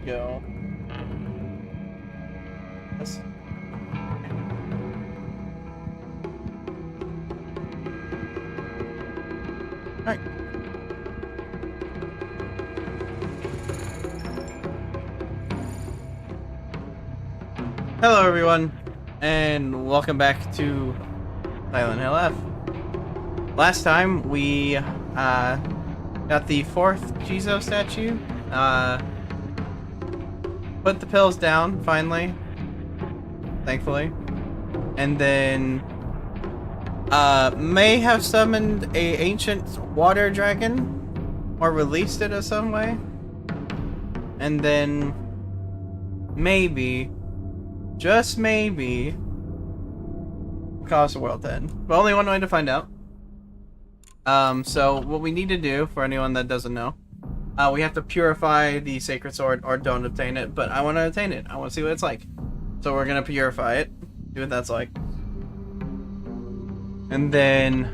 go. Yes. Alright. Hello everyone, and welcome back to SilentHillF. Last time we got the 4th Jizo statue, put the pills down finally, thankfully, and then may have summoned a ancient water dragon or released it in some way, and then maybe, just maybe, cause the world to end. But only one way to find out. So what we need to do, for anyone that doesn't know, we have to purify the sacred sword or don't obtain it, but I want to obtain it. I want to see what it's like. So we're going to purify it, see what that's like. And then,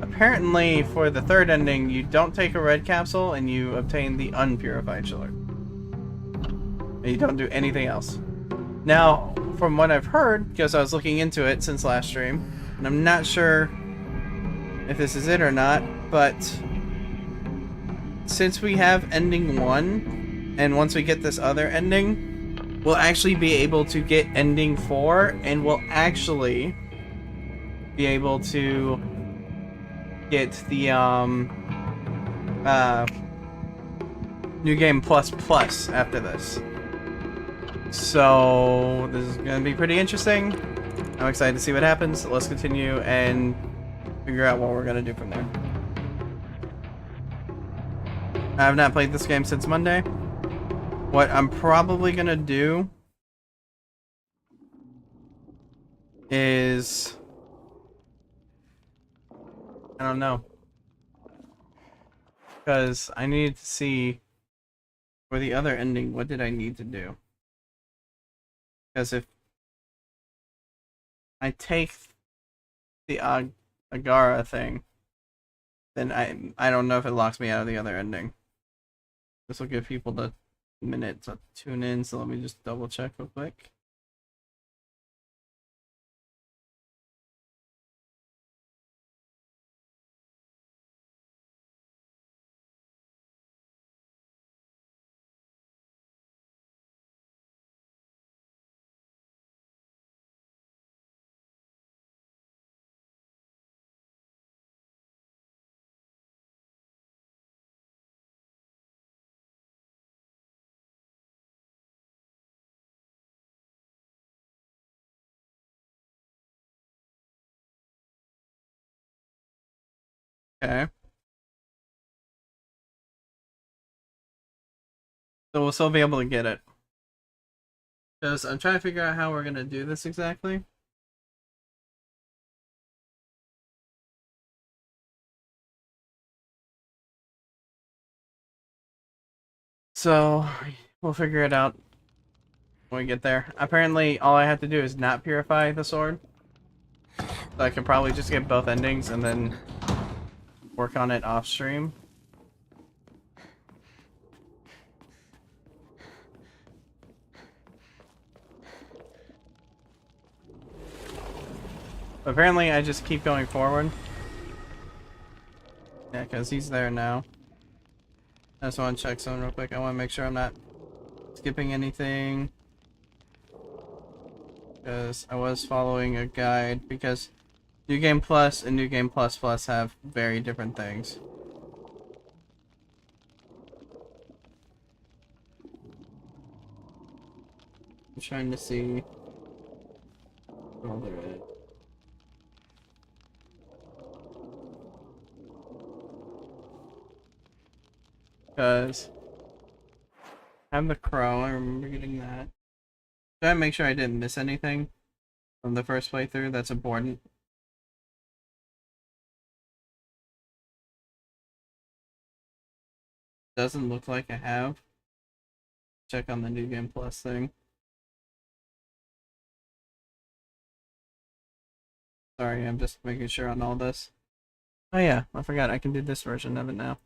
apparently for the third ending, you don't take a red capsule and you obtain the unpurified sword. And you don't do anything else. Now, from what I've heard, because I was looking into it since last stream, and I'm not sure if this is it or not, but since we have ending 1, and once we get this other ending, we'll actually be able to get ending 4, and we'll actually be able to get the new game plus after this. So this is gonna be pretty interesting. I'm excited to see what happens. Let's continue and figure out what we're gonna do from there. I have not played this game since Monday. What I'm probably gonna do is, I don't know, because I needed to see for the other ending, what did I need to do? Because if I take the Agara thing, then I don't know if it locks me out of the other ending. This will give people the minute to tune in, so let me just double check real quick. Okay. So we'll still be able to get it. Because I'm trying to figure out how we're going to do this exactly. So we'll figure it out when we get there. Apparently all I have to do is not purify the sword. So I can probably just get both endings and then work on it off stream. But apparently I just keep going forward. Yeah, because he's there now. I just want to check something real quick. I want to make sure I'm not skipping anything. Because I was following a guide. Because New Game Plus and New Game Plus Plus have very different things. I'm trying to see where they're at. Because I have the crow, I remember getting that. Try to make sure I didn't miss anything from the first playthrough that's important. Doesn't look like I have. Check on the New Game Plus thing. Sorry, I'm just making sure on all this. Oh yeah, I forgot I can do this version of it now.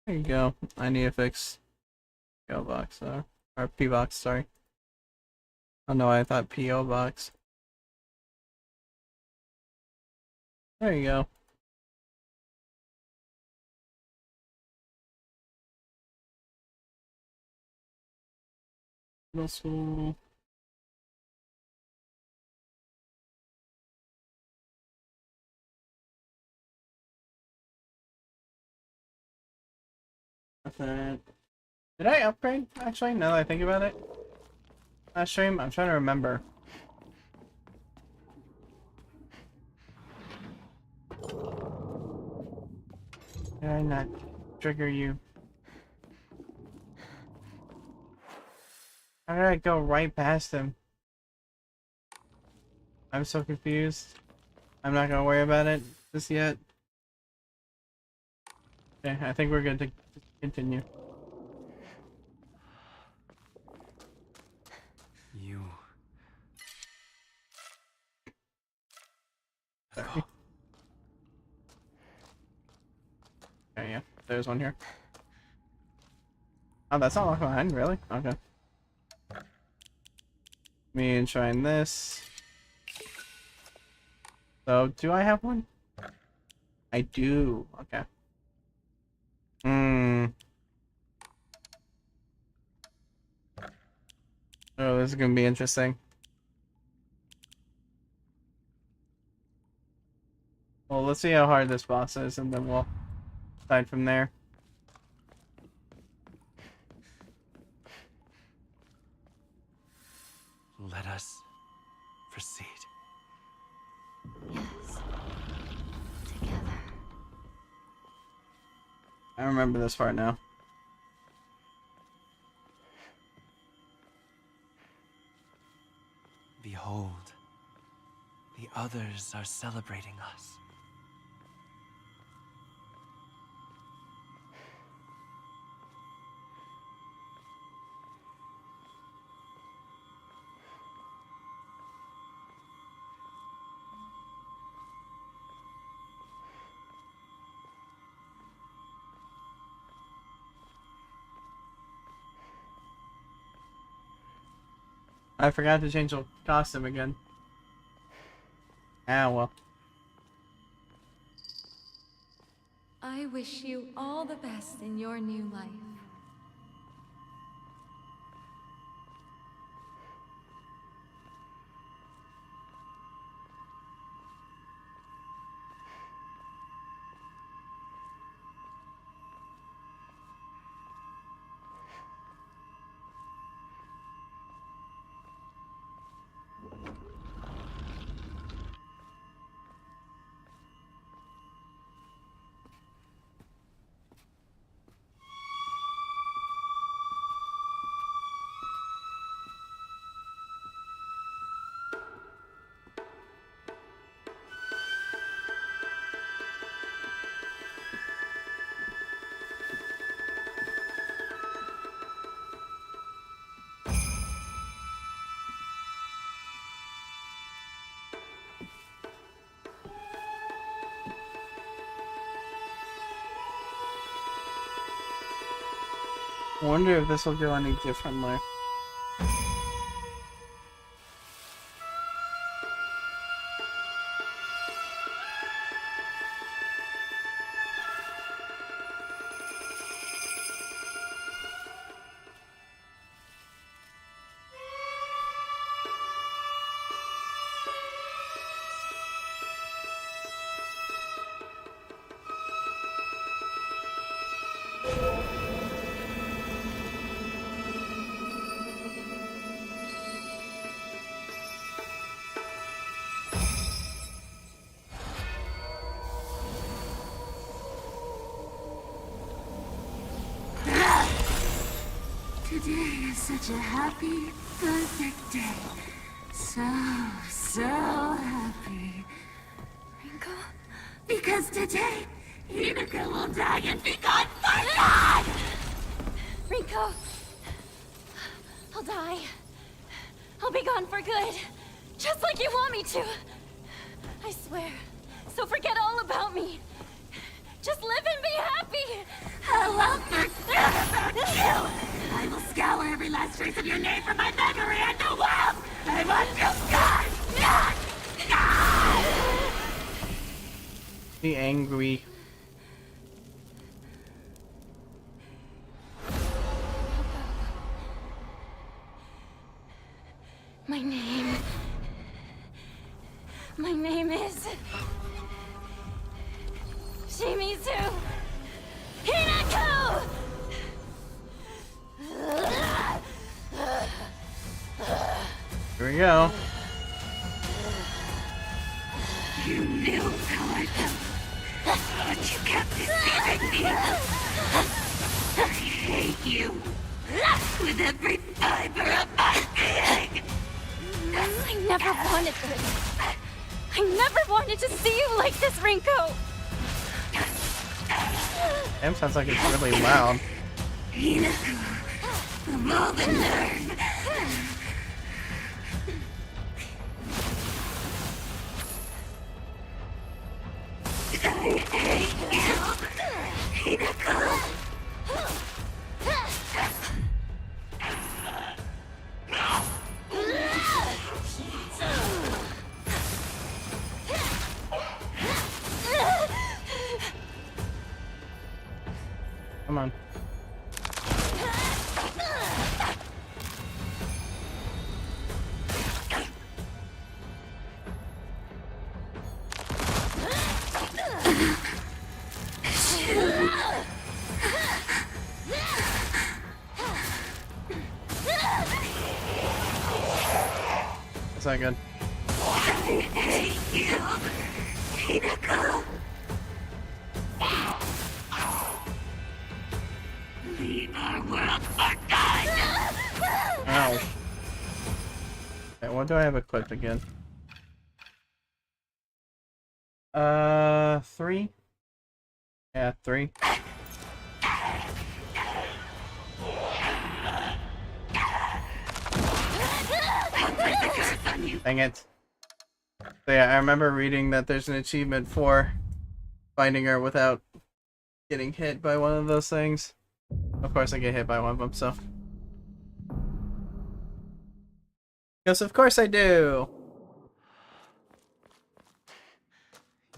There you go. I need to fix PO box, or P box, sorry. Oh no, I thought PO box. There you go. Middle school. Did I upgrade, actually, now that I think about it? Last stream? I'm trying to remember. Did I not trigger you? How did I go right past him? I'm so confused. I'm not gonna worry about it just yet. Okay, I think we're good to continue. You. Sorry. Okay, yeah, there's one here. Oh, that's not locked behind, really? Okay. Me enshrine this. So, do I have one? I do. Okay. Oh, this is gonna be interesting. Well, let's see how hard this boss is, and then we'll decide from there. Let us proceed. Yes. Together. I remember this part now. Behold, the others are celebrating us. I forgot to change the costume again. Ah, well. I wish you all the best in your new life. I wonder if this will go any differently. Today is such a happy, perfect day. So happy. Rinko? Because today, Hinako will die and be gone for good! Rinko! I'll die. I'll be gone for good. Just like you want me to. I swear. So forget all about me. Just live and be happy! I will forget about you! I will last trace of your name from my memory and the world! I want you gone! Not gone! Be angry. My name is Shimizu Hinako! Here we go. You knew how I felt, but you kept deceiving me. I hate you with every fiber of my being. I never wanted this. I never wanted to see you like this, Rinko! Damn, sounds like it's really loud. Hinako, of all the nerve. I hate you, Hinako. Come on. That's not good. I hate you, Hinako. Leave our world for God. Ow. Okay, what do I have equipped again? 3? Yeah, 3. Dang it. So yeah, I remember reading that there's an achievement for finding her without getting hit by one of those things. Of course I get hit by one of them, so. Because of course I do!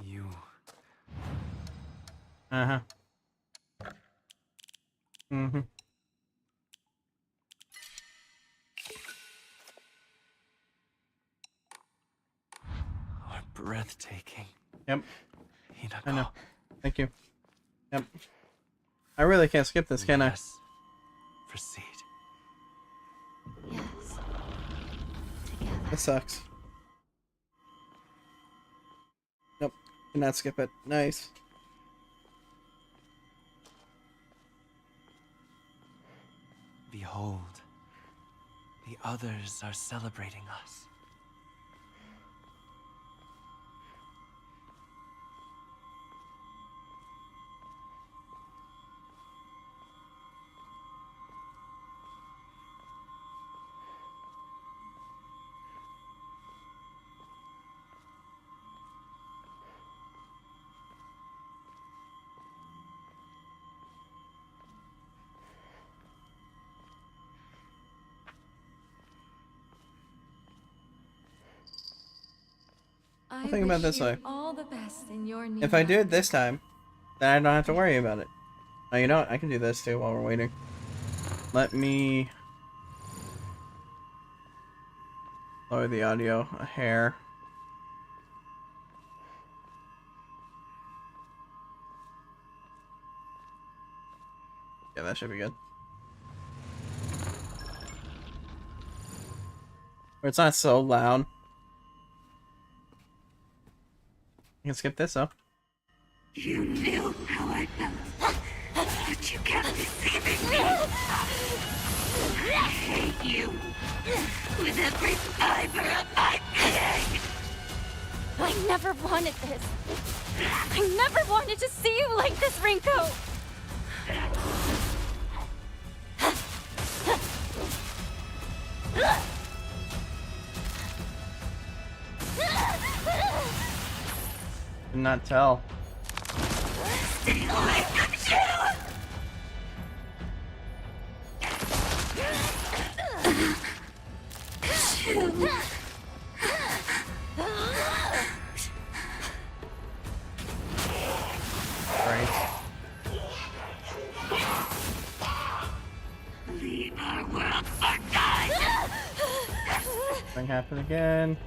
You. Uh-huh. Mm-hmm. Are breathtaking. Yep. Hinako. I know. Thank you. Yep. I really can't skip this, can I? Let us proceed. Yes. Together. This sucks. Nope. Cannot skip it. Nice. Behold, the others are celebrating us. I'll think about it this way. All the best in your new If I do life. it this time, then I don't have to worry about it. Oh, you know what? I can do this too while we're waiting. Let me lower the audio a hair. Yeah, that should be good. Where it's not so loud. You can skip this though. You knew how I felt, but you kept deceiving me. I hate you with every fiber of my being. I never wanted this. I never wanted to see you like this, Rinko! Did not tell. Stay away from you. happen again.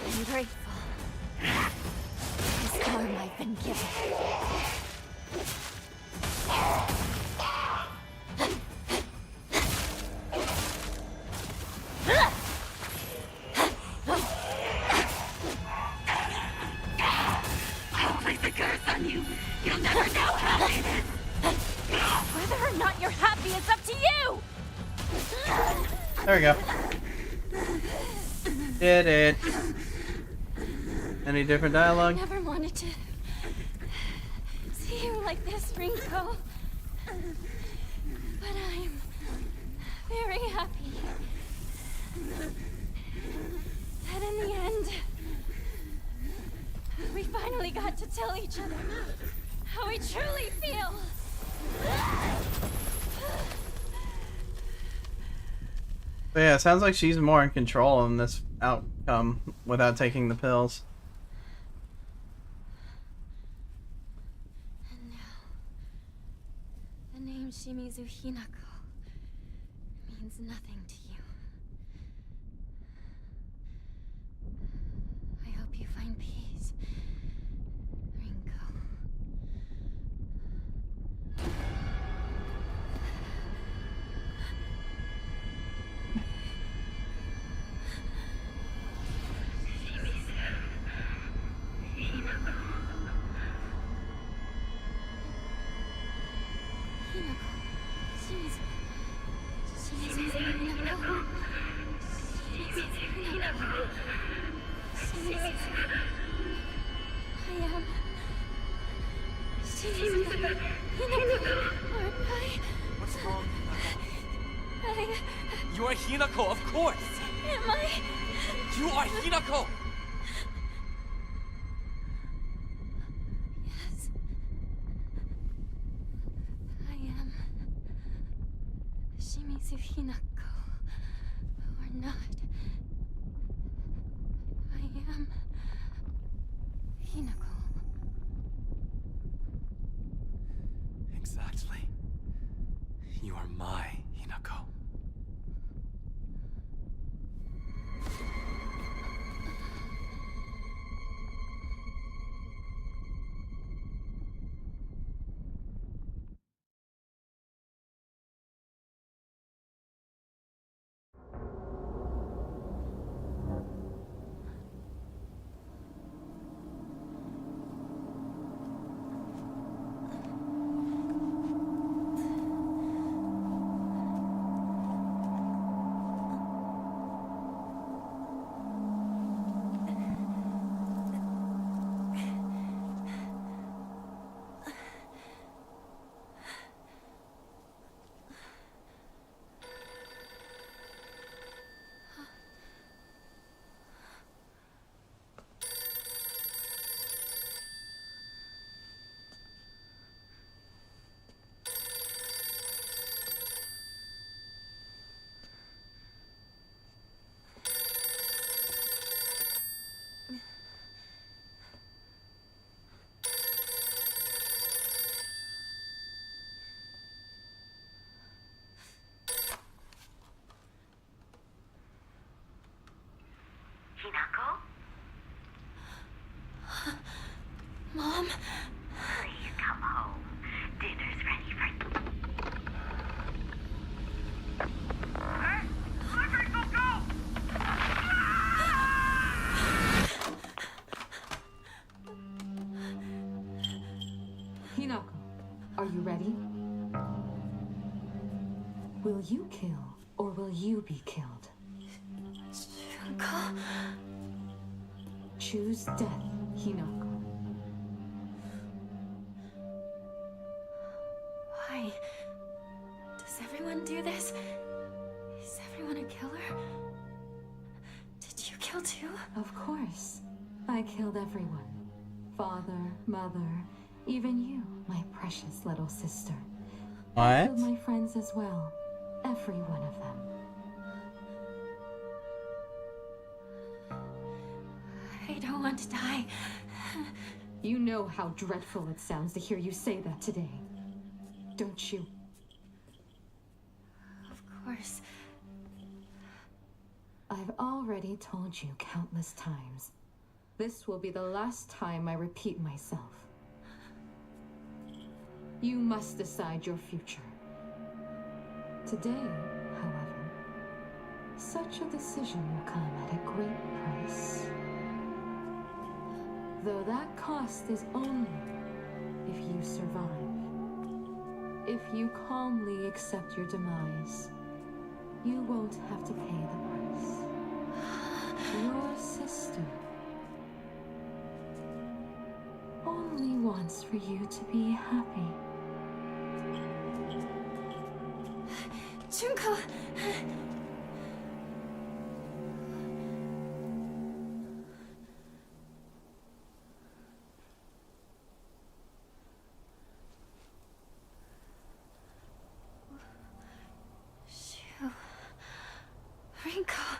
I'm grateful. This arm I've been given. I'll place a curse on you. You'll never know happiness. Whether or not you're happy is up to you! There we go. Did it. Any different I dialogue? never wanted to see you like this, Rinko. But I'm very happy that in the end, we finally got to tell each other how we truly feel. But yeah, it sounds like she's more in control in this outcome without taking the pills. And now, the name Shimizu Hinako means nothing to you. I hope you find peace, Rinko. Hinako. Shimizu. Shimizu Hinako. Shimizu Hinako. Shimizu. I am Shimizu Hinako. Or What's wrong? I You are Hinako, of course! am I? You are Hinako! Yes. I am Shimizu Hinako. Or not. I am Hinako. Exactly. You are my Hinako. Hinako? Mom? Please come home. Dinner's ready for you. Hinako, are you ready? Will you kill or will you be killed? Junko. Choose death, Hinako. Why? Does everyone do this? Is everyone a killer? Did you kill too? Of course. I killed everyone. Father, mother, even you, my precious little sister. I What? killed my friends as well. Every one of them. I don't want to die. You know how dreadful it sounds to hear you say that today, don't you? Of course. I've already told you countless times. This will be the last time I repeat myself. You must decide your future. Today, however, such a decision will come at a great price. Though that cost is only if you survive. If you calmly accept your demise, you won't have to pay the price. Your sister only wants for you to be happy. Junko! Shoo. Rinko.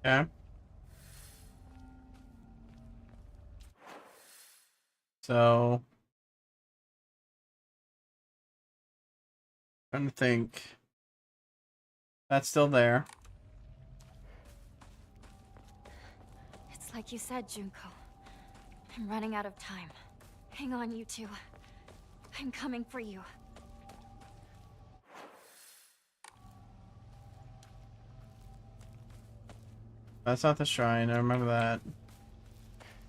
Okay. So, trying to think. That's still there. It's like you said, Junko. I'm running out of time. Hang on, you two. I'm coming for you. That's not the shrine. I remember that.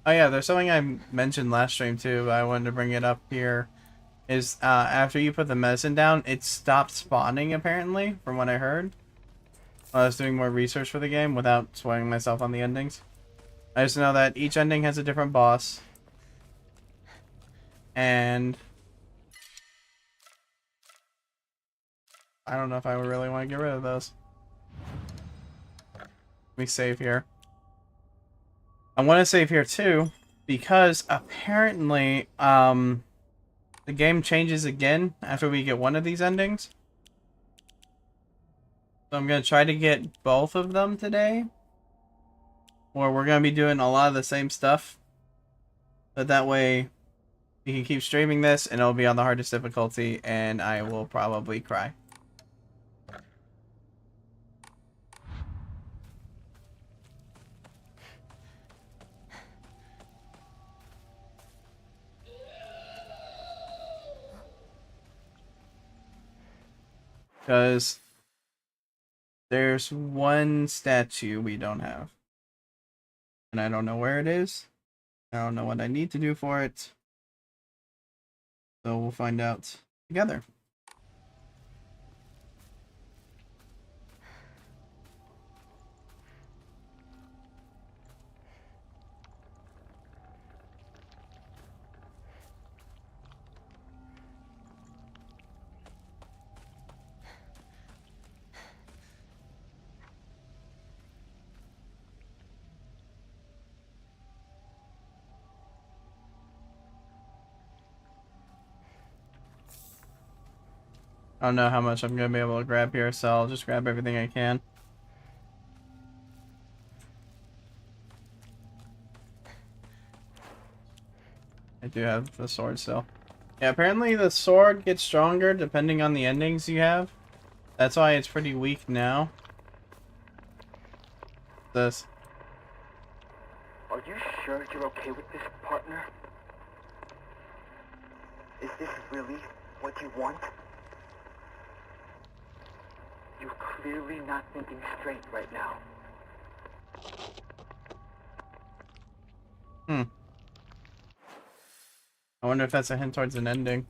Oh yeah, there's something I mentioned last stream too, but I wanted to bring it up here. Is after you put the medicine down, it stopped spawning apparently, from what I heard. I was doing more research for the game without spoiling myself on the endings. I just know that each ending has a different boss. And I don't know if I would really want to get rid of those. Let me save here. I want to save here too, because apparently, the game changes again after we get one of these endings. So I'm going to try to get both of them today. Or we're going to be doing a lot of the same stuff. But that way, we can keep streaming this, and it'll be on the hardest difficulty, and I will probably cry. Because there's one statue we don't have. And I don't know where it is. I don't know what I need to do for it. So we'll find out together. I don't know how much I'm going to be able to grab here, so I'll just grab everything I can. I do have the sword still. Yeah, apparently the sword gets stronger depending on the endings you have. That's why it's pretty weak now. This. Are you sure you're okay with this, partner? Is this really what you want? You're clearly not thinking straight right now. wonder if that's a hint towards an ending.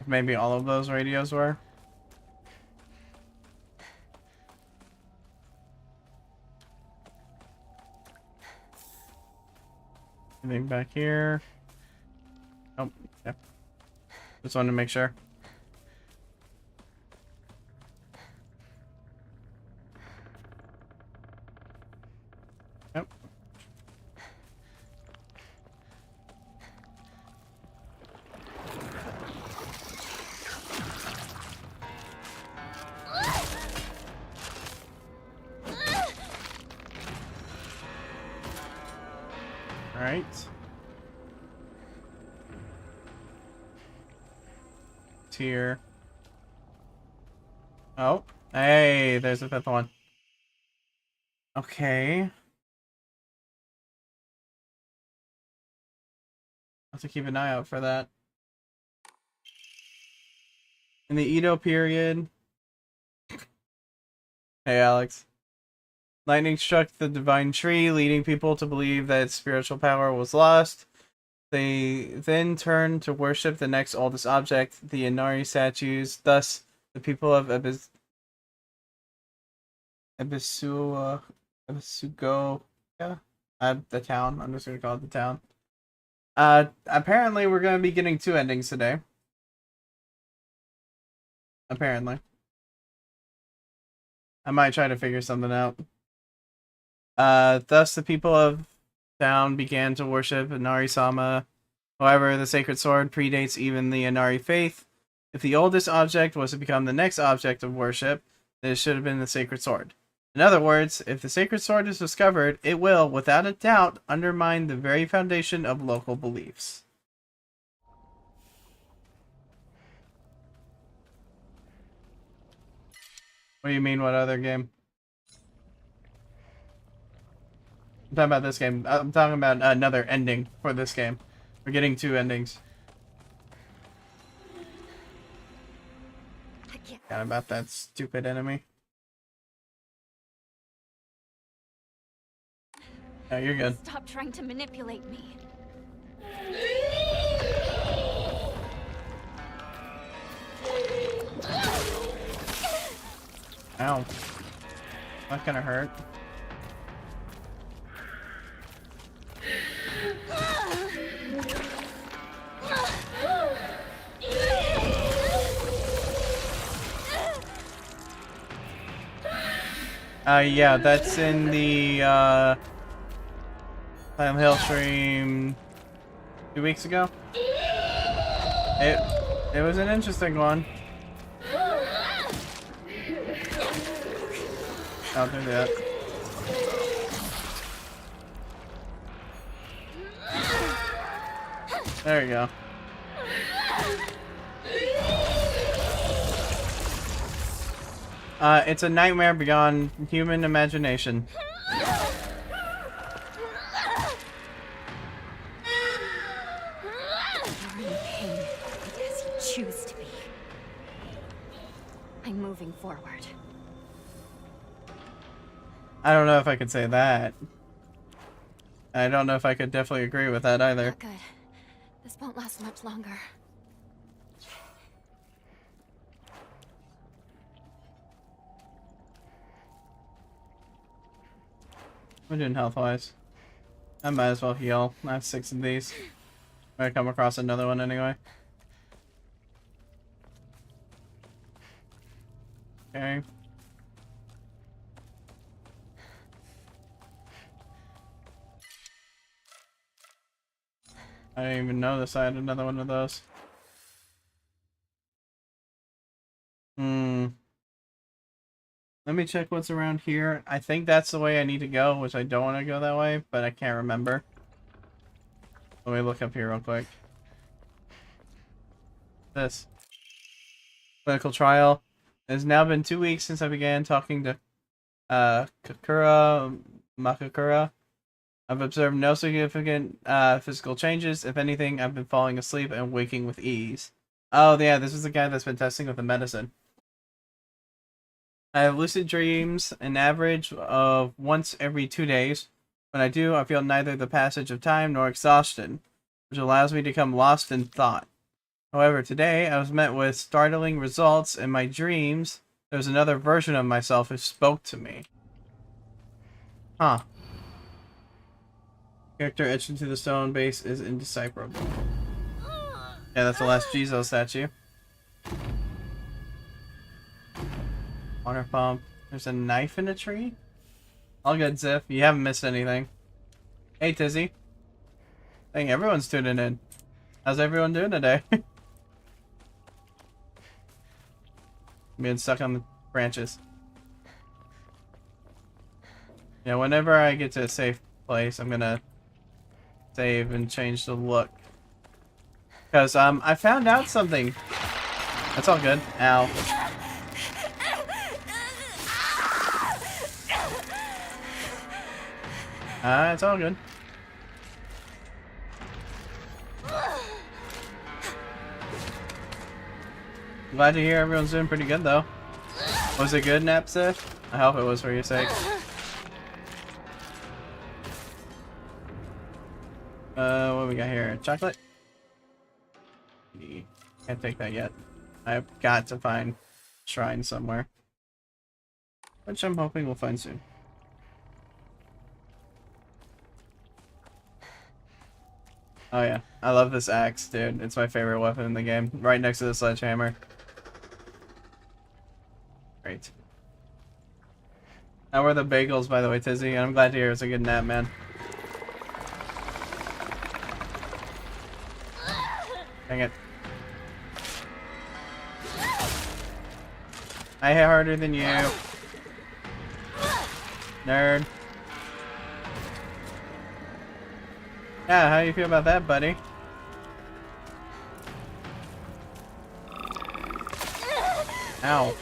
Maybe all of those radios were. Anything back here? Oh, yeah. Just wanted to make sure. Yep. All right. Here. Oh, hey, there's the fifth one. Okay. I'll have to keep an eye out for that. In the Edo period. Hey, Alex. Lightning struck the divine tree, leading people to believe that its spiritual power was lost. They then turned to worship the next oldest object, the Inari statues. Thus, the people of Ebisugo, yeah, the town. I'm just gonna call it the town. Apparently, we're gonna be getting 2 endings today. Apparently, I might try to figure something out. Thus, the people of town began to worship Inari-sama. However, the sacred sword predates even the Inari faith. If the oldest object was to become the next object of worship, then it should have been the sacred sword. In other words, if the sacred sword is discovered, it will, without a doubt, undermine the very foundation of local beliefs. What do you mean, what other game? I'm talking about this game. I'm talking about another ending for this game. We're getting 2 endings. Forgot about that stupid enemy. Oh, you're good. Stop trying to manipulate me. Ow. Not gonna hurt. Yeah, that's in the SilentHill stream 2 weeks ago. It was an interesting one. I'll do that. There you go. It's a nightmare beyond human imagination. You're in pain because you choose to be. I'm moving forward. I don't know if I could say that. I don't know if I could definitely agree with that either. Not good. This won't last much longer. We're doing health-wise. I might as well heal. I have 6 of these. I'm gonna come across another one anyway. Okay. I didn't even notice I had another one of those. Let me check what's around here. I think that's the way I need to go, which I don't want to go that way, but I can't remember. Let me look up here real quick. This. Clinical trial. It has now been 2 weeks since I began talking to Makakura. I've observed no significant physical changes. If anything, I've been falling asleep and waking with ease. Oh, yeah, this is the guy that's been testing with the medicine. I have lucid dreams, an average of once every 2 days. When I do, I feel neither the passage of time nor exhaustion. which allows me to become lost in thought. However, today I was met with startling results. In my dreams, there was another version of myself who spoke to me. Huh. Character etched into the stone base is indecipherable. Yeah, that's the last Jesus statue. Water pump. There's a knife in a tree? All good, Ziff. You haven't missed anything. Hey, Tizzy. Dang, everyone's tuning in. How's everyone doing today? Being stuck on the branches. Yeah, whenever I get to a safe place, I'm gonna save and change the look. Because, I found out something. That's all good. Ow. It's all good. Glad to hear everyone's doing pretty good, though. Was it good, Napsith? I hope it was for your sake. What we got here? Chocolate? Can't take that yet. I've got to find a shrine somewhere. Which I'm hoping we'll find soon. Oh yeah, I love this axe, dude. It's my favorite weapon in the game. Right next to the sledgehammer. Great. How were the bagels, by the way, Tizzy? I'm glad to hear it's a good nap, man. Dang it. I hit harder than you. Nerd. Yeah, how do you feel about that, buddy? Ow.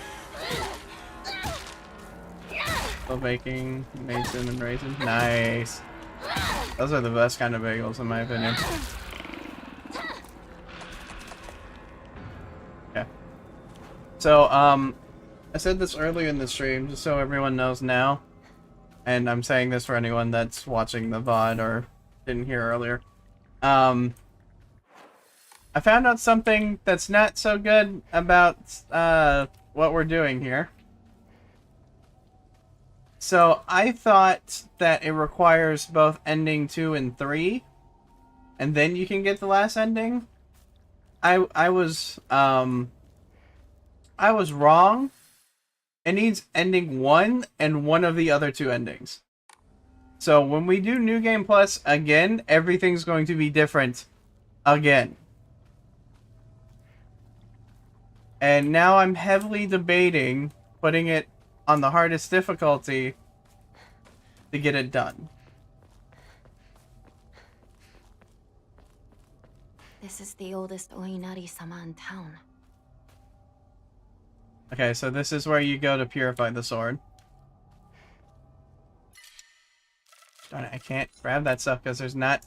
Still baking, mason, and raisin. Nice. Those are the best kind of bagels, in my opinion. Yeah. So, I said this earlier in the stream, just so everyone knows now. And I'm saying this for anyone that's watching the VOD or didn't hear earlier. I found out something that's not so good about what we're doing here. So I thought that it requires both ending 2 and 3, and then you can get the last ending. I was wrong. It needs ending 1 and one of the other 2 endings. So when we do New Game Plus again, everything's going to be different again. And now I'm heavily debating putting it on the hardest difficulty to get it done. This is the oldest Oinari-sama in town. Okay, so this is where you go to purify the sword. Darn it, I can't grab that stuff because there's not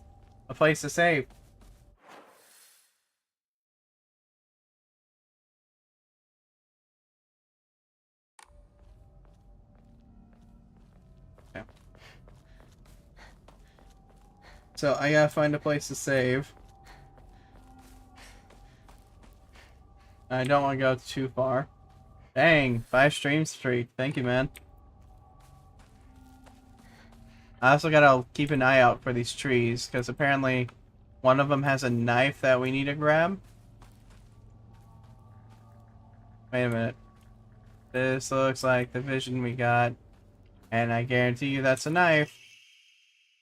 a place to save. Okay. So I gotta find a place to save. I don't want to go too far. Dang, 5 stream streak. Thank you, man. I also gotta keep an eye out for these trees, because apparently one of them has a knife that we need to grab. Wait a minute. This looks like the vision we got, and I guarantee you that's a knife.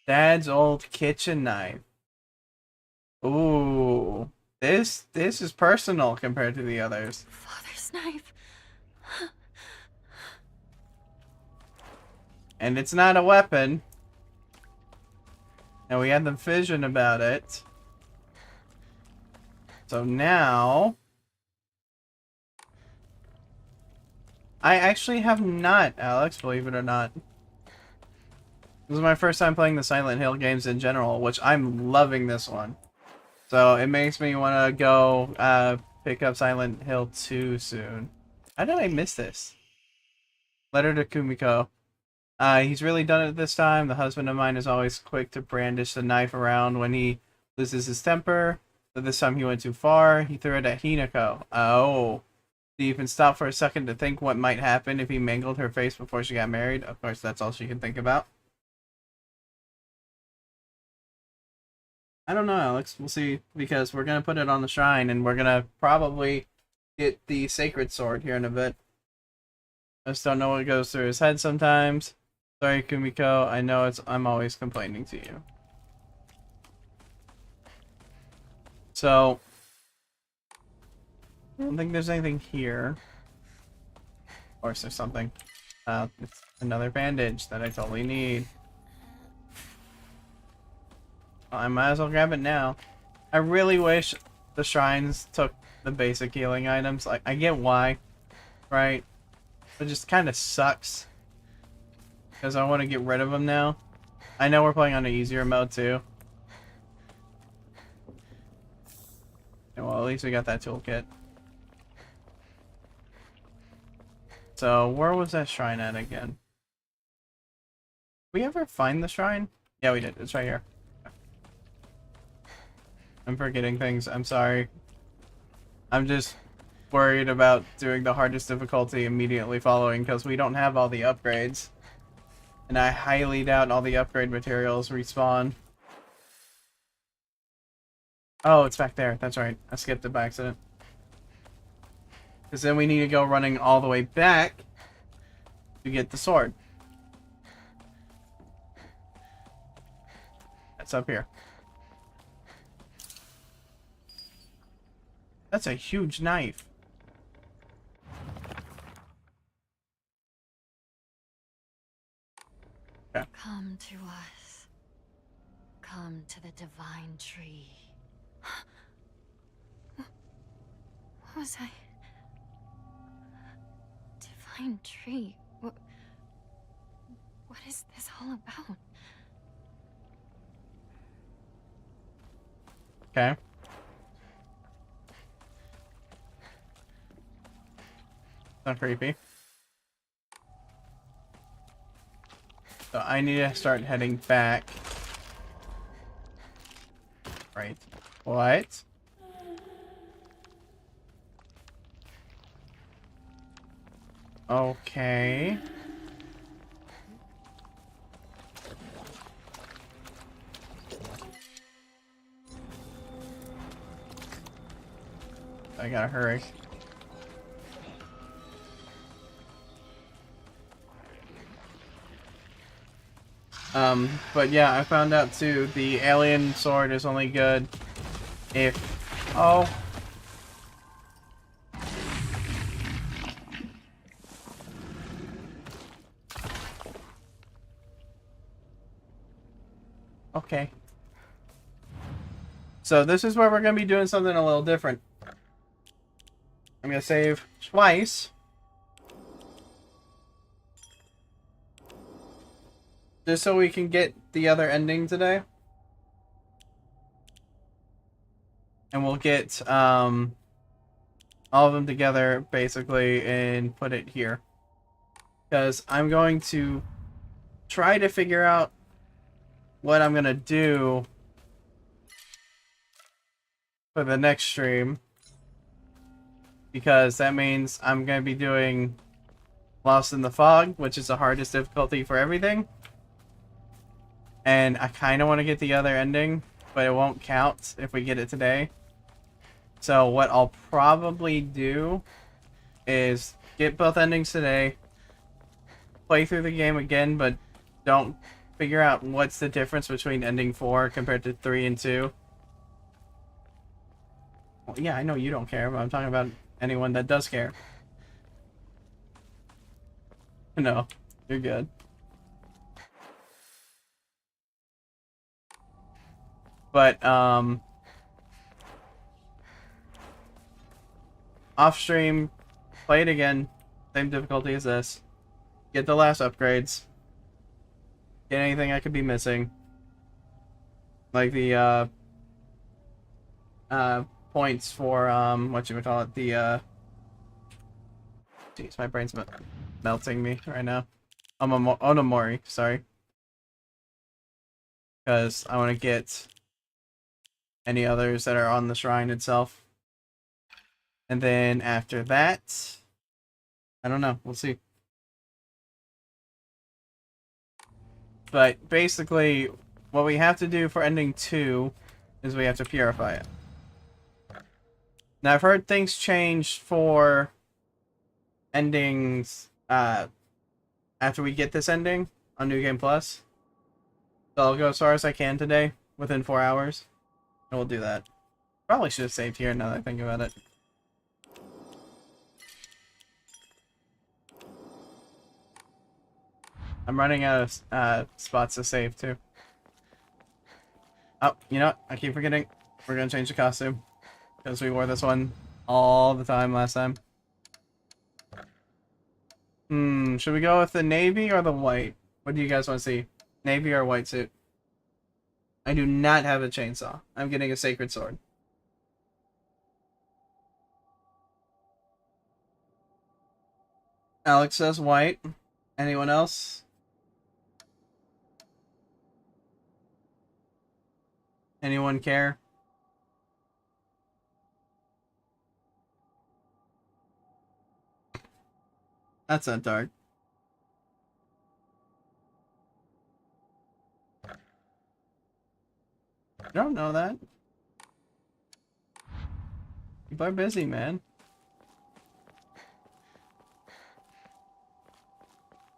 Dad's old kitchen knife. Ooh. This is personal compared to the others. Father's knife. And it's not a weapon. And we had the vision about it. So now... I actually have not, Alex, believe it or not. This is my first time playing the Silent Hill games in general, which I'm loving this one. So it makes me want to go pick up Silent Hill 2 soon. How did I miss this? Letter to Kumiko. He's really done it this time. The husband of mine is always quick to brandish the knife around when he This is his temper. But this time he went too far. He threw it at Hinako. Oh. Did he even stop for a second to think what might happen if he mangled her face before she got married? Of course, that's all she can think about. I don't know, Alex. We'll see. Because we're going to put it on the shrine. And we're going to probably get the sacred sword here in a bit. I just don't know what goes through his head sometimes. Sorry, Kumiko. I know I'm always complaining to you. So, I don't think there's anything here. Of course, there's something. It's another bandage that I totally need. Well, I might as well grab it now. I really wish the shrines took the basic healing items. Like, I get why, right? It just kind of sucks. Because I want to get rid of them now. I know we're playing on an easier mode, too. Well, at least we got that toolkit. So, where was that shrine at again? Did we ever find the shrine? Yeah, we did. It's right here. I'm forgetting things. I'm sorry. I'm just worried about doing the hardest difficulty immediately following because we don't have all the upgrades. And I highly doubt all the upgrade materials respawn. Oh, it's back there. That's right. I skipped it by accident. Because then we need to go running all the way back to get the sword. That's up here. That's a huge knife. Okay. Come to us. Come to the divine tree. What was I? Divine tree. What is this all about? Okay. Not creepy. So I need to start heading back. Right. What? Okay. I gotta hurry. But yeah, I found out too, the alien sword is only good if... Oh. Okay. So this is where we're going to be doing something a little different. I'm going to save twice. Just so we can get the other ending today. And we'll get all of them together basically and put it here. Because I'm going to try to figure out what I'm going to do for the next stream. Because that means I'm going to be doing Lost in the Fog, which is the hardest difficulty for everything. And I kind of want to get the other ending, but it won't count if we get it today. So what I'll probably do is get both endings today, play through the game again, but don't figure out what's the difference between ending 4 compared to 3 and 2. Well, yeah, I know you don't care, but I'm talking about anyone that does care. No, you're good. But, off stream, play it again, same difficulty as this. Get the last upgrades. Get anything I could be missing. Like the, points for, whatchamacallit, the, jeez, my brain's melting me right now. Onomori, sorry. Because I want to get any others that are on the shrine itself. And then after that, I don't know. We'll see. But basically, what we have to do for ending 2 is we have to purify it. Now, I've heard things change for endings after we get this ending on New Game Plus. So I'll go as far as I can today, within 4 hours. And we'll do that. Probably should have saved here now that I think about it. I'm running out of spots to save, too. Oh, you know what? I keep forgetting. We're going to change the costume. Because we wore this one all the time last time. Should we go with the navy or the white? What do you guys want to see? Navy or white suit? I do not have a chainsaw. I'm getting a sacred sword. Alex says white. Anyone else? Anyone care? That's not dark. I don't know that. People are busy, man.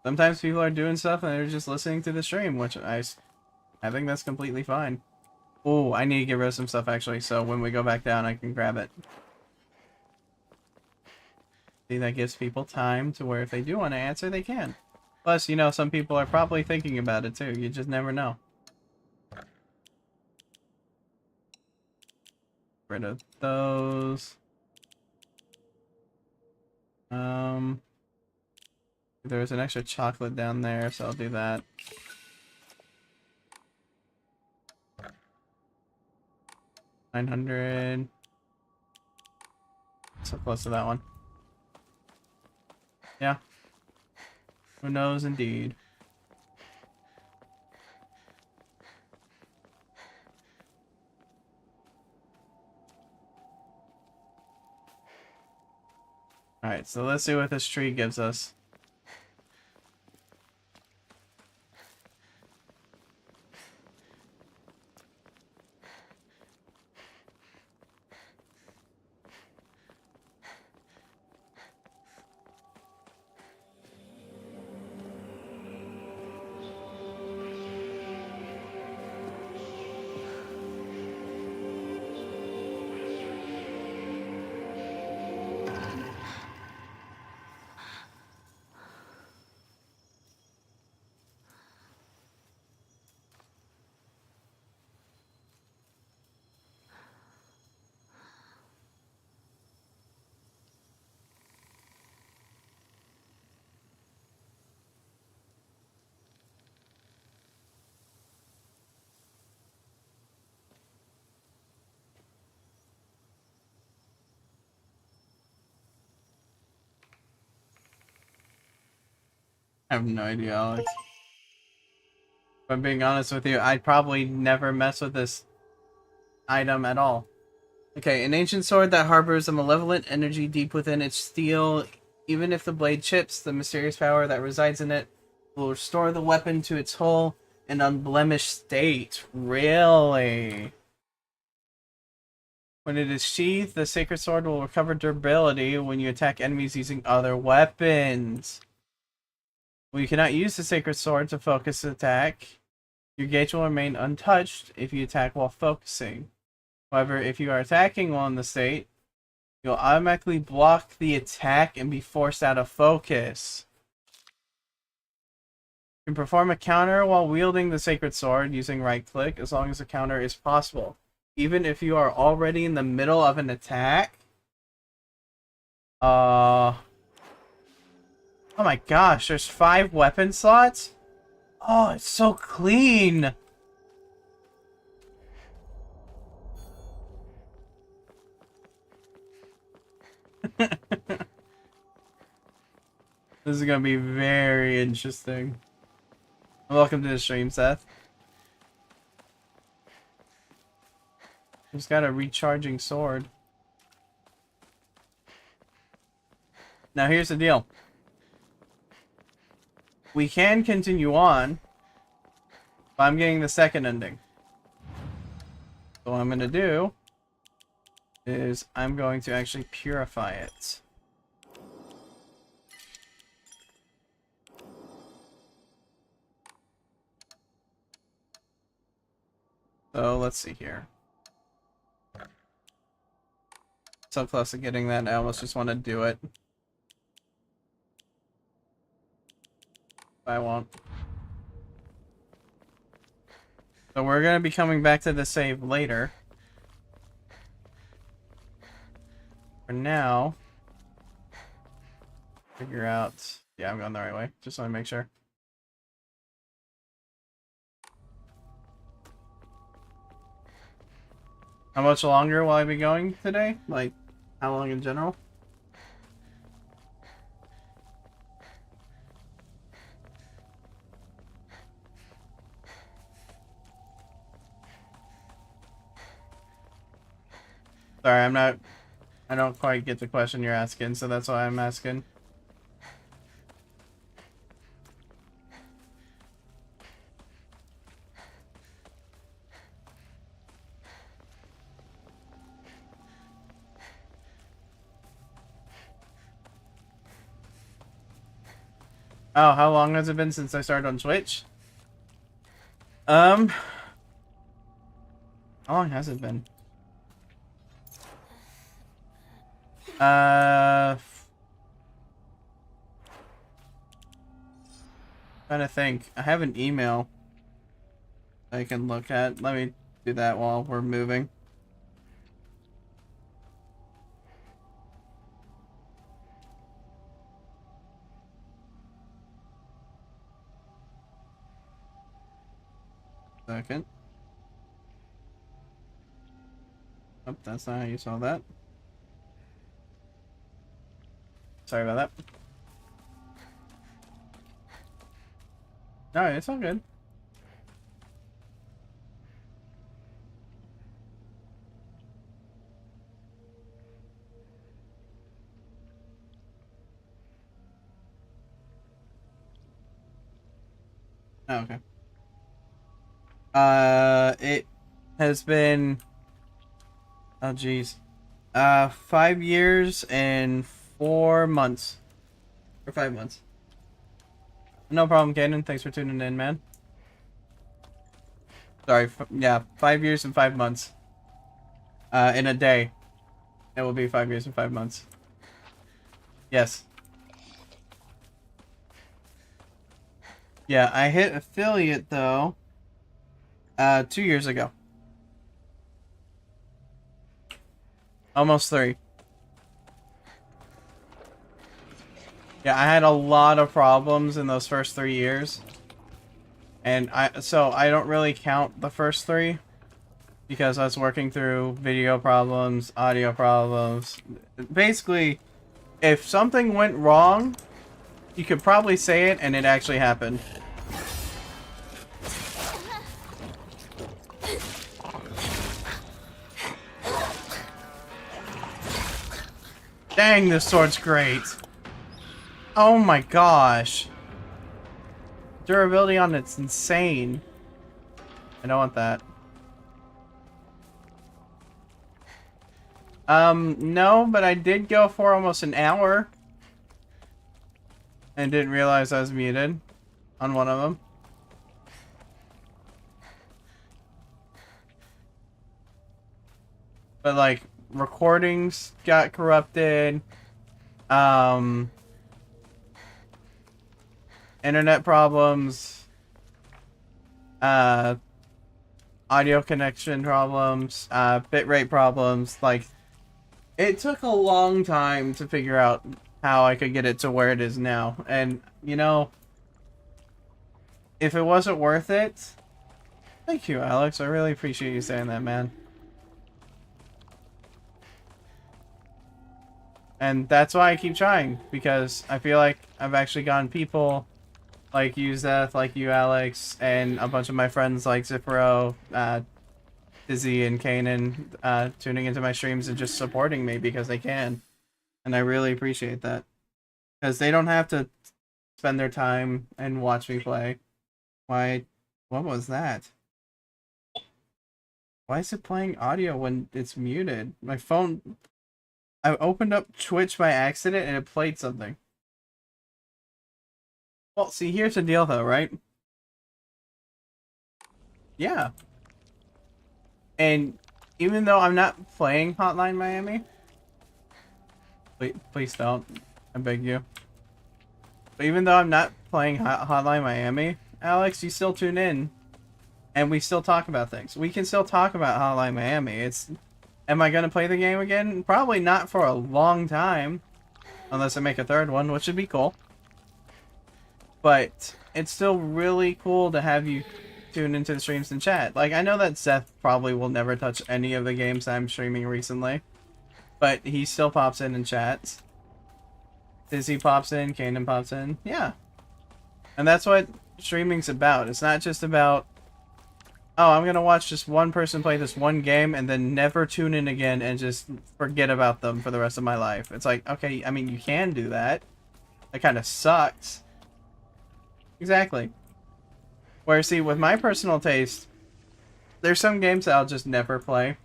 Sometimes people are doing stuff and they're just listening to the stream, which I think that's completely fine. Oh, I need to get rid of some stuff actually, so when we go back down I can grab it. See, that gives people time to where if they do want to answer, they can. Plus, you know, some people are probably thinking about it too. You just never know. Rid of those. There's an extra chocolate down there, so I'll do that. $900. So close to that one. Yeah. Who knows, indeed. Alright, so let's see what this tree gives us. I have no idea, Alex. If I'm being honest with you, I'd probably never mess with this item at all. Okay, an ancient sword that harbors a malevolent energy deep within its steel. Even if the blade chips, the mysterious power that resides in it will restore the weapon to its whole and unblemished state. Really? When it is sheathed, the sacred sword will recover durability when you attack enemies using other weapons. Well, you cannot use the sacred sword to focus attack. Your gauge will remain untouched if you attack while focusing. However, if you are attacking while in the state, you'll automatically block the attack and be forced out of focus. You can perform a counter while wielding the sacred sword using right click as long as the counter is possible. Even if you are already in the middle of an attack. Oh my gosh, there's 5 weapon slots? Oh, it's so clean! This is gonna be very interesting. Welcome to the stream, Seth. He's got a recharging sword. Now here's the deal. We can continue on, but I'm getting the second ending. So what I'm going to do is I'm going to actually purify it. So let's see here. So close to getting that, I almost just want to do it. I won't. So we're going to be coming back to the save later. For now, figure out... Yeah, I'm going the right way. Just want to make sure. How much longer will I be going today? Like, how long in general? Sorry, I don't quite get the question you're asking, so that's why I'm asking. Oh, how long has it been since I started on Twitch? How long has it been? Trying to think. I have an email I can look at. Let me do that while we're moving. Second. Oh, that's not how you saw that. Sorry about that. No, it's all good. Oh, okay. It has been... Oh, geez. 5 years and 4 months. Or 5 months. No problem, Kanan. Thanks for tuning in, man. Sorry, yeah, 5 years and 5 months. In a day. It will be 5 years and 5 months. Yes. Yeah, I hit affiliate, though, 2 years ago. Almost 3. Yeah, I had a lot of problems in those first 3 years. And so I don't really count the first 3 because I was working through video problems, audio problems. Basically, if something went wrong, you could probably say it and it actually happened. Dang, this sword's great. Oh my gosh. Durability on it's insane. I don't want that. No, but I did go for almost an hour. And didn't realize I was muted on one of them. But like, recordings got corrupted. Internet problems. Audio connection problems. Bitrate problems. Like, it took a long time to figure out how I could get it to where it is now. And, you know, if it wasn't worth it... Thank you, Alex. I really appreciate you saying that, man. And that's why I keep trying, because I feel like I've actually gotten people like you, Zeth, like you, Alex, and a bunch of my friends like Zipro, Izzy and Kanan tuning into my streams and just supporting me because they can. And I really appreciate that. Because they don't have to spend their time and watch me play. Why? What was that? Why is it playing audio when it's muted? My phone... I opened up Twitch by accident and it played something. Well, see, here's the deal though, right? Yeah. And even though I'm not playing Hotline Miami... Please don't. I beg you. But even though I'm not playing Hotline Miami, Alex, you still tune in. And we still talk about things. We can still talk about Hotline Miami. It's... Am I going to play the game again? Probably not for a long time. Unless I make a third one, which would be cool. But it's still really cool to have you tune into the streams and chat. Like, I know that Seth probably will never touch any of the games I'm streaming recently. But he still pops in and chats. Dizzy pops in, Kanan pops in. Yeah. And that's what streaming's about. It's not just about... Oh, I'm gonna watch just one person play this one game and then never tune in again and just forget about them for the rest of my life. It's like, okay, I mean, you can do that. That kind of sucks. Exactly. Where, see, with my personal taste, there's some games that I'll just never play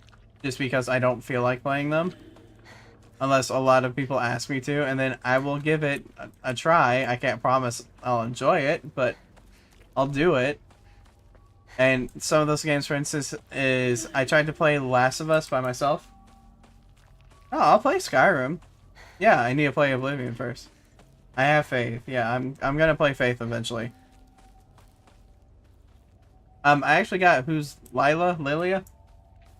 just because I don't feel like playing them. Unless a lot of people ask me to, and then I will give it a try. I can't promise I'll enjoy it, but I'll do it. And some of those games, for instance, is I tried to play Last of Us by myself. Oh, I'll play Skyrim. Yeah, I need to play Oblivion first. I have faith. Yeah, I'm gonna play Faith eventually. I actually got who's Lilia?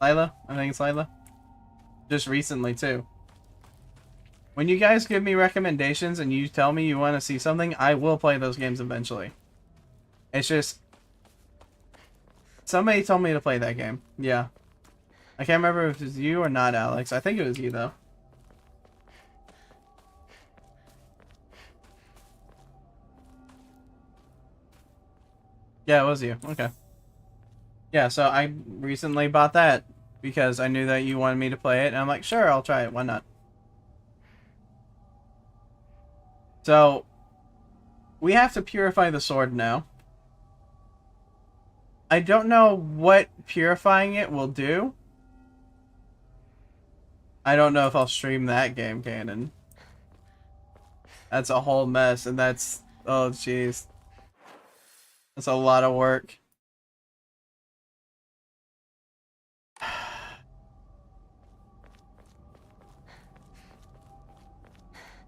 Lila? I think it's Lila. Just recently too. When you guys give me recommendations and you tell me you want to see something, I will play those games eventually. It's just... Somebody told me to play that game. Yeah. I can't remember if it was you or not, Alex. I think it was you, though. Yeah, it was you. Okay. Yeah, so I recently bought that because I knew that you wanted me to play it, and I'm like, sure, I'll try it. Why not? So, we have to purify the sword now. I don't know what purifying it will do. I don't know if I'll stream that game, Canon. That's a whole mess, and that's... Oh, jeez. That's a lot of work.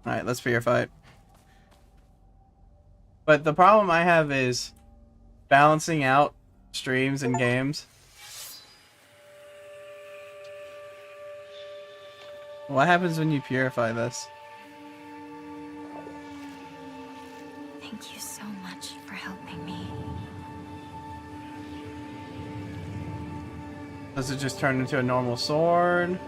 Alright, let's purify it. But the problem I have is balancing out streams and games. What happens when you purify this? Thank you so much for helping me. Does it just turn into a normal sword?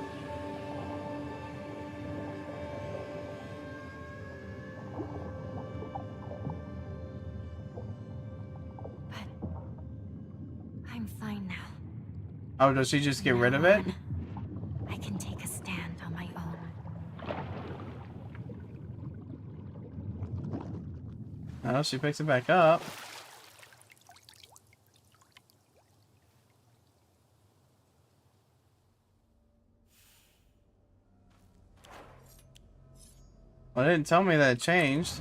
Oh, does she just get rid of it? I can take a stand on my own. Oh, she picks it back up. Well, it didn't tell me that it changed.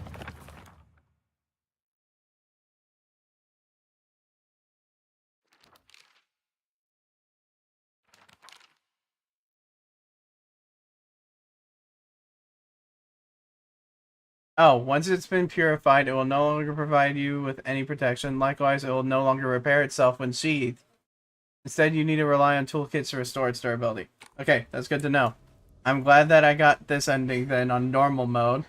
Oh, once it's been purified, it will no longer provide you with any protection. Likewise, it will no longer repair itself when sheathed. Instead, you need to rely on toolkits to restore its durability. Okay, that's good to know. I'm glad that I got this ending then on normal mode.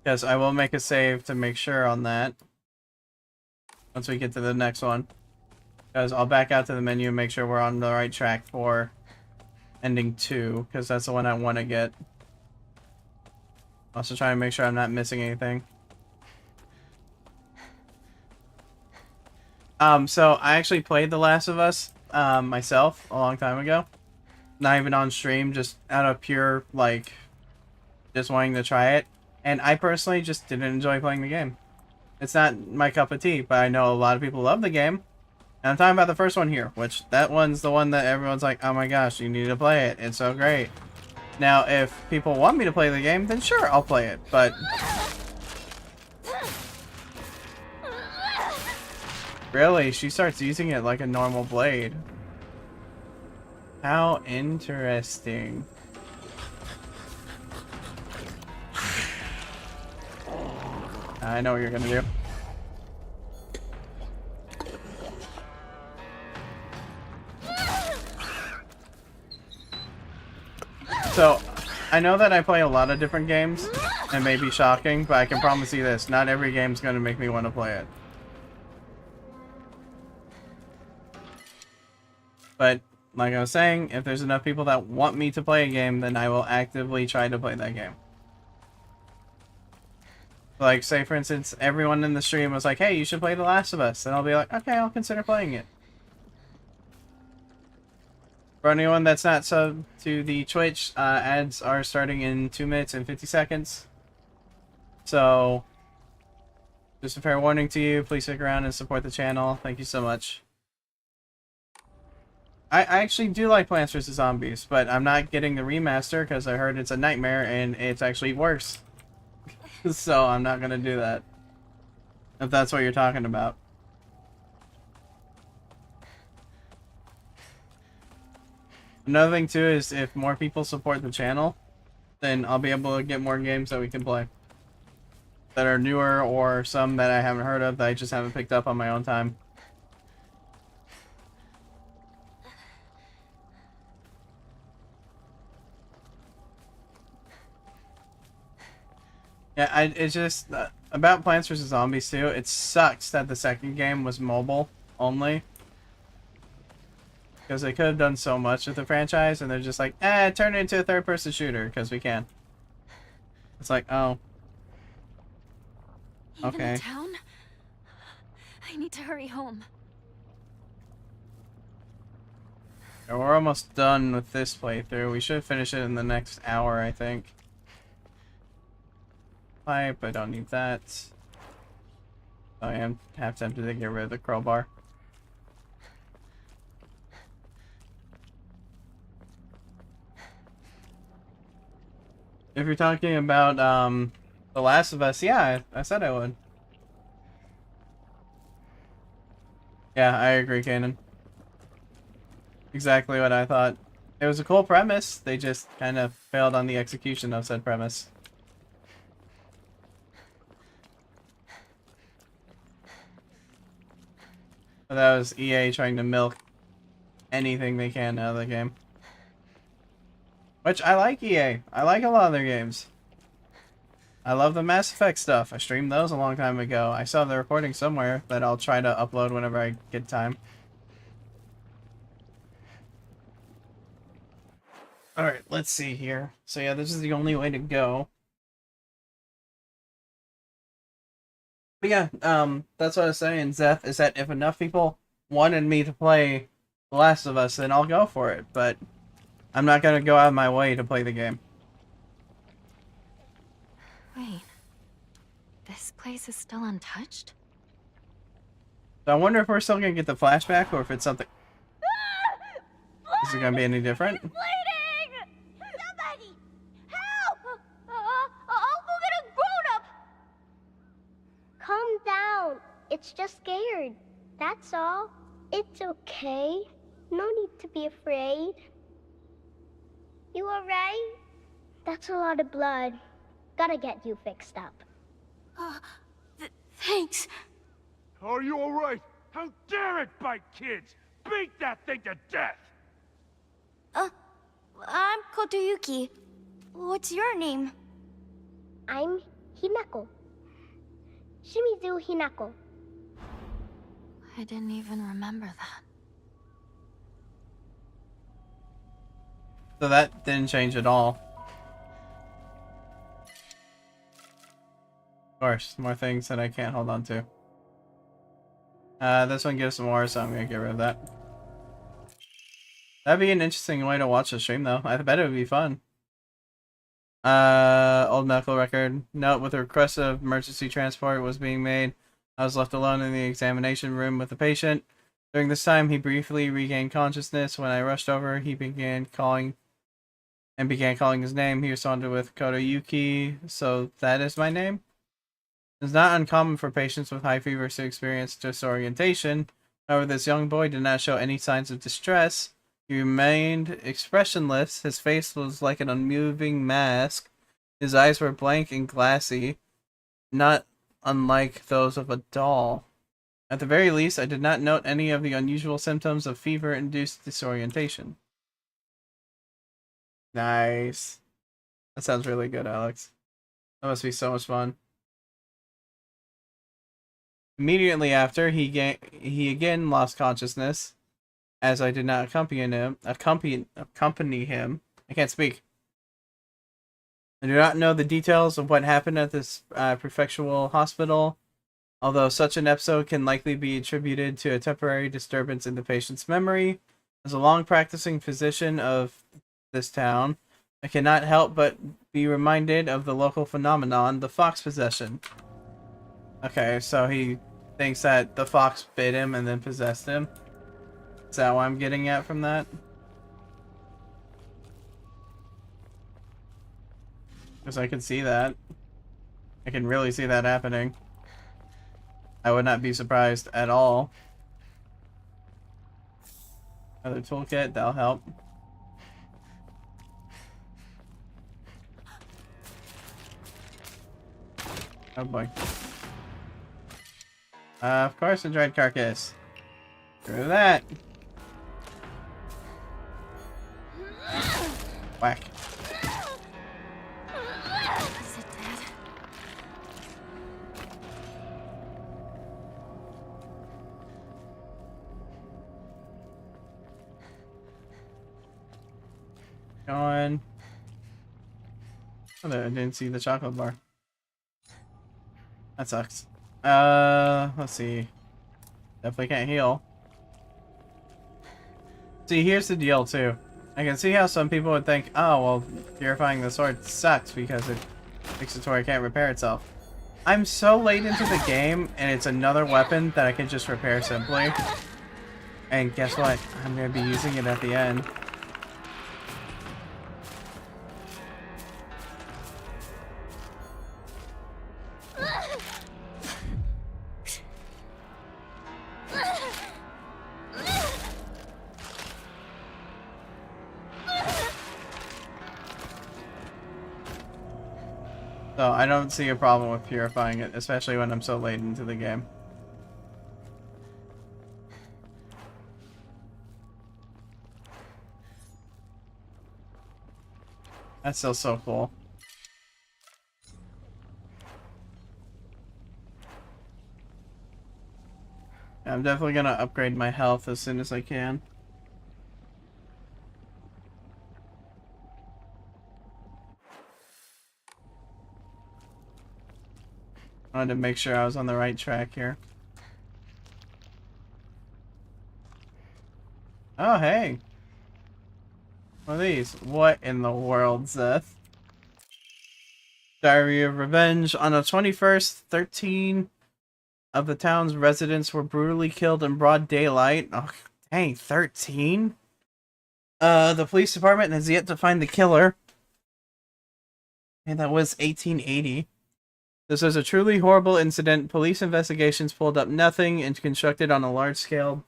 Yes, I will make a save to make sure on that. Once we get to the next one. Because I'll back out to the menu and make sure we're on the right track for ending 2, because that's the one I want to get. Also trying to make sure I'm not missing anything. So I actually played The Last of Us myself a long time ago. Not even on stream, just out of pure, like, just wanting to try it. And I personally just didn't enjoy playing the game. It's not my cup of tea, but I know a lot of people love the game. And I'm talking about the first one here, which that one's the one that everyone's like, oh my gosh, you need to play it. It's so great. Now, if people want me to play the game, then sure, I'll play it. But really, she starts using it like a normal blade. How interesting. I know what you're gonna do. So, I know that I play a lot of different games, and may be shocking, but I can promise you this, not every game's gonna make me want to play it. But, like I was saying, if there's enough people that want me to play a game, then I will actively try to play that game. Like, say for instance, everyone in the stream was like, hey, you should play The Last of Us, and I'll be like, okay, I'll consider playing it. For anyone that's not subbed to the Twitch, ads are starting in 2 minutes and 50 seconds. So, just a fair warning to you, please stick around and support the channel. Thank you so much. I actually do like Plants vs. Zombies, but I'm not getting the remaster because I heard it's a nightmare and it's actually worse. So I'm not gonna do that. If that's what you're talking about. Another thing too is if more people support the channel, then I'll be able to get more games that we can play. That are newer or some that I haven't heard of that I just haven't picked up on my own time. Yeah, it's just about Plants vs. Zombies too. It sucks that the second game was mobile only. Because they could have done so much with the franchise, and they're just like, turn it into a third-person shooter, because we can. It's like, oh. Even Okay. in town? I need to hurry home. Yeah, we're almost done with this playthrough. We should finish it in the next hour, I think. Pipe, I don't need that. I am half tempted to get rid of the crowbar. If you're talking about The Last of Us, yeah, I said I would. Yeah, I agree, Kanan. Exactly what I thought. It was a cool premise, they just kind of failed on the execution of said premise. But that was EA trying to milk anything they can out of the game. Which, I like EA. I like a lot of their games. I love the Mass Effect stuff. I streamed those a long time ago. I saw the recording somewhere that I'll try to upload whenever I get time. Alright, let's see here. So yeah, this is the only way to go. But yeah, that's what I was saying, Zeth, is that if enough people wanted me to play The Last of Us, then I'll go for it. But I'm not gonna go out of my way to play the game. Wait. This place is still untouched? So I wonder if we're still gonna get the flashback or if it's something. Is it gonna be any different? Bleeding! Somebody! Help! I'll go get a grown-up! Calm down. It's just scared. That's all. It's okay. No need to be afraid. You alright? That's a lot of blood. Gotta get you fixed up. Thanks. Are you alright? How dare it bite kids? Beat that thing to death! I'm Kotoyuki. What's your name? I'm Hinako. Shimizu Hinako. I didn't even remember that. So that didn't change at all. Of course, more things that I can't hold on to. This one gives some more, so I'm gonna get rid of that. That'd be an interesting way to watch the stream, though. I bet it would be fun. Old medical record. Note, with the request of emergency transport was being made, I was left alone in the examination room with the patient. During this time, he briefly regained consciousness. When I rushed over, he began calling his name. He responded with Kotoyuki, so that is my name? It's not uncommon for patients with high fever to experience disorientation. However, this young boy did not show any signs of distress. He remained expressionless. His face was like an unmoving mask. His eyes were blank and glassy, not unlike those of a doll. At the very least, I did not note any of the unusual symptoms of fever-induced disorientation. Nice. That sounds really good, Alex. That must be so much fun. Immediately after, he again lost consciousness, as I did not accompany him. I can't speak. I do not know the details of what happened at this prefectural hospital, although such an episode can likely be attributed to a temporary disturbance in the patient's memory. As a long-practicing physician of this town, I cannot help but be reminded of the local phenomenon, the fox possession. Okay, so he thinks that the fox bit him and then possessed him. Is that what I'm getting at from that? Because I can see that. I can really see that happening. I would not be surprised at all. Another toolkit, that'll help. Oh boy. Of course, a dried carcass. Screw that. Whack. Is it dead? Going. Oh, I didn't see the chocolate bar. That sucks. Let's see. Definitely can't heal. See, here's the deal, too. I can see how some people would think, oh, well, purifying the sword sucks because it makes it to where it can't repair itself. I'm so late into the game, and it's another weapon that I can just repair simply. And guess what? I'm going to be using it at the end. So I don't see a problem with purifying it, especially when I'm so late into the game. That's still so cool. I'm definitely gonna upgrade my health as soon as I can. I wanted to make sure I was on the right track here. Oh, hey. What are these? What in the world, Seth? Diary of Revenge. On the 21st, 13 of the town's residents were brutally killed in broad daylight. Oh, dang, 13? The police department has yet to find the killer. And that was 1880. This was a truly horrible incident. Police investigations pulled up nothing, and constructed on a large-scale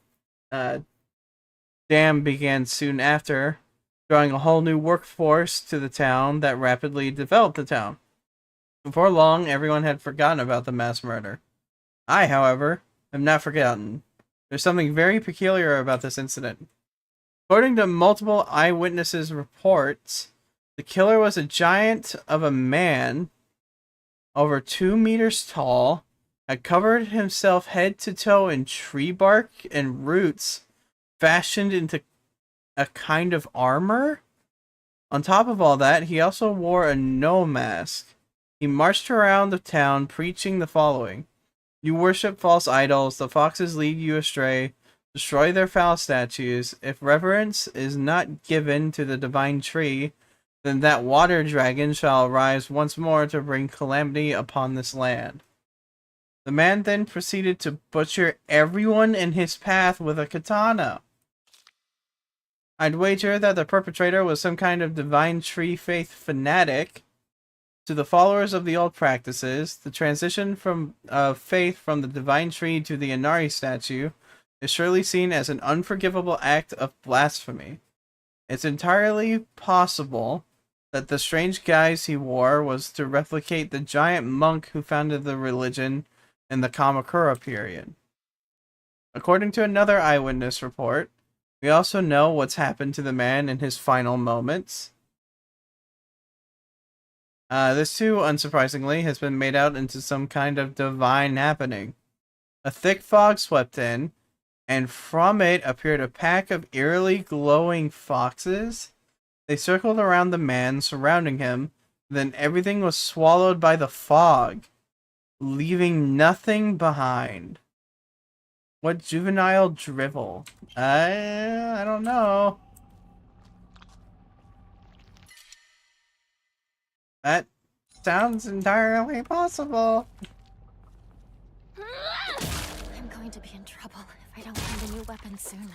dam began soon after, drawing a whole new workforce to the town that rapidly developed the town. Before long, everyone had forgotten about the mass murder. I, however, am not forgotten. There's something very peculiar about this incident. According to multiple eyewitnesses' reports, the killer was a giant of a man, over 2 meters tall, had covered himself head to toe in tree bark and roots fashioned into a kind of armor. On top of all that, he also wore a no mask. He marched around the town preaching the following: You worship false idols. The foxes lead you astray. Destroy their foul statues. If reverence is not given to the divine tree, then that water dragon shall arise once more to bring calamity upon this land. The man then proceeded to butcher everyone in his path with a katana. I'd wager that the perpetrator was some kind of divine tree faith fanatic. To the followers of the old practices, the transition from faith from the divine tree to the Inari statue is surely seen as an unforgivable act of blasphemy. It's entirely possible that the strange guise he wore was to replicate the giant monk who founded the religion in the Kamakura period. According to another eyewitness report, we also know what's happened to the man in his final moments. This too, unsurprisingly, has been made out into some kind of divine happening. A thick fog swept in, and from it appeared a pack of eerily glowing foxes. They circled around the man, surrounding him, then everything was swallowed by the fog, leaving nothing behind. What juvenile drivel? I don't know. That sounds entirely possible. I'm going to be in trouble if I don't find a new weapon soon.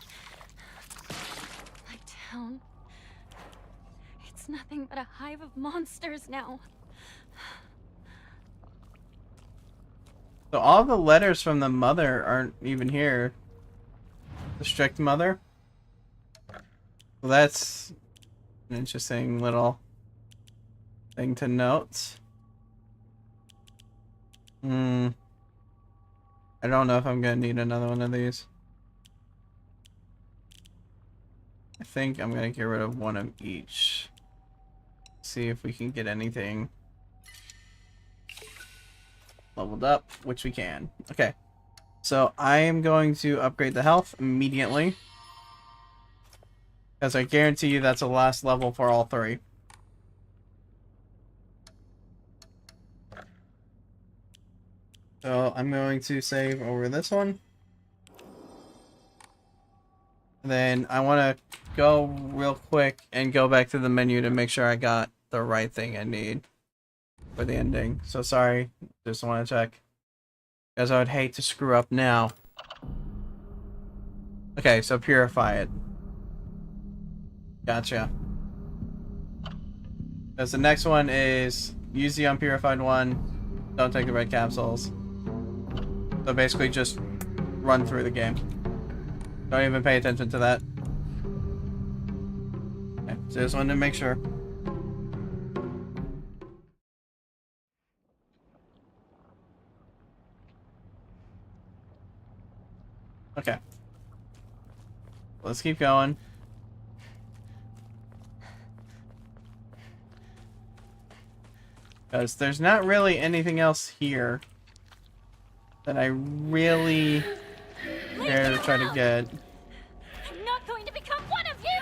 My town. It's nothing but a hive of monsters now. So all the letters from the mother aren't even here. The strict mother. Well, that's an interesting little thing to note. I don't know if I'm gonna need another one of these. I think I'm gonna get rid of one of each. See if we can get anything leveled up, which we can. Okay, so I am going to upgrade the health immediately, because I guarantee you that's the last level for all three. So I'm going to save over this one. Then I want to go real quick and go back to the menu to make sure I got the right thing I need for the ending. So sorry, just want to check, because I would hate to screw up now. Okay, so purify it. Gotcha. Because the next one is use the unpurified one, don't take the red capsules. So basically just run through the game. Don't even pay attention to that. Okay, so just wanted to make sure. Okay. Let's keep going. Because there's not really anything else here that I really care to try to get. I'm not going to become one of you!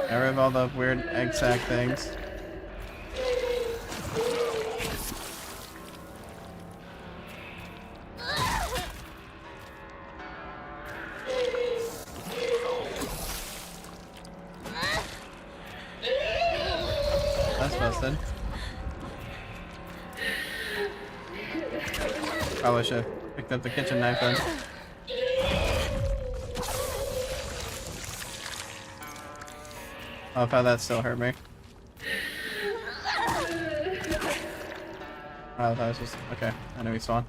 Get rid of all the weird egg sack things. That's busted. Probably should have picked up the kitchen knife then. I love how that still hurt me. Oh, that was just... Okay, enemy spawn.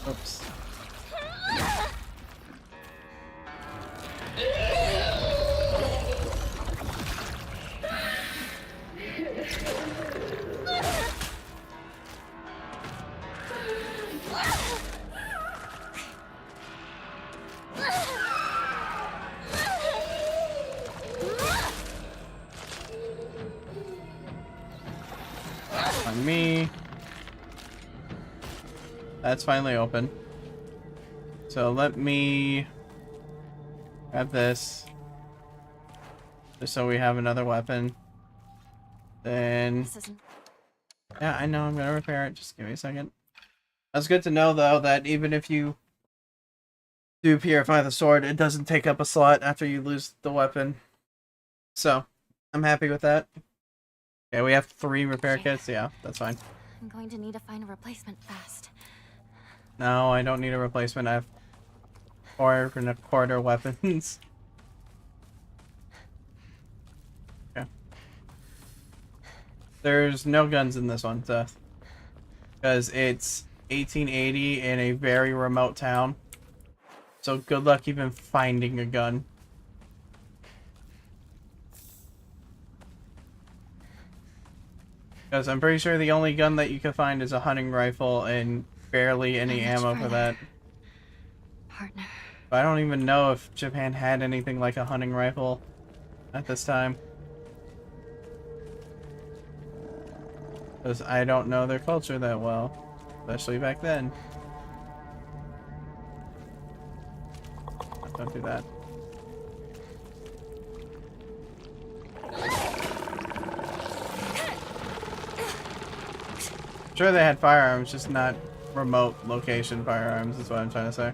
Oops. On me. That's finally open. So let me grab this. Just so we have another weapon. Then... This isn't... Yeah, I know, I'm gonna repair it. Just give me a second. That's good to know, though, that even if you do purify the sword, it doesn't take up a slot after you lose the weapon. So, I'm happy with that. Okay, we have 3 repair kits. Yeah, that's fine. I'm going to need to find a replacement fast. No, I don't need a replacement. I have 4 1/4 weapons. Okay. There's no guns in this one, Seth. Because it's 1880 in a very remote town. So good luck even finding a gun. Because I'm pretty sure the only gun that you can find is a hunting rifle and barely any Not much ammo for further. that. Partner. But I don't even know if Japan had anything like a hunting rifle at this time. Because I don't know their culture that well. Especially back then. Don't do that. Sure they had firearms, just not remote location firearms is what I'm trying to say.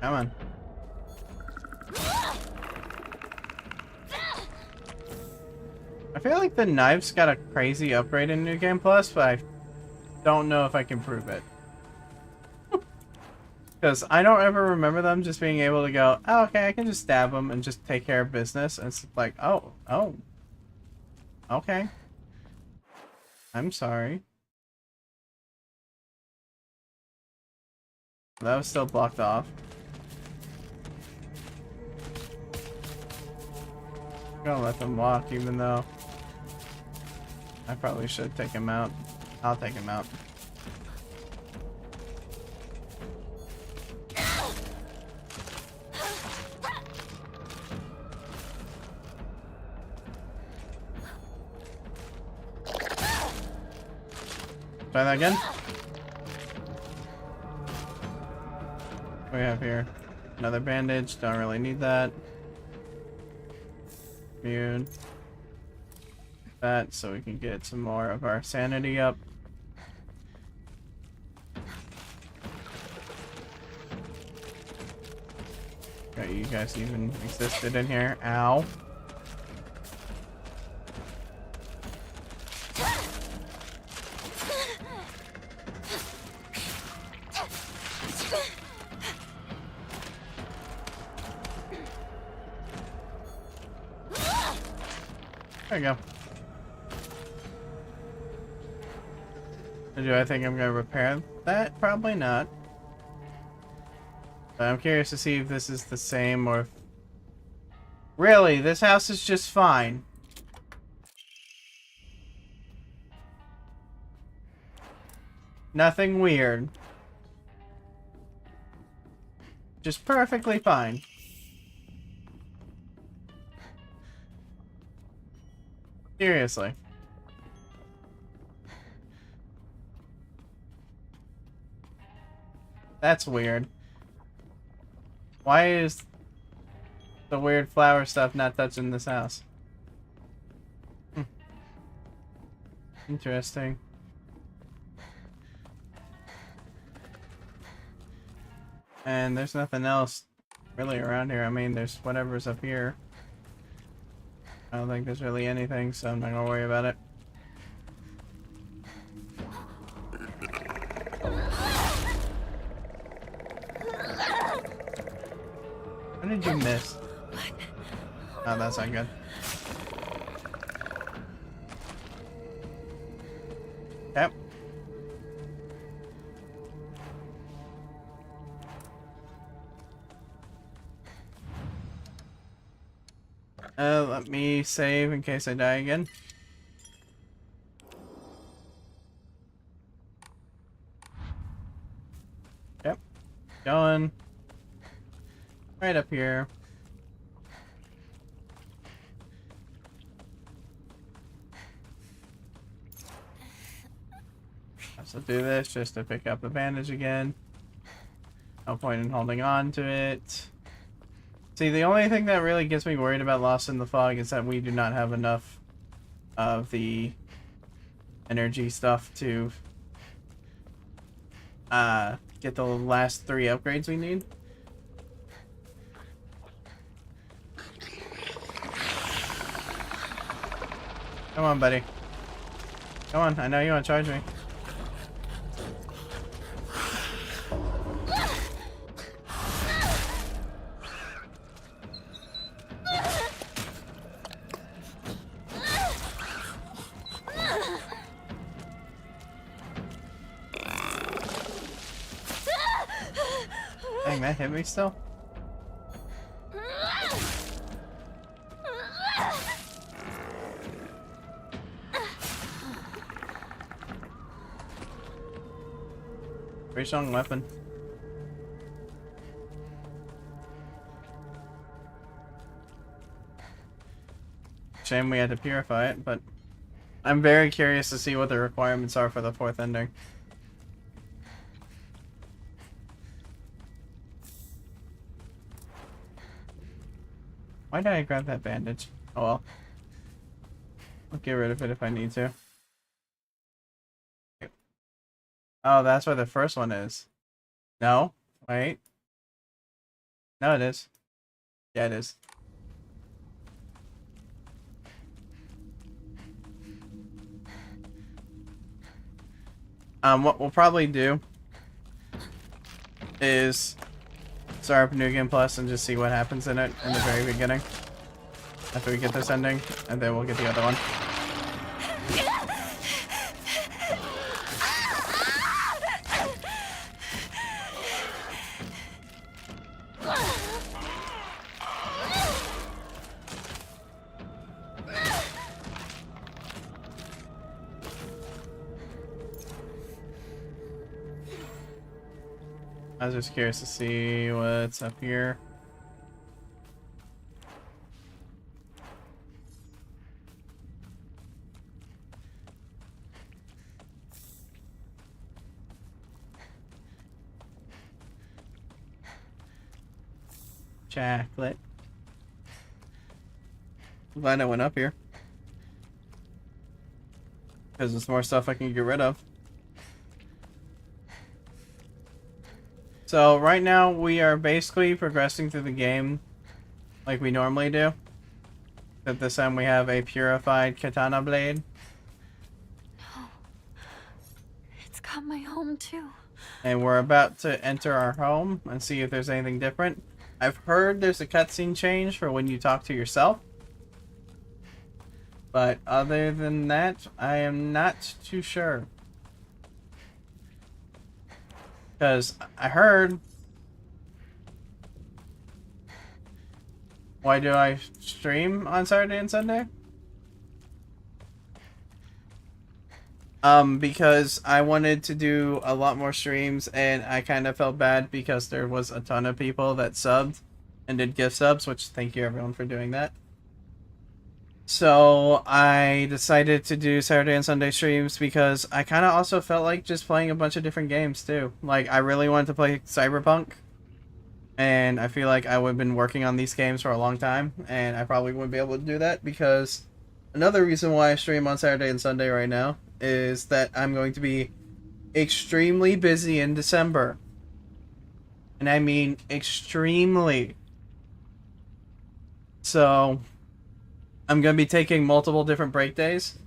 Come on. I feel like the knife's got a crazy upgrade in New Game Plus, but I don't know if I can prove it. Because I don't ever remember them just being able to go, oh, okay, I can just stab them and just take care of business. And it's like, oh, okay. I'm sorry. That was still blocked off. I'm gonna let them walk, even though I probably should take him out. I'll take him out. Try that again. What do we have here? Another bandage. Don't really need that. Immune. That so we can get some more of our sanity up. Okay, you guys even existed in here. Ow. There you go. Do I think I'm gonna repair that? Probably not. But I'm curious to see if this is the same or if... Really, this house is just fine. Nothing weird. Just perfectly fine. Seriously. That's weird. Why is the weird flower stuff not touching this house? Interesting. And there's nothing else really around here. I mean, there's whatever's up here. I don't think there's really anything, so I'm not gonna worry about it. How did you miss? Oh, that's not good. Yep. Let me save in case I die again. Yep. Going. Right up here. So do this just to pick up the bandage again. No point in holding on to it. See, the only thing that really gets me worried about Lost in the Fog is that we do not have enough of the energy stuff to get the last 3 upgrades we need. Come on, buddy. Come on, I know you want to charge me. Dang, that hit me still? Pretty strong weapon. Shame we had to purify it, but I'm very curious to see what the requirements are for the 4th ending. Why did I grab that bandage? Oh well. I'll get rid of it if I need to. Oh, that's where the first one is. No? Wait. No, it is. Yeah, it is. What we'll probably do is start up New Game Plus and just see what happens in it in the very beginning. After we get this ending, and then we'll get the other one. I was just curious to see what's up here. Chocolate. I'm glad I went up here, because there's more stuff I can get rid of. So right now we are basically progressing through the game like we normally do. Except this time we have a purified katana blade. No. It's got my home too. And we're about to enter our home and see if there's anything different. I've heard there's a cutscene change for when you talk to yourself. But other than that, I am not too sure. Because I heard... Why do I stream on Saturday and Sunday? Because I wanted to do a lot more streams, and I kind of felt bad because there was a ton of people that subbed and did gift subs, which thank you everyone for doing that. So I decided to do Saturday and Sunday streams because I kind of also felt like just playing a bunch of different games too. Like, I really wanted to play Cyberpunk, and I feel like I would have been working on these games for a long time, and I probably wouldn't be able to do that because another reason why I stream on Saturday and Sunday right now is that I'm going to be extremely busy in December. And I mean extremely. So I'm going to be taking multiple different break days,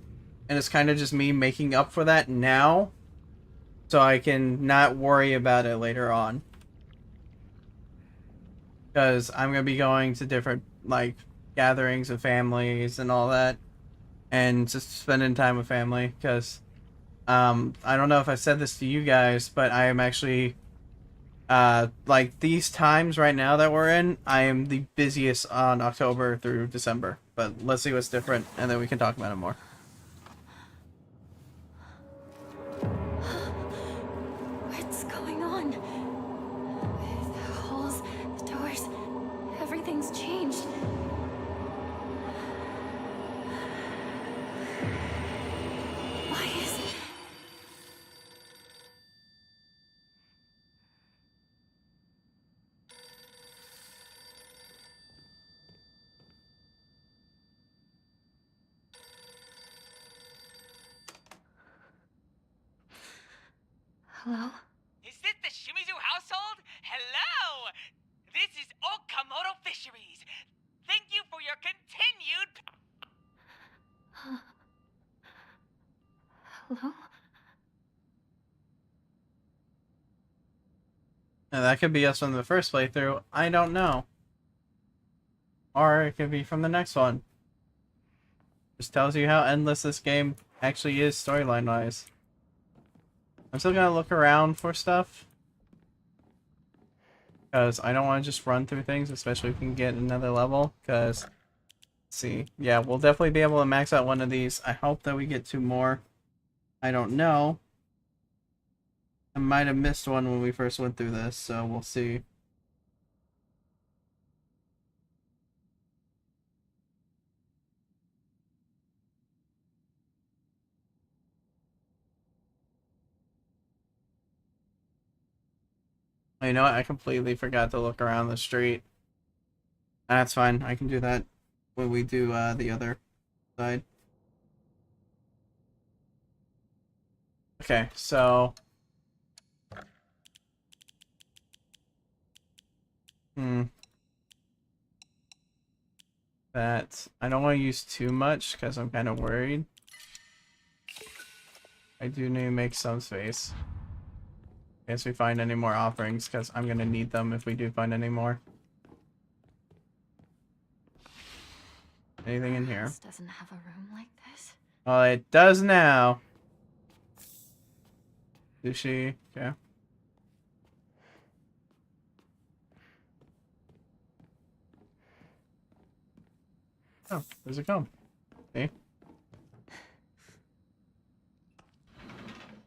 and it's kind of just me making up for that now so I can not worry about it later on. Because I'm going to be going to different, like, gatherings of families and all that, and just spending time with family, because I don't know if I said this to you guys, but I am actually like, these times right now that we're in, I am the busiest on October through December. But let's see what's different, and then we can talk about it more. What's going on? The holes, the doors, everything's changed. Why is... Hello? Is this the Shimizu household? Hello! This is Okamoto Fisheries. Thank you for your continued... Hello? Now, that could be us from the first playthrough. I don't know. Or it could be from the next one. Just tells you how endless this game actually is storyline-wise. I'm still gonna look around for stuff. Because I don't want to just run through things, especially if we can get another level. Because, let's see. Yeah, we'll definitely be able to max out one of these. I hope that we get 2 more. I don't know. I might have missed one when we first went through this, so we'll see. You know what? I completely forgot to look around the street. That's fine. I can do that when we do the other side. Okay, so... That... I don't want to use too much because I'm kind of worried. I do need to make some space. In case we find any more offerings, because I'm going to need them if we do find any more. Anything in here? This doesn't have a room like this. Well, it does now. Sushi, okay. Oh, there's a comb. See?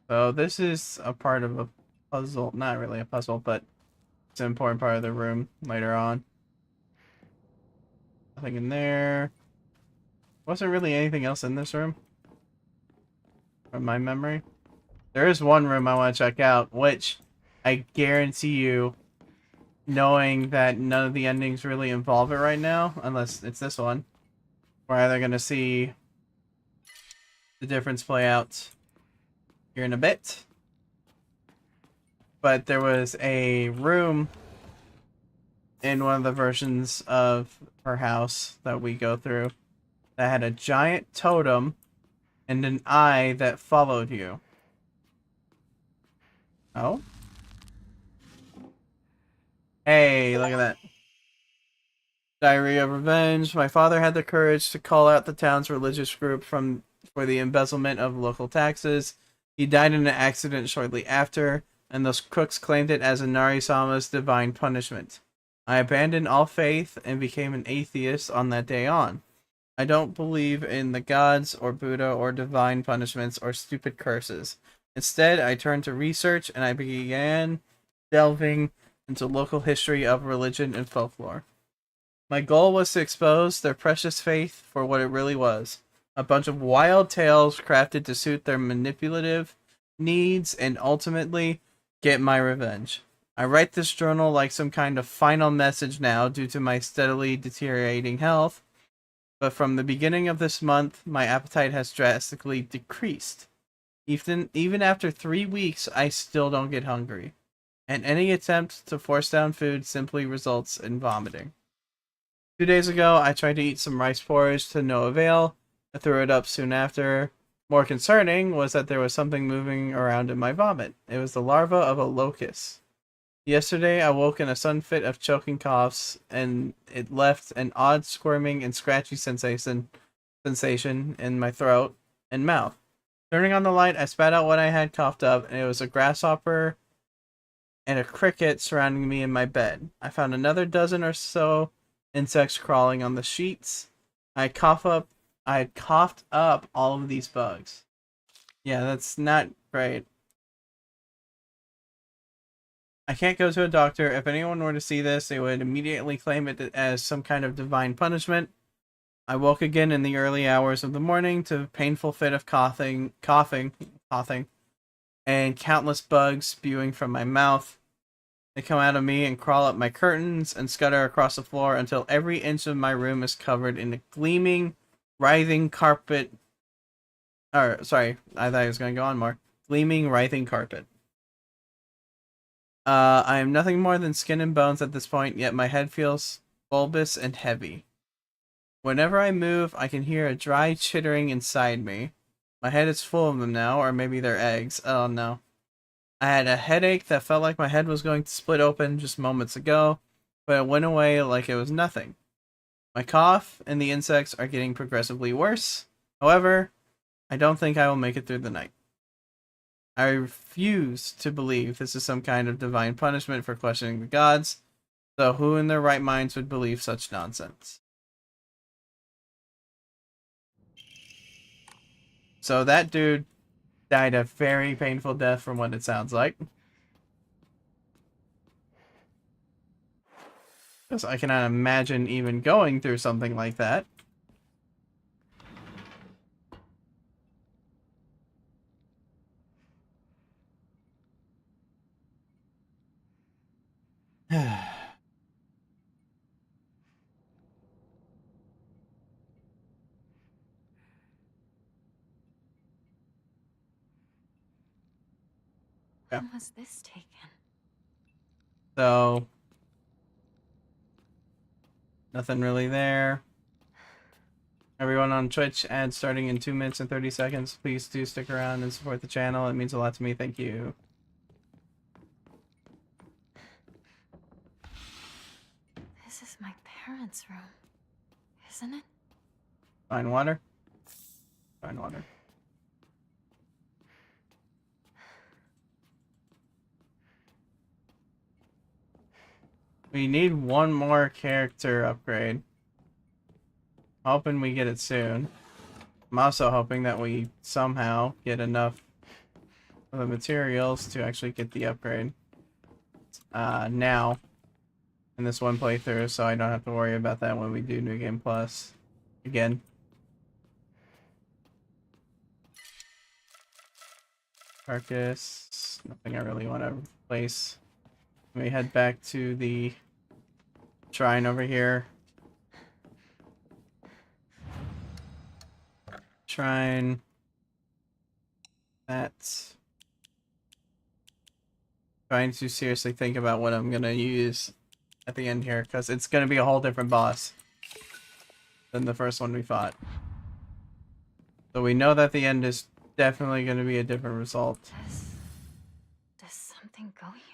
So this is a part of a puzzle. Not really a puzzle, but it's an important part of the room later on. Nothing in there. Wasn't really anything else in this room. From my memory. There is one room I want to check out, which I guarantee you, knowing that none of the endings really involve it right now, unless it's this one, we're either going to see the difference play out here in a bit. But there was a room in one of the versions of her house that we go through that had a giant totem and an eye that followed you. Oh? Hey, look at that. Diary of Revenge. My father had the courage to call out the town's religious group for the embezzlement of local taxes. He died in an accident shortly after, and those crooks claimed it as Inari-sama's divine punishment. I abandoned all faith and became an atheist on that day on. I don't believe in the gods or Buddha or divine punishments or stupid curses. Instead, I turned to research and I began delving into local history of religion and folklore. My goal was to expose their precious faith for what it really was. A bunch of wild tales crafted to suit their manipulative needs and ultimately get my revenge. I write this journal like some kind of final message now due to my steadily deteriorating health, but from the beginning of this month, my appetite has drastically decreased. Even after 3 weeks, I still don't get hungry, and any attempt to force down food simply results in vomiting. 2 days ago, I tried to eat some rice porridge to no avail. I threw it up soon after. More concerning was that there was something moving around in my vomit. It was the larva of a locust. Yesterday, I woke in a sudden fit of choking coughs, and it left an odd squirming and scratchy sensation in my throat and mouth. Turning on the light, I spat out what I had coughed up, and it was a grasshopper and a cricket surrounding me in my bed. I found another dozen or so insects crawling on the sheets. I had coughed up all of these bugs. Yeah, that's not great. I can't go to a doctor. If anyone were to see this, they would immediately claim it as some kind of divine punishment. I woke again in the early hours of the morning to a painful fit of coughing, and countless bugs spewing from my mouth. They come out of me and crawl up my curtains and scutter across the floor until every inch of my room is covered in a gleaming, writhing carpet. I thought I was going to go on more. Gleaming, writhing carpet. I am nothing more than skin and bones at this point, yet my head feels bulbous and heavy. Whenever I move, I can hear a dry chittering inside me. My head is full of them now, or maybe they're eggs. Oh no. I had a headache that felt like my head was going to split open just moments ago, but it went away like it was nothing. My cough and the insects are getting progressively worse. However, I don't think I will make it through the night. I refuse to believe this is some kind of divine punishment for questioning the gods, though who in their right minds would believe such nonsense? So that dude died a very painful death from what it sounds like. Because I cannot imagine even going through something like that. When was this taken? So, nothing really there. Everyone on Twitch, ads starting in 2 minutes and 30 seconds. Please do stick around and support the channel. It means a lot to me. Thank you. This is my parents' room, isn't it? Find water. Find water. We need one more character upgrade. Hoping we get it soon. I'm also hoping that we somehow get enough of the materials to actually get the upgrade. Now. In this one playthrough, so I don't have to worry about that when we do New Game Plus. Again. Carcass. Nothing I really want to replace. Let me head back to the shrine over here. Shrine. That's trying to seriously think about what I'm gonna use at the end here, because it's gonna be a whole different boss than the first one we fought. So we know that the end is definitely gonna be a different result. Does something go here?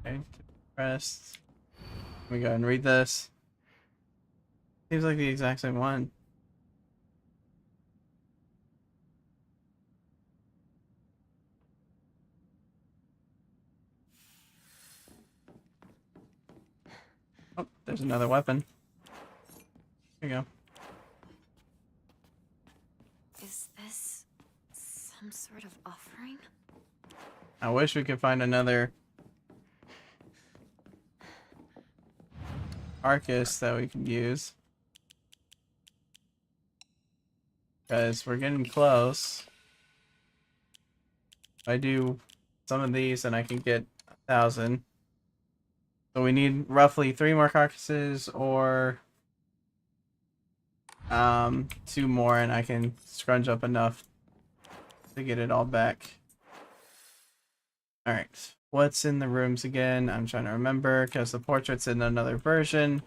Okay, rest. Let me go and read this. Seems like the exact same one. Oh, there's another weapon. There you go. Is this some sort of offering? I wish we could find another Arcus that we could use. Because we're getting close. If I do some of these, then I can get 1,000. So we need roughly 3 more carcasses or 2 more, and I can scrunch up enough to get it all back. Alright, what's in the rooms again? I'm trying to remember, because the portrait's in another version.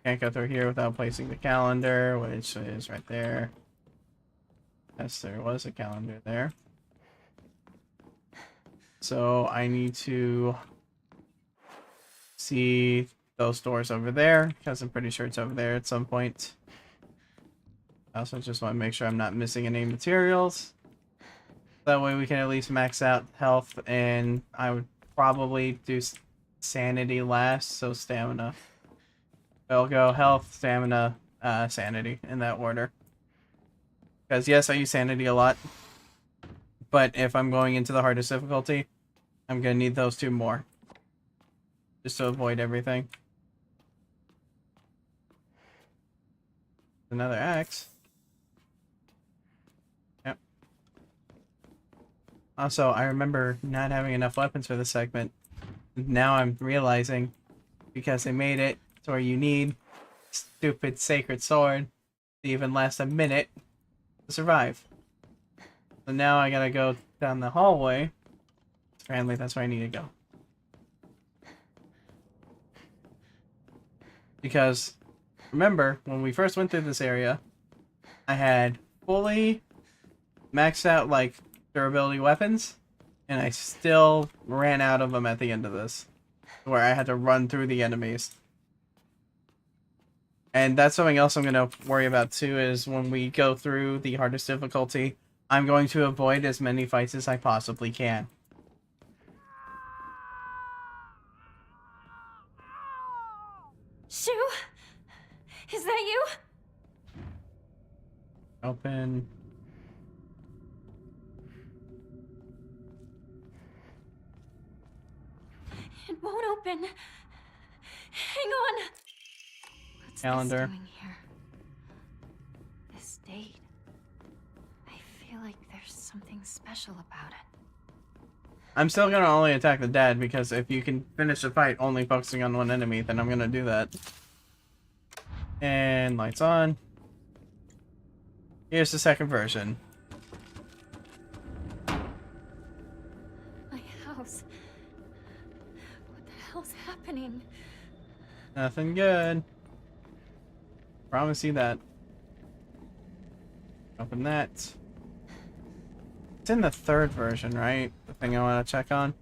Can't go through here without placing the calendar, which is right there. Yes, there was a calendar there. So I need to see those doors over there, because I'm pretty sure it's over there at some point. I also just want to make sure I'm not missing any materials. That way we can at least max out health, and I would probably do sanity last, so stamina. I'll go health, stamina, sanity in that order. Because yes, I use sanity a lot, but if I'm going into the hardest difficulty, I'm going to need those 2 more. Just to avoid everything. Another axe. Yep. Also, I remember not having enough weapons for this segment. Now I'm realizing, because they made it to where you need stupid sacred sword to even last a minute to survive. So now I gotta go down the hallway to apparently that's where I need to go. Because, remember, when we first went through this area, I had fully maxed out, like, durability weapons, and I still ran out of them at the end of this, where I had to run through the enemies. And that's something else I'm going to worry about, too, is when we go through the hardest difficulty, I'm going to avoid as many fights as I possibly can. Shu? Is that you? Open. It won't open. Hang on. What's Calendar. this doing here? This date. I feel like there's something special about it. I'm still going to only attack the dad, because if you can finish the fight only focusing on one enemy, then I'm going to do that. And lights on. Here's the second version. My house. What the hell's happening? Nothing good. Promise you that. Open that. It's in the third version, right? The thing I want to check on.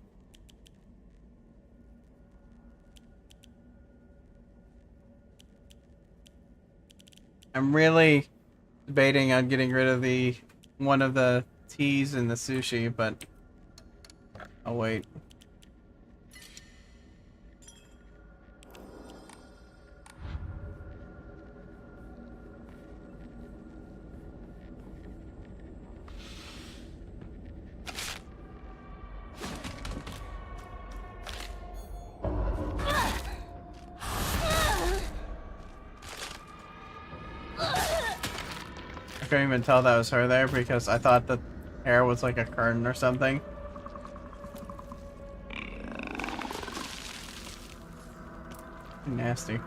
I'm really debating on getting rid of one of the teas in the sushi, but I'll wait. I couldn't even tell that was her there because I thought the hair was like a curtain or something. Nasty.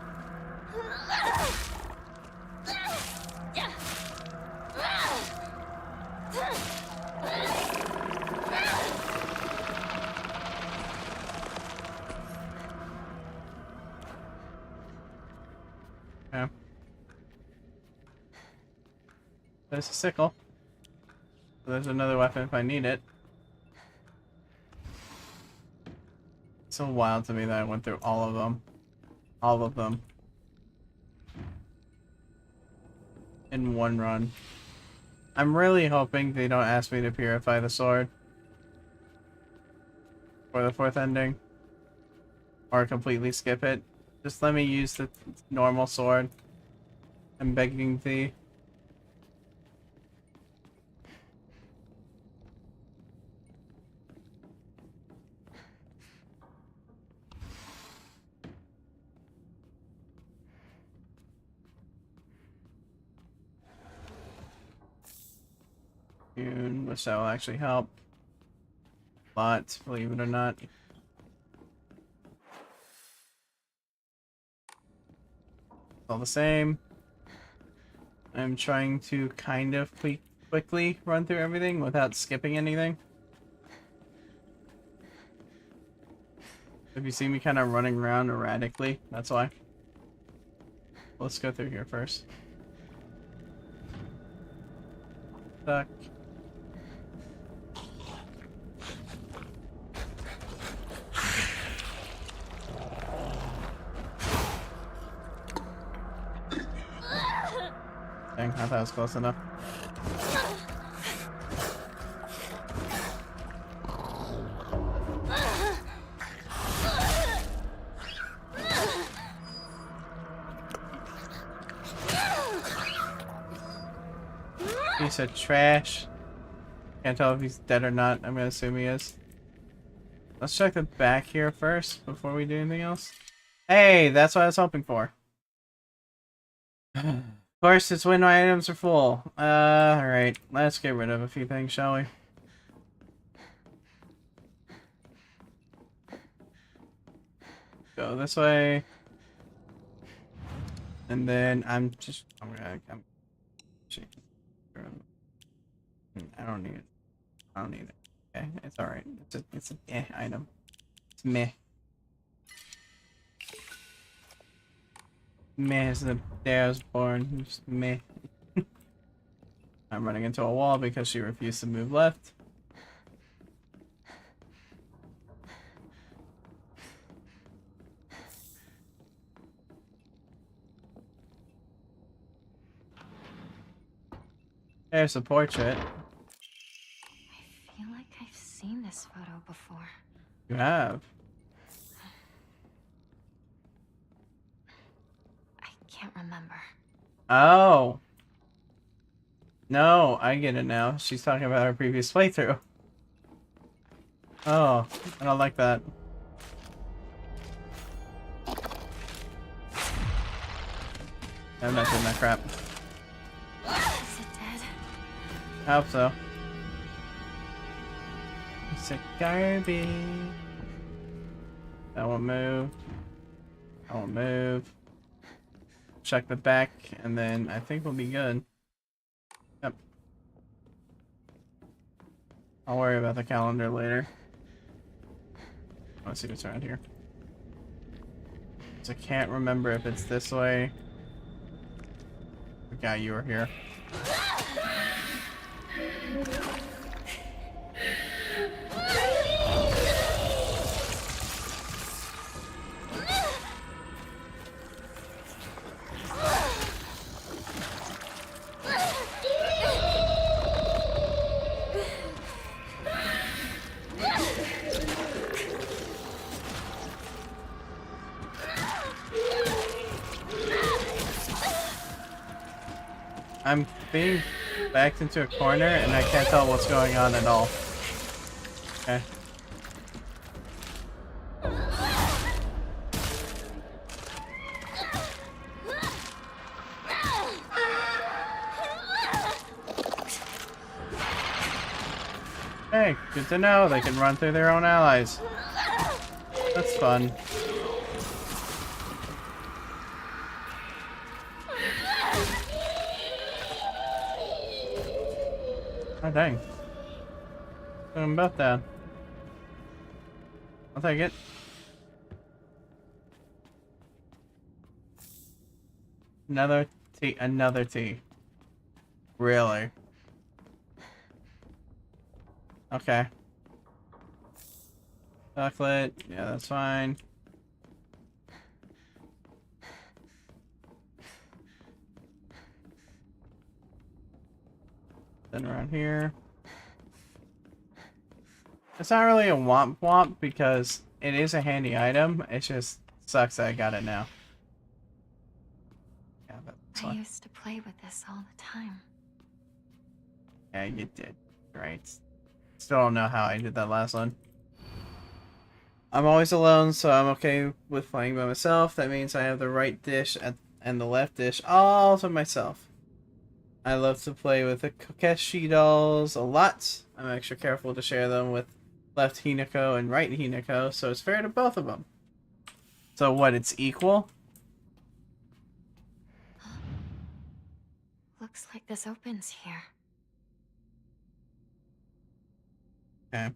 Yeah. There's a sickle. There's another weapon if I need it. It's so wild to me that I went through all of them. All of them. In one run. I'm really hoping they don't ask me to purify the sword. For the fourth ending. Or completely skip it. Just let me use the normal sword. I'm begging thee. Which that will actually help. But, believe it or not. It's all the same. I'm trying to kind of quickly run through everything without skipping anything. If you see me kind of running around erratically, that's why. Let's go through here first. Stuck. Dang, I thought it was close enough. Piece of trash. Can't tell if he's dead or not. I'm gonna assume he is. Let's check the back here first before we do anything else. Hey, that's what I was hoping for. Of course, it's when my items are full. Alright. Let's get rid of a few things, shall we? Go this way. And then I'm I don't need it. I don't need it. Okay. It's alright. It's an item. It's meh. Meh is the day I was born. Just meh. I'm running into a wall because she refused to move left. There's a portrait. I feel like I've seen this photo before. You have. I can't remember. Oh. No, I get it now. She's talking about her previous playthrough. Oh, I don't like that. I'm not doing that crap. Is it dead? I hope so. It's a garbage. That won't move. That won't move. Check the back, and then I think we'll be good. Yep. I'll worry about the calendar later. Let's see what's around here. So I can't remember if it's this way. Forgot you were here. I'm being backed into a corner and I can't tell what's going on at all. Okay. Hey, good to know they can run through their own allies. That's fun. Oh dang. I'm about that. I'll take it. Another T. Really? Okay. Chocolate, yeah, that's fine. Then around here. It's not really a womp womp because it is a handy item. It just sucks that I got it now. Yeah, that's I fine. used to play with this all the time. Yeah, you did. Right. Still don't know how I did that last one. I'm always alone, so I'm okay with playing by myself. That means I have the right dish and the left dish all to myself. I love to play with the Kokeshi dolls a lot. I'm extra careful to share them with left Hinako and right Hinako, so it's fair to both of them. So what, it's equal? Looks like this opens here. Okay.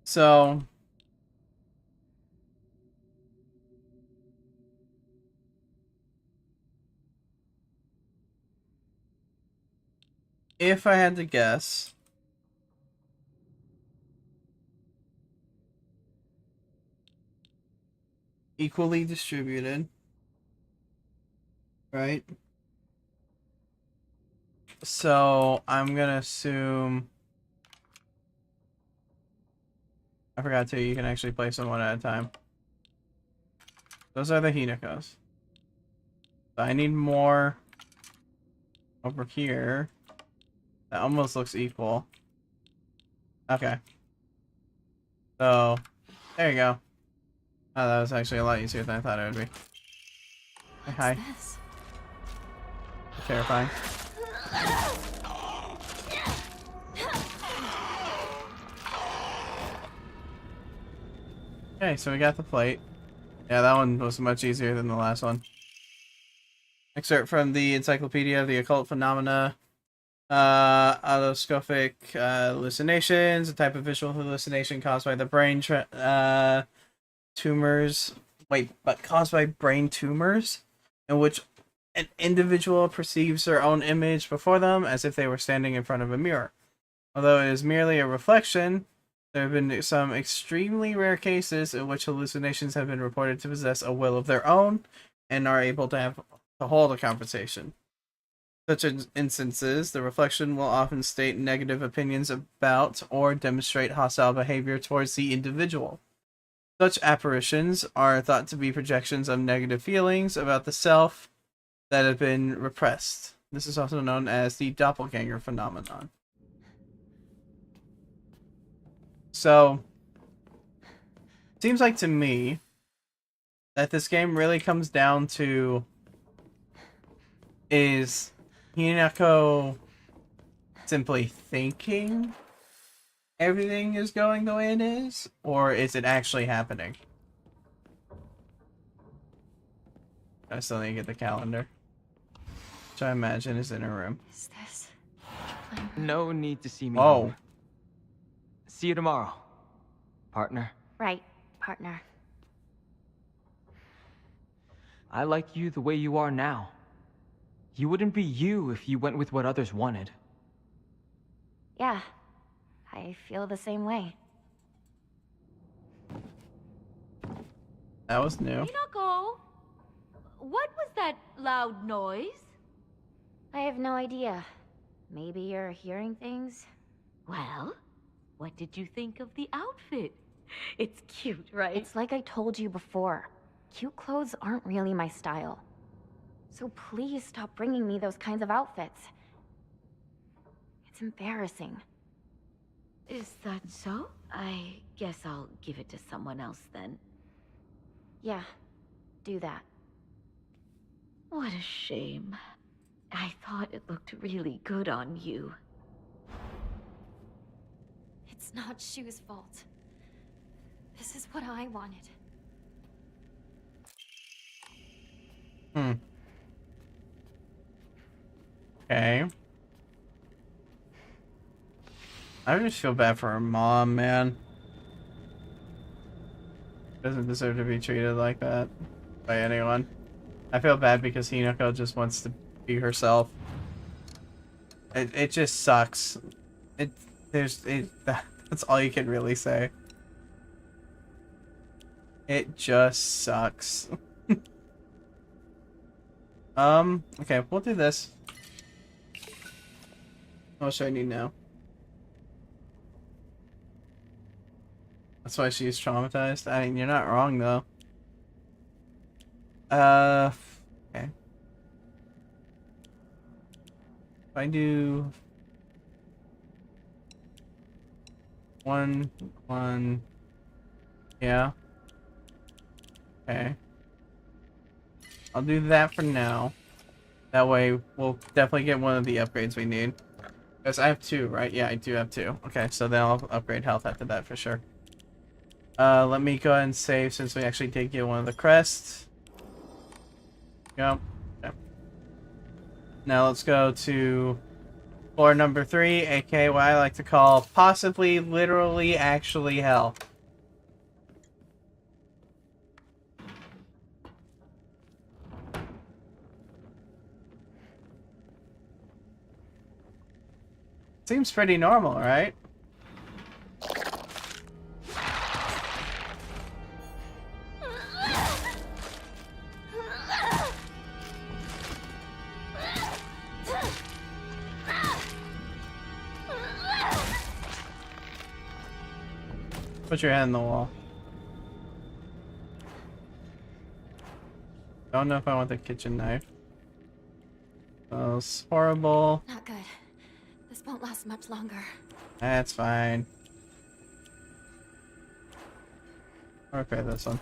So if I had to guess, equally distributed, right? So I'm gonna assume, I forgot to, you can actually place them one at a time. Those are the Hinakos. So I need more over here. That almost looks equal. Okay. So, there you go. Oh, that was actually a lot easier than I thought it would be. Hey, hi. This? Terrifying. Okay, so we got the plate. Yeah, that one was much easier than the last one. Excerpt from the Encyclopedia of the Occult Phenomena. Autoscopic hallucinations, a type of visual hallucination caused by the brain tumors. Wait, but caused by brain tumors, in which an individual perceives their own image before them as if they were standing in front of a mirror. Although it is merely a reflection, there have been some extremely rare cases in which hallucinations have been reported to possess a will of their own and are able to hold a conversation. Such instances, the reflection will often state negative opinions about or demonstrate hostile behavior towards the individual. Such apparitions are thought to be projections of negative feelings about the self that have been repressed. This is also known as the doppelganger phenomenon. So, it seems like to me that this game really comes down to, is Hinako simply thinking everything is going the way it is, or is it actually happening? I still need to get the calendar, which I imagine is in her room. Is this? No need to see me. Oh. home. See you tomorrow, partner. Right, partner. I like you the way you are now. You wouldn't be you if you went with what others wanted. Yeah, I feel the same way. That was new. Hinako, what was that loud noise? I have no idea. Maybe you're hearing things? Well, what did you think of the outfit? It's cute, right? It's like I told you before. Cute clothes aren't really my style. So please stop bringing me those kinds of outfits. It's embarrassing. Is that so? I guess I'll give it to someone else then. Yeah, do that. What a shame. I thought it looked really good on you. It's not Shu's fault. This is what I wanted. Okay. I just feel bad for her mom, man. Doesn't deserve to be treated like that by anyone. I feel bad because Hinako just wants to be herself. It just sucks. That's all you can really say. It just sucks. Okay, we'll do this. What should I need now? That's why she's traumatized. I mean, you're not wrong though. Okay. If I do one, yeah. Okay. I'll do that for now. That way, we'll definitely get one of the upgrades we need. Because I have 2, right? Yeah, I do have 2. Okay, so then I'll upgrade health after that for sure. Let me go ahead and save since we actually did get one of the crests. Go. Okay. Now let's go to floor number 3, aka what I like to call possibly, literally, actually hell. Seems pretty normal, right? Put your hand in the wall. Don't know if I want the kitchen knife. Smells horrible. Not good. This won't last much longer. That's fine. I'll repair this one.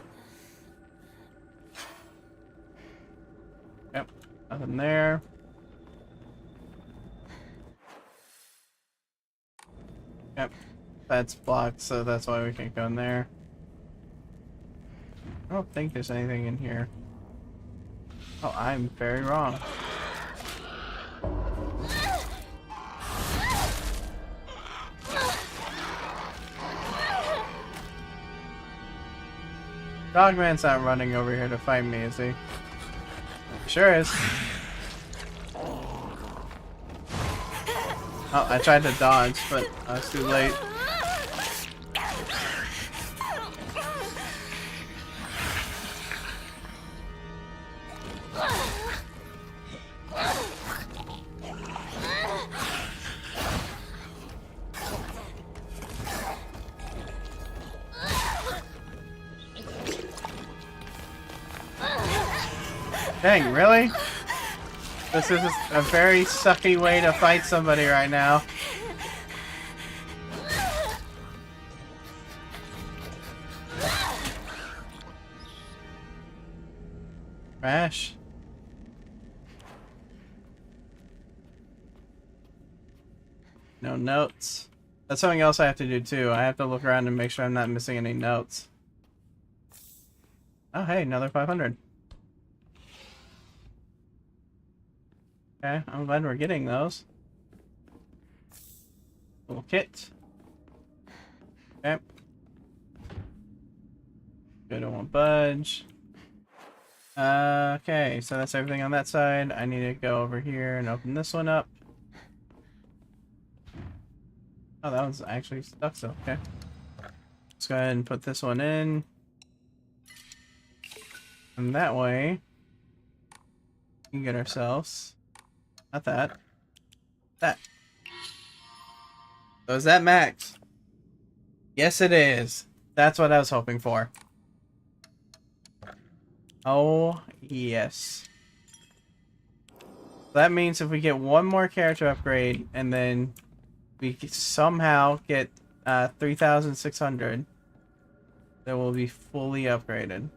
Yep, nothing there. Yep, that's blocked, so that's why we can't go in there. I don't think there's anything in here. Oh, I'm very wrong. Dogman's not running over here to fight me, is he? Sure is. Oh, I tried to dodge, but I was too late. Dang, really? This is a very sucky way to fight somebody right now. Crash. No notes. That's something else I have to do too. I have to look around and make sure I'm not missing any notes. Oh hey, another 500. Okay, I'm glad we're getting those. Little kit. Okay. Good, I won't budge. Okay, so that's everything on that side. I need to go over here and open this one up. Oh, that one's actually stuck still. Okay. Let's go ahead and put this one in. And that way, we can get ourselves... Not that. That. So is that max? Yes, it is. That's what I was hoping for. Oh, yes. That means if we get one more character upgrade and then we somehow get 3,600, then we'll be fully upgraded.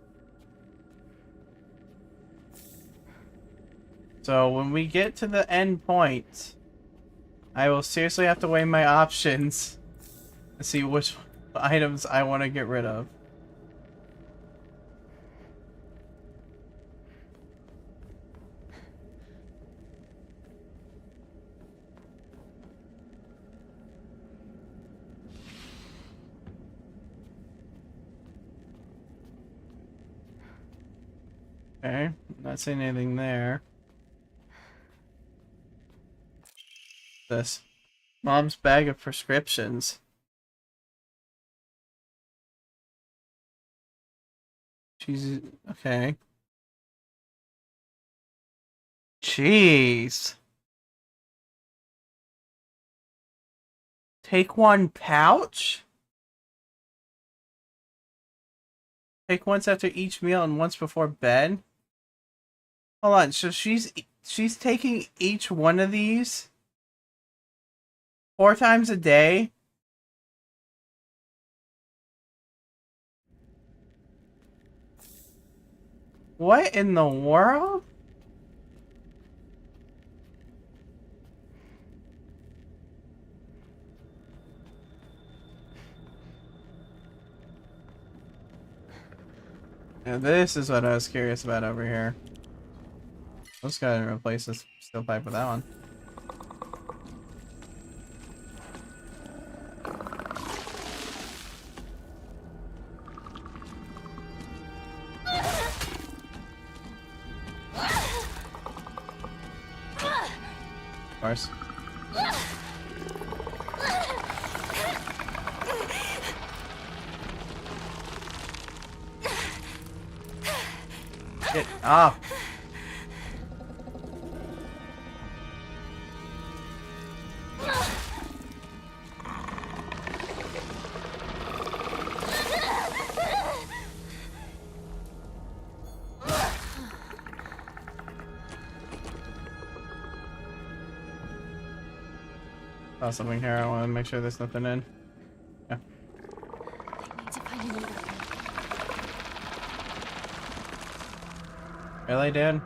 So when we get to the end point, I will seriously have to weigh my options to see which items I want to get rid of. Okay, not seeing anything there. This mom's bag of prescriptions. She's okay. Jeez. Take one pouch? Take once after each meal and once before bed? Hold on, so she's taking each one of these 4 times a day? What in the world? Now this is what I was curious about over here. Let's go ahead and replace this steel pipe with that one. Of course. Get off. Oh, something here. I want to make sure there's nothing in. Yeah. I need to find a needle. Really, dude?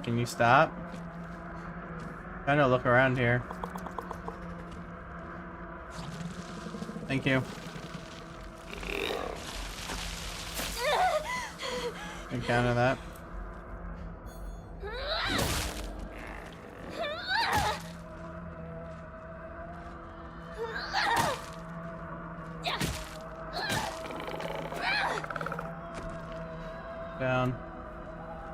Can you stop? I'm trying to look around here. Thank you. encounter that. Down.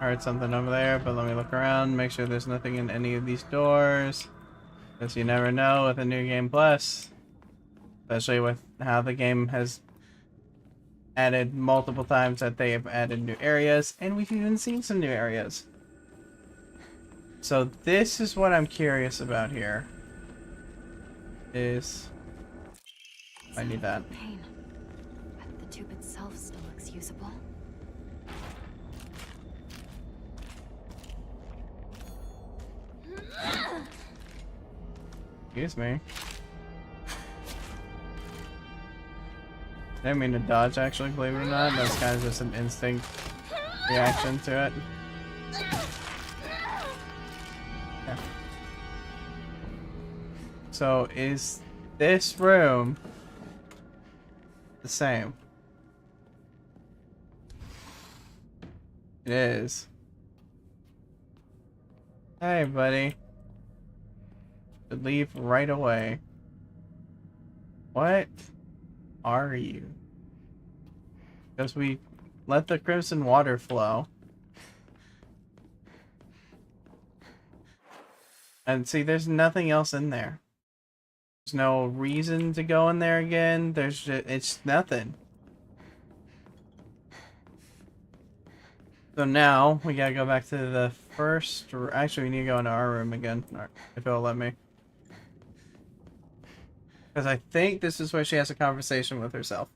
I heard something over there, but let me look around, make sure there's nothing in any of these doors. Because you never know with a new game plus. Especially with how the game has added multiple times that they have added new areas, and we've even seen some new areas. So this is what I'm curious about here. Is I need that. Pain. But the tube itself still looks usable. Excuse me. I didn't mean to dodge, actually, believe it or not. That's kind of just an instinct reaction to it. Yeah. So, is this room the same? It is. Hey, buddy. Should leave right away. What are you? Because we let the crimson water flow. And see, there's nothing else in there. There's no reason to go in there again. There's just, it's nothing. So now we gotta go back to the first. Actually, we need to go into our room again, if it'll let me. Because I think this is where she has a conversation with herself.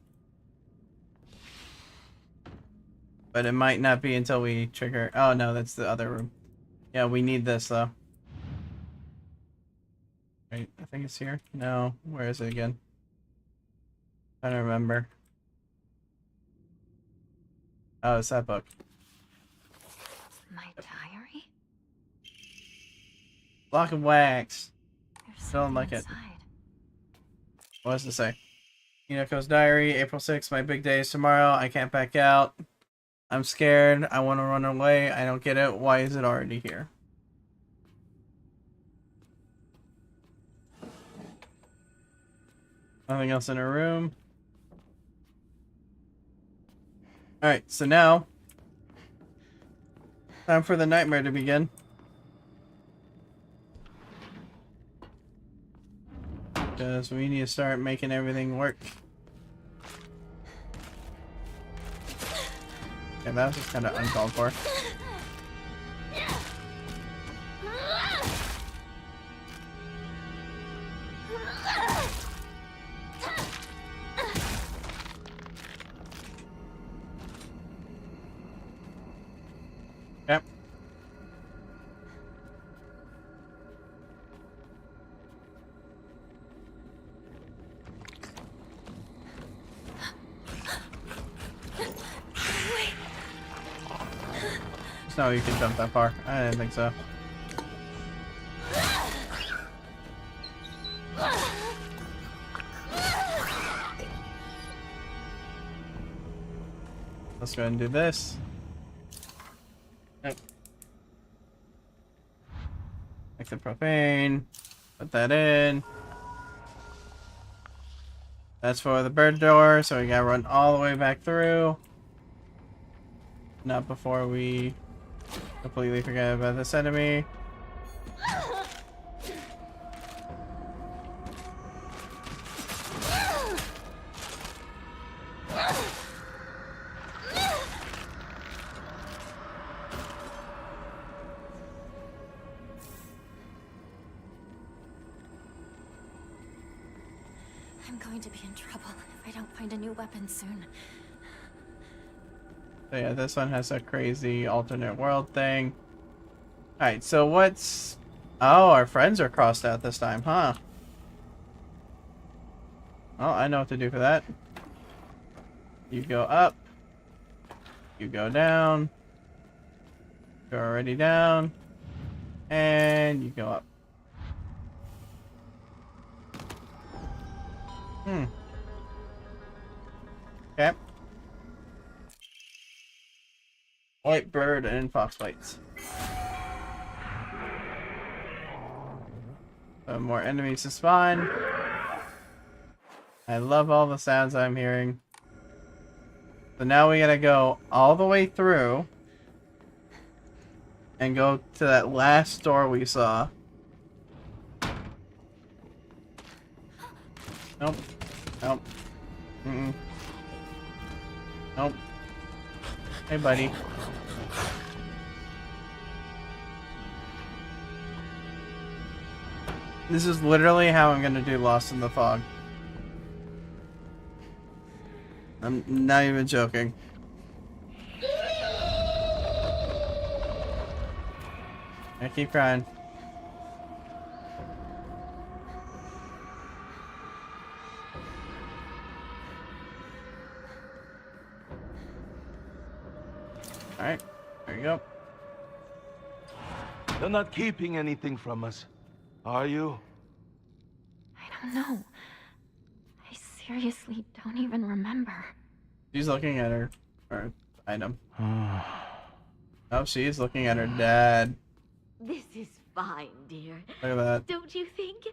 But it might not be until we trigger. Oh no, that's the other room. Yeah, we need this though. Wait, I think it's here. No, where is it again? I don't remember. Oh, it's that book. My diary? Block of wax. There's Don't like it. inside. What does it say? Hinako's diary, April 6th, my big day is tomorrow. I can't back out. I'm scared. I want to run away. I don't get it. Why is it already here? Nothing else in her room. Alright, so now time for the nightmare to begin. Because we need to start making everything work. Okay, that was just kind of uncalled for. Yep. No, you can jump that far. I didn't think so. Let's go ahead and do this. Yep. Take the propane. Put that in. That's for the bird door, so we gotta run all the way back through. Not before we completely forget about this enemy. I'm going to be in trouble if I don't find a new weapon soon. So yeah, this one has a crazy alternate world thing. Alright, so what's... Oh, our friends are crossed out this time, huh? Oh, I know what to do for that. You go up. You go down. You're already down. And you go up. Okay. White bird and fox bites. More enemies to spawn. I love all the sounds I'm hearing. So now we gotta go all the way through and go to that last door we saw. Nope. Nope. Mm-mm. Nope. Hey, buddy. This is literally how I'm gonna do Lost in the Fog. I'm not even joking. I keep crying. Alright, there you go. You're not keeping anything from us, are you? I don't know. I seriously don't even remember. She's looking at her item. Oh, she's looking at her dad. This is fine, dear. Look at that. Don't you think?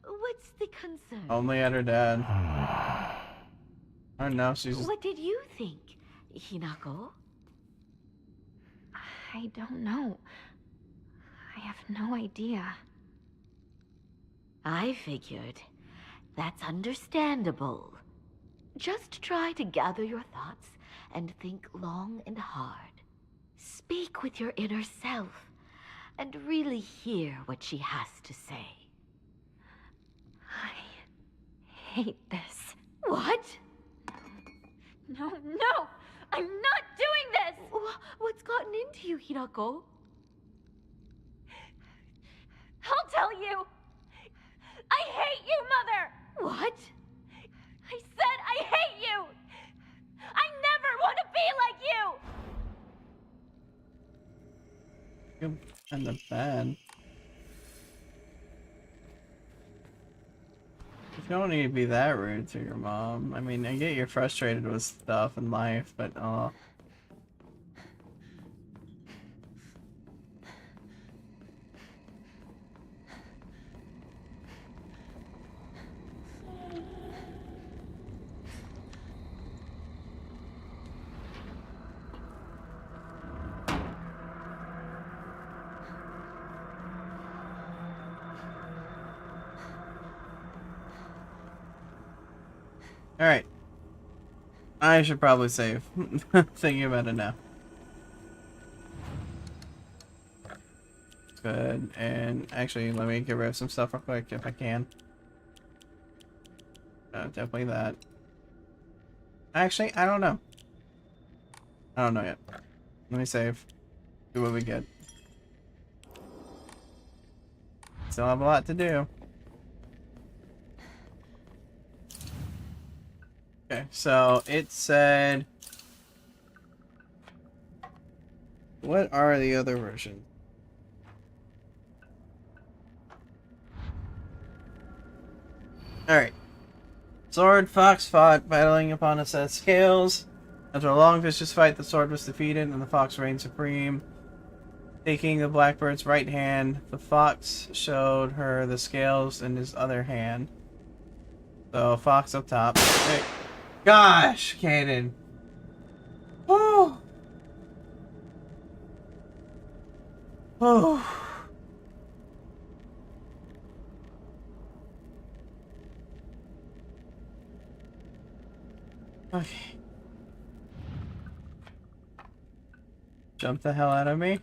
What's the concern? Only at her dad. Oh no, she's just... What did you think, Hinako? I don't know. I have no idea. I figured. That's understandable. Just try to gather your thoughts and think long and hard. Speak with your inner self and really hear what she has to say. I hate this. What? No, no! I'm not doing this! What's gotten into you, Hinako? I'll tell you! I hate you, Mother! What? I said I hate you! I never want to be like you! You and the bad. You don't need to be that rude to your mom. I mean, I get you're frustrated with stuff in life, but alright. I should probably save. Thinking about it now. Good. And actually, let me get rid of some stuff real quick if I can. Definitely that. Actually, I don't know. I don't know yet. Let me save. See what we get. Still have a lot to do. Okay, so it said... What are the other versions? Alright. Sword, fox fought, battling upon a set of scales. After a long vicious fight, the sword was defeated and the fox reigned supreme. Taking the blackbird's right hand, the fox showed her the scales in his other hand. So, fox up top. Hey. Gosh, Kaden. Oh. Oh. Okay. Jump the hell out of me.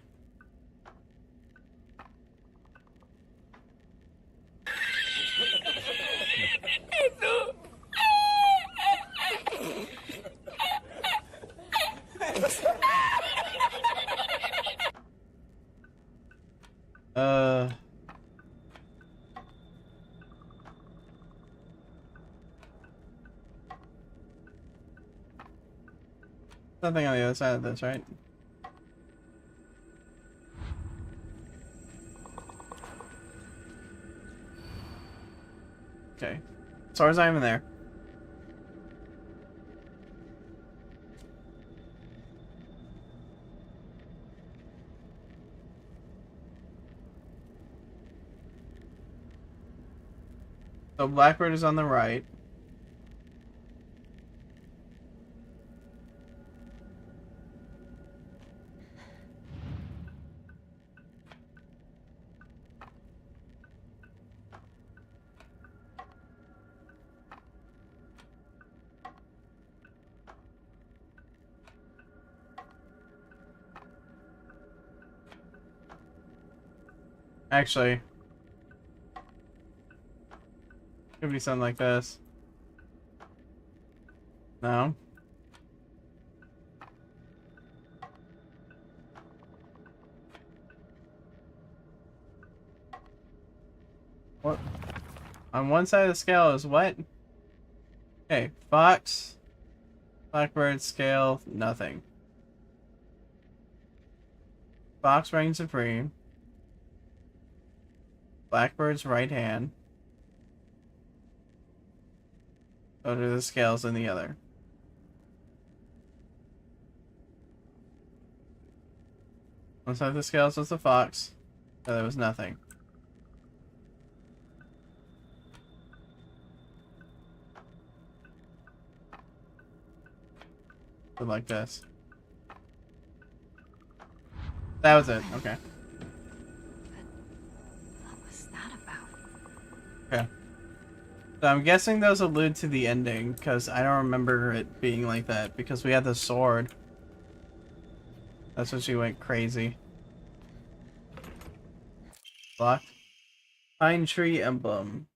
Something on the other side of this, right? Okay. As far as I'm in there. So Blackbird is on the right. Actually, could be something like this. No. What? On one side of the scale is what? Okay, Fox, Blackbird, scale, nothing. Fox reigns supreme. Blackbird's right hand. So do the scales in the other. One side of the scales was the fox. The other was nothing. So like this. That was it. Okay. What was that about? Okay. So I'm guessing those allude to the ending, because I don't remember it being like that, because we had the sword. That's when she went crazy. Blocked. Pine tree emblem.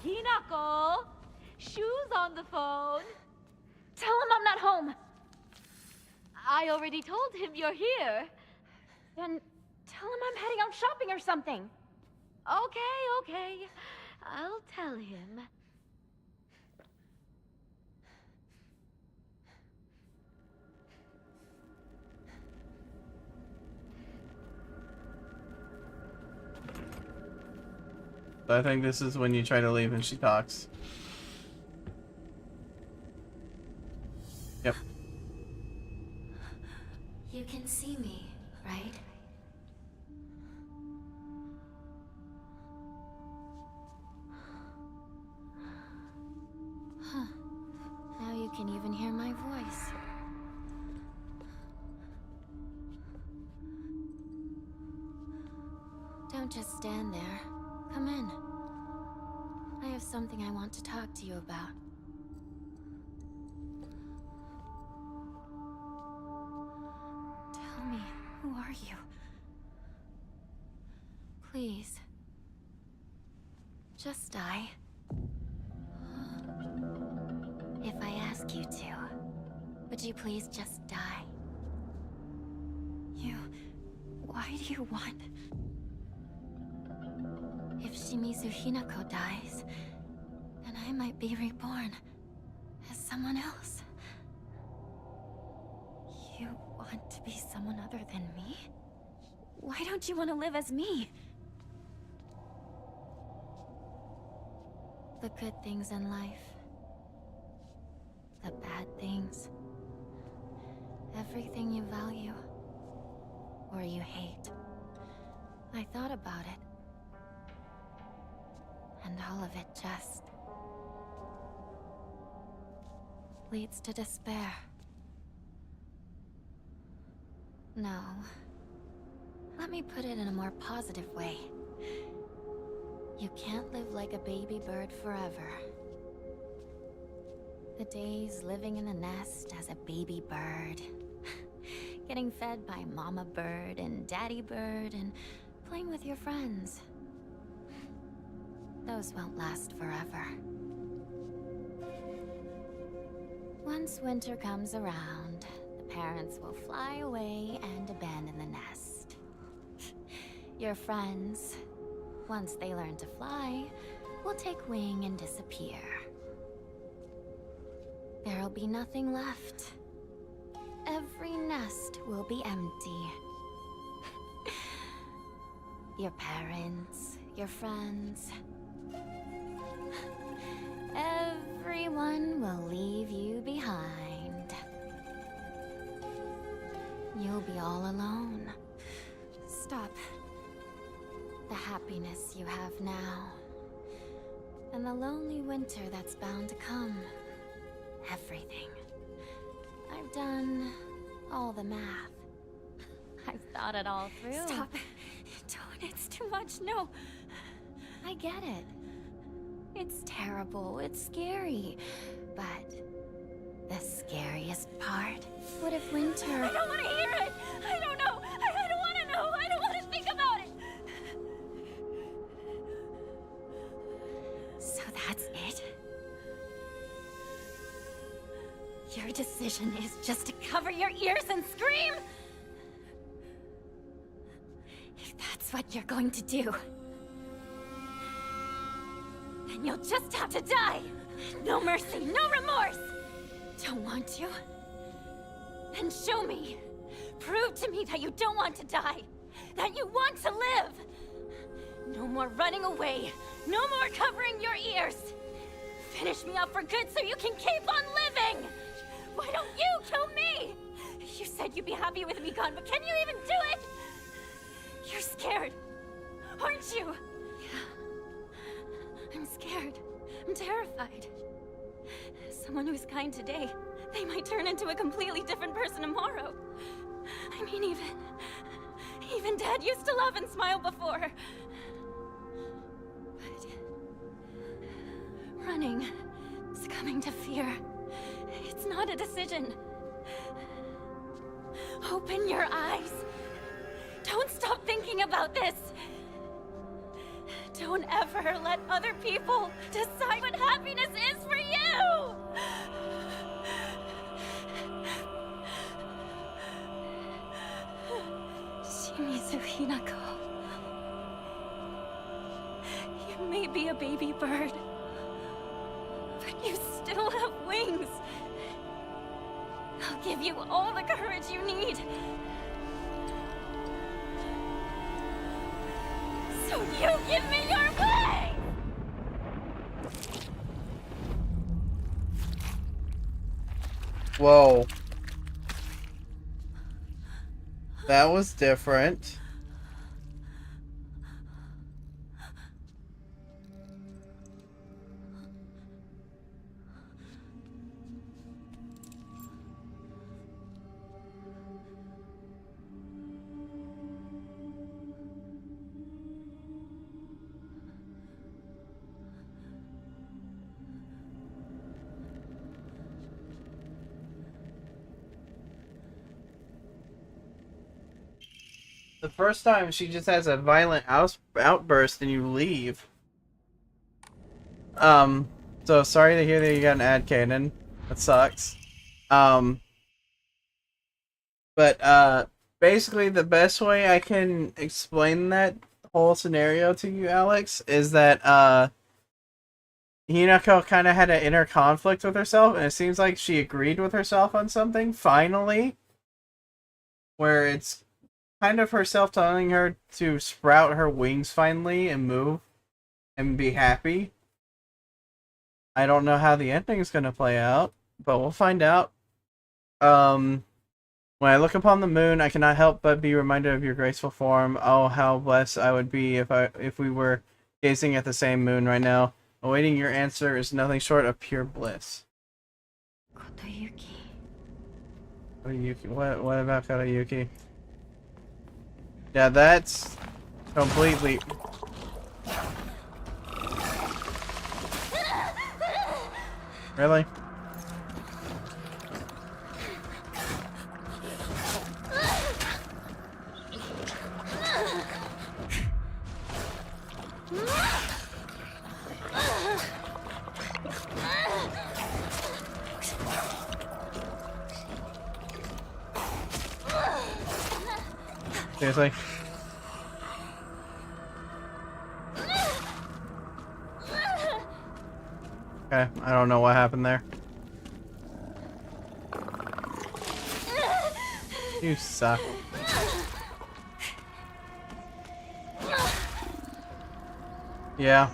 Hinako! Shoes on the phone! Tell him I'm not home! I already told him you're here. Then tell him I'm heading out shopping or something. Okay. I'll tell him. So I think this is when you try to leave and she talks. Yep. You can see me, right? Huh. Now you can even hear my voice. Don't just stand there. Come in. I have something I want to talk to you about. Tell me, who are you? Please. Just die. If I ask you to, would you please just die? Why do you want... If Shimizu Hinako dies, then I might be reborn as someone else. You want to be someone other than me? Why don't you want to live as me? The good things in life. The bad things. Everything you value. Or you hate. I thought about it. And all of it just leads to despair. No. Let me put it in a more positive way. You can't live like a baby bird forever. The days living in a nest as a baby bird. Getting fed by mama bird and daddy bird and playing with your friends. Those won't last forever. Once winter comes around, the parents will fly away and abandon the nest. Your friends, once they learn to fly, will take wing and disappear. There'll be nothing left. Every nest will be empty. Your parents, your friends... Everyone will leave you behind. You'll be all alone. Stop. The happiness you have now And the lonely winter that's bound to come. Everything. I've done all the math. I've thought it all through. Stop. Don't. It's too much. No. I get it. It's terrible. It's scary. But the scariest part? What if winter... I don't want to hear it! I don't know! I don't want to know! I don't want to think about it! So that's it? Your decision is just to cover your ears and scream? If that's what you're going to do, then you'll just have to die! No mercy, no remorse! Don't want to? Then show me! Prove to me that you don't want to die! That you want to live! No more running away! No more covering your ears! Finish me up for good so you can keep on living! Why don't you kill me? You said you'd be happy with me gone, but can you even do it? You're scared, aren't you? Yeah. I'm scared. I'm terrified. Someone who's kind today, they might turn into a completely different person tomorrow. I mean, even Dad used to laugh and smile before. But running, succumbing to fear, it's not a decision. Open your eyes. Don't stop thinking about this. Don't ever let other people decide what happiness is for you! Shimizu Hinako. You may be a baby bird, but you still have wings. I'll give you all the courage you need. So you give me your way! Whoa. That was different. The first time she just has a violent outburst and you leave. So sorry to hear that you got an ad, Kaden. That sucks. But basically the best way I can explain that whole scenario to you, Alex, is that Hinako kind of had an inner conflict with herself, and it seems like she agreed with herself on something, finally. Where it's kind of herself telling her to sprout her wings finally and move and be happy. I don't know how the ending is going to play out, but we'll find out. When I look upon the moon, I cannot help but be reminded of your graceful form. Oh, how blessed I would be if we were gazing at the same moon right now. Awaiting your answer is nothing short of pure bliss. Kotoyuki. Kotoyuki. What about Kotoyuki? Yeah, that's completely... Really? Seriously? Okay, I don't know what happened there. You suck. Yeah.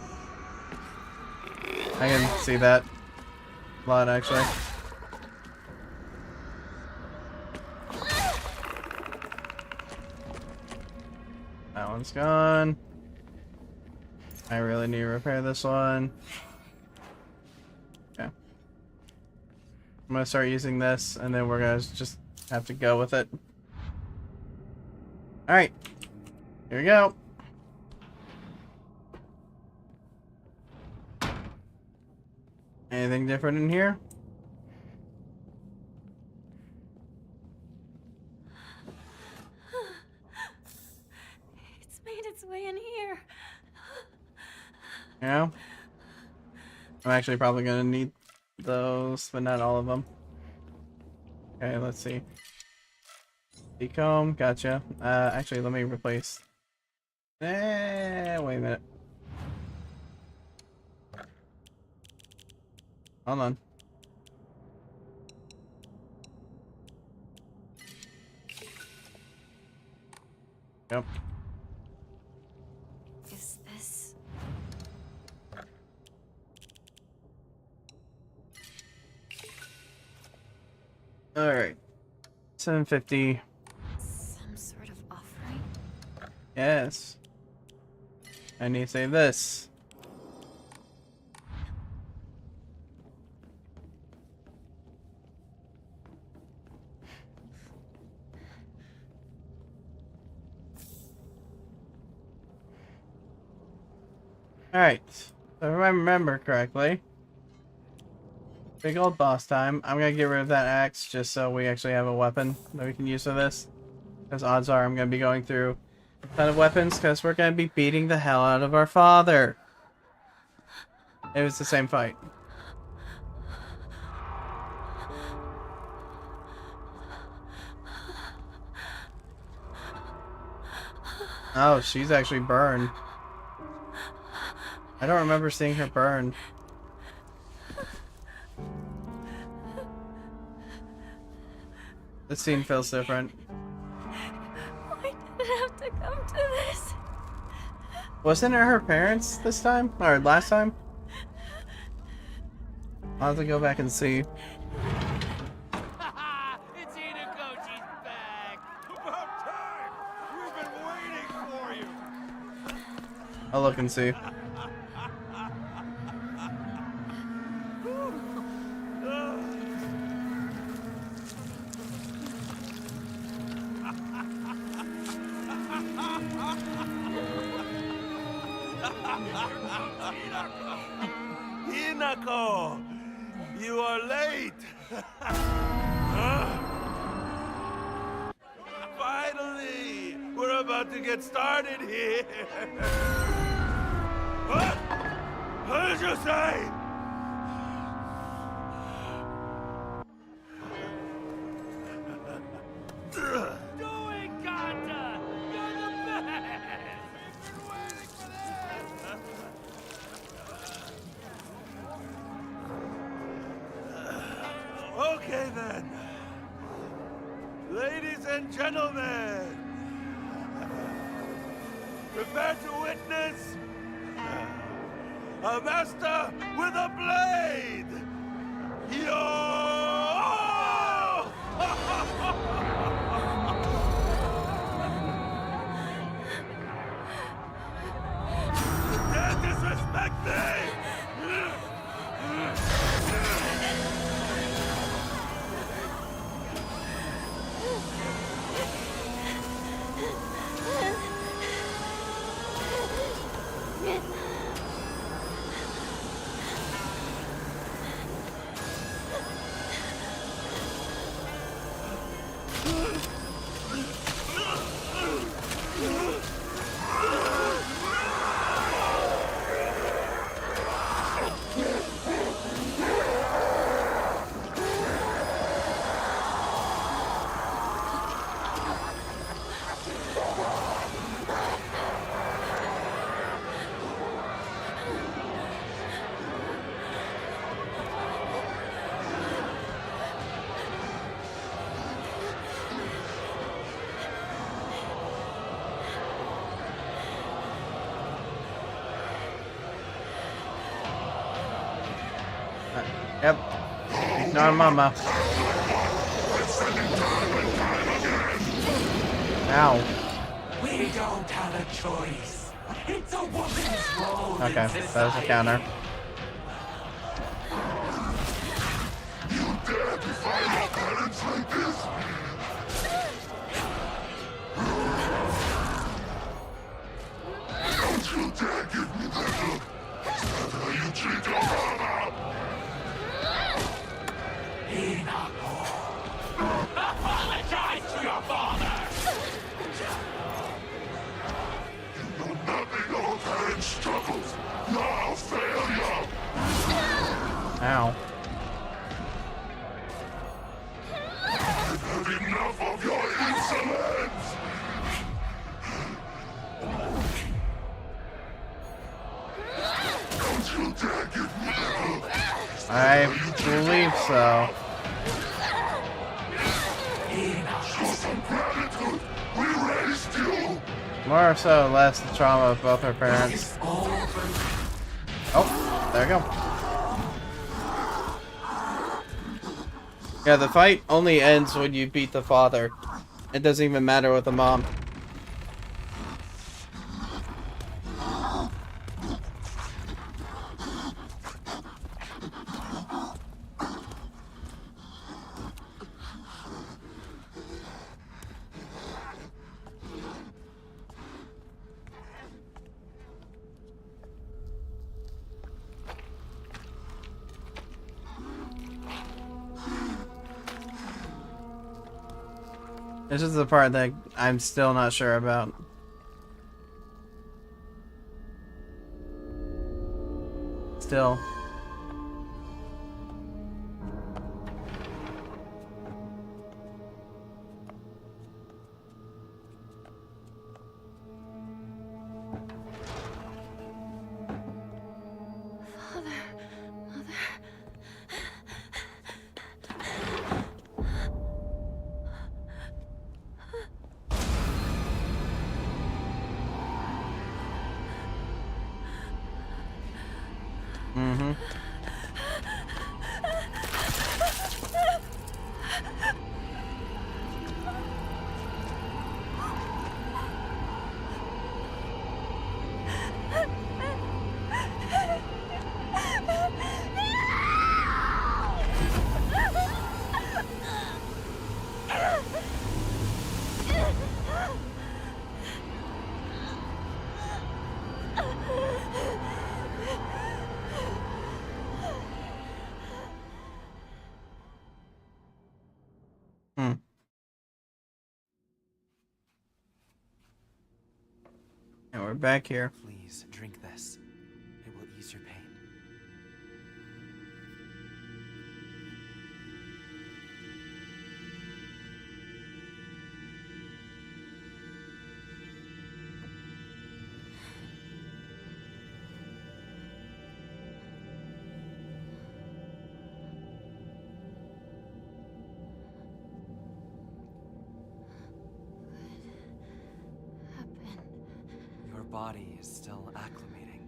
I can see that a lot, actually. That one's gone. I really need to repair this one. gonna start using this, and then we're gonna just have to go with it. Alright. Here we go. Anything different in here? It's made its way in here. Yeah. I'm actually probably gonna need those, but not all of them. Okay, let's see. Decomb, gotcha. Actually, let me replace. Wait a minute. Hold on. Yep. Is this... Alright. 750. some sort of offering? Yes. I need to save this. Alright. So if I remember correctly, big old boss time. I'm gonna get rid of that axe just so we actually have a weapon that we can use for this. Because odds are I'm gonna be going through a ton of weapons because we're gonna be beating the hell out of our father. It was the same fight. Oh, she's actually burned. I don't remember seeing her burn. This scene feels different. Why did it have to come to this? Wasn't it her parents this time? Or last time? I'll have to go back and see. It's Hinako, she's back! About time! We've been waiting for you! I'll look and see. Hinako! You are late! Finally! We're about to get started here! What? What did you say? Doing, Kanta! You're the best! We've been waiting for this! Okay then. Ladies and gentlemen, prepare to witness a master with a blade. Yo! Dare disrespect me! Yep. Ignore mama. Ow. We don't have a choice. It's a woman's role. Okay, that was a counter. You dare I believe so. More so or less the trauma of both her parents. Oh, there we go. Yeah, the fight only ends when you beat the father. It doesn't even matter with the mom. This is the part that I'm still not sure about. Still. Mm-hmm. And we're back here. Please drink this. It will ease your pain. Your body is still acclimating,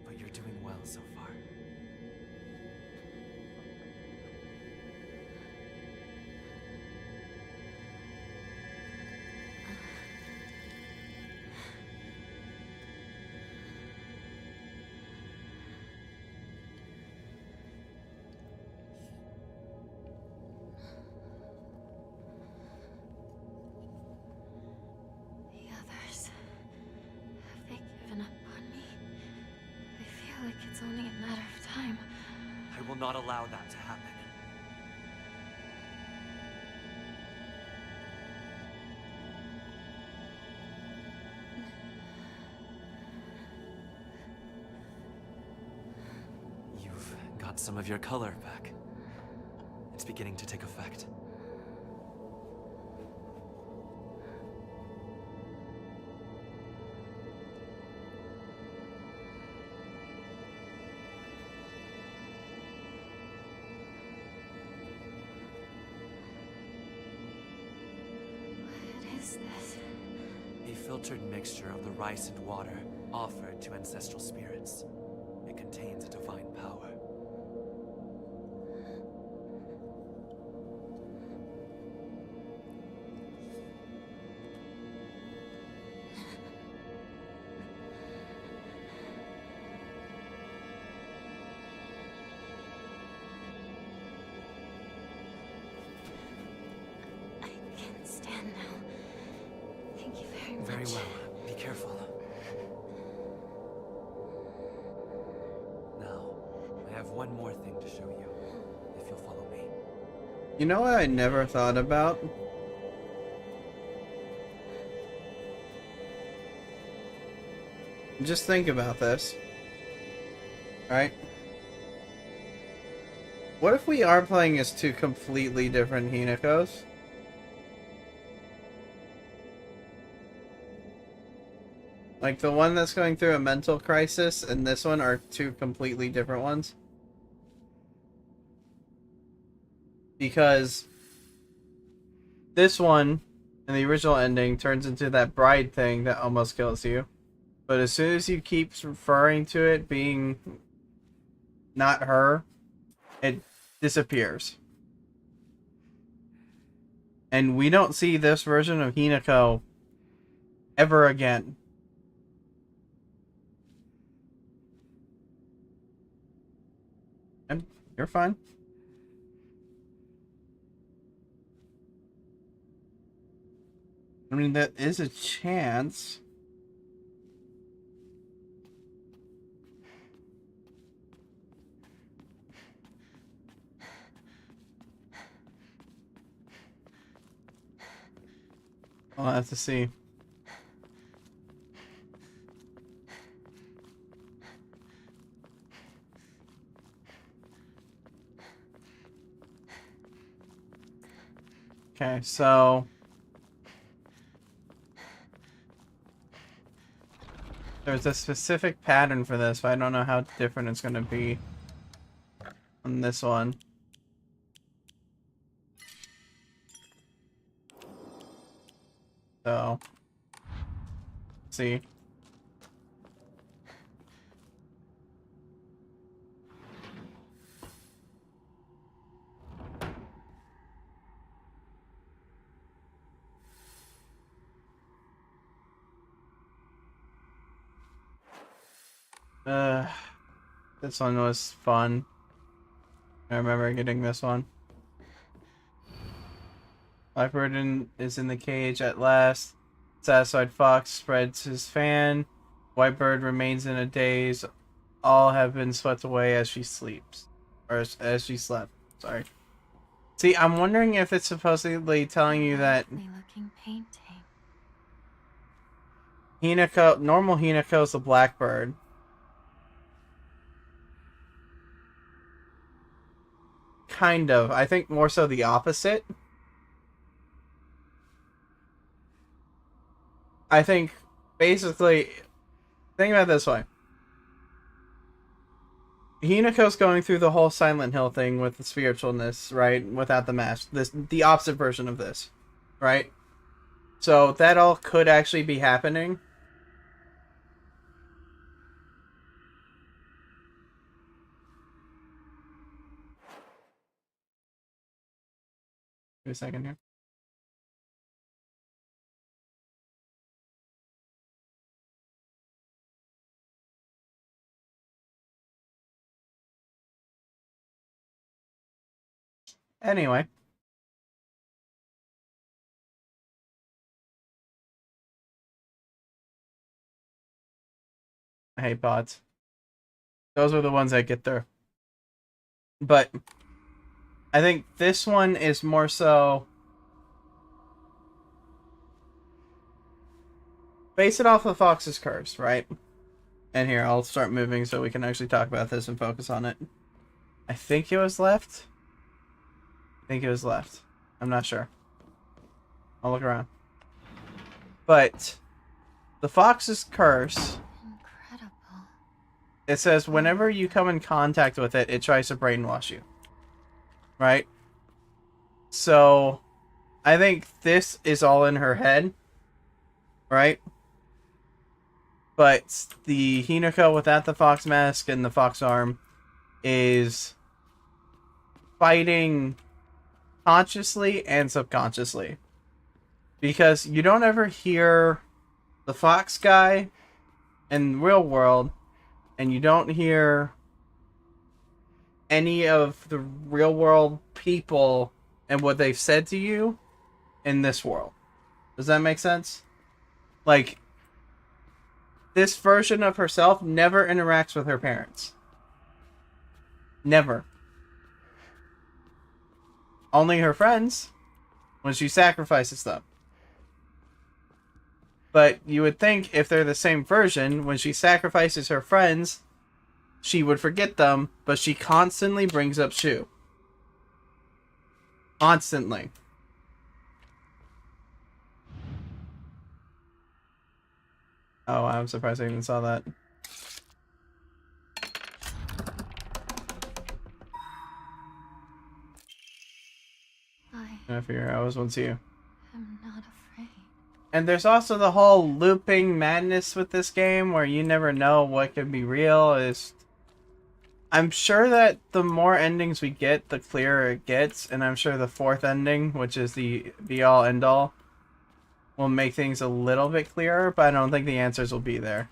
but you're doing well so far. The others, have they given up on me? I feel like it's only a matter of time. I will not allow that to happen. You've got some of your color back. It's beginning to take effect. What is this? A filtered mixture of the rice and water offered to ancestral spirits. It contains a divine power. I can stand now. Thank you very much. Very well. Be careful. Now, I have one more thing to show you, if you'll follow me. You know what I never thought about? Just think about this. Right? What if we are playing as two completely different Hinakos? Like the one that's going through a mental crisis and this one are two completely different ones? Because this one, in the original ending, turns into that bride thing that almost kills you. But as soon as you keep referring to it being not her, it disappears. And we don't see this version of Hinako ever again. And you're fine. I mean, that is a chance. I'll have to see. Okay, so there's a specific pattern for this, but I don't know how different it's going to be on this one. So, see. This one was fun. I remember getting this one. Blackbird is in the cage at last. Satisfied Fox spreads his fan. Whitebird remains in a daze. All have been swept away as she sleeps. Or as she slept. Sorry. See, I'm wondering if it's supposedly telling you that Looking painting. Hinako, normal Hinako is a blackbird. Kind of. I think more so the opposite. I think, basically, think about it this way. Hinako's going through the whole Silent Hill thing with the spiritualness, right? Without the mask. The opposite version of this, right? So that all could actually be happening. Give me a second here. Anyway. I hate bots. Those are the ones that get there. But I think this one is more so base it off of Fox's curse, right? And here, I'll start moving so we can actually talk about this and focus on it. I think it was left. I think it was left. I'm not sure. I'll look around. But the Fox's curse. Incredible. It says whenever you come in contact with it, it tries to brainwash you. Right? So, I think this is all in her head. Right? But the Hinako without the fox mask and the fox arm is fighting consciously and subconsciously. Because you don't ever hear the fox guy in real world, and you don't hear any of the real world people and what they've said to you in this world. Does that make sense? Like, this version of herself never interacts with her parents. Never. Only her friends when she sacrifices them. But you would think if they're the same version, when she sacrifices her friends, she would forget them, but she constantly brings up Shu. Constantly. Oh, I'm surprised I even saw that. No fear, I always want to see you. I'm not afraid. And there's also the whole looping madness with this game where you never know what could be real. I'm sure that the more endings we get, the clearer it gets, and I'm sure the fourth ending, which is the be-all end-all, will make things a little bit clearer, but I don't think the answers will be there.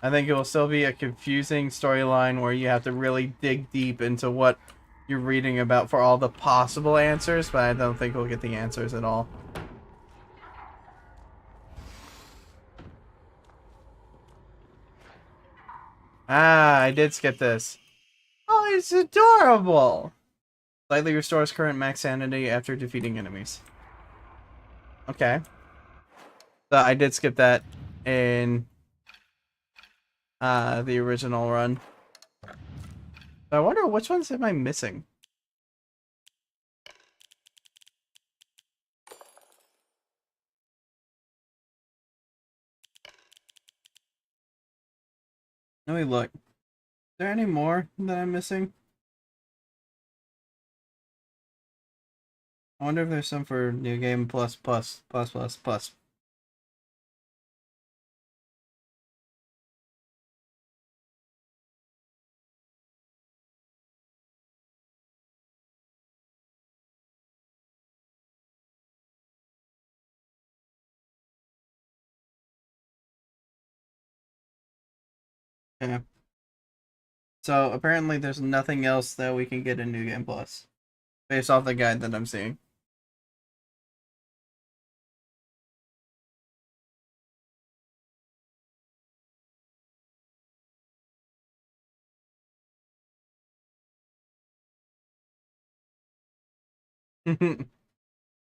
I think it will still be a confusing storyline where you have to really dig deep into what you're reading about for all the possible answers, but I don't think we'll get the answers at all. Ah, I did skip this. Oh, it's adorable! Slightly restores current max sanity after defeating enemies. Okay. So I did skip that in the original run. So I wonder which ones am I missing? Let me look. Is there any more that I'm missing? I wonder if there's some for New Game Plus. Yeah. So apparently there's nothing else that we can get in New Game Plus, based off the guide that I'm seeing.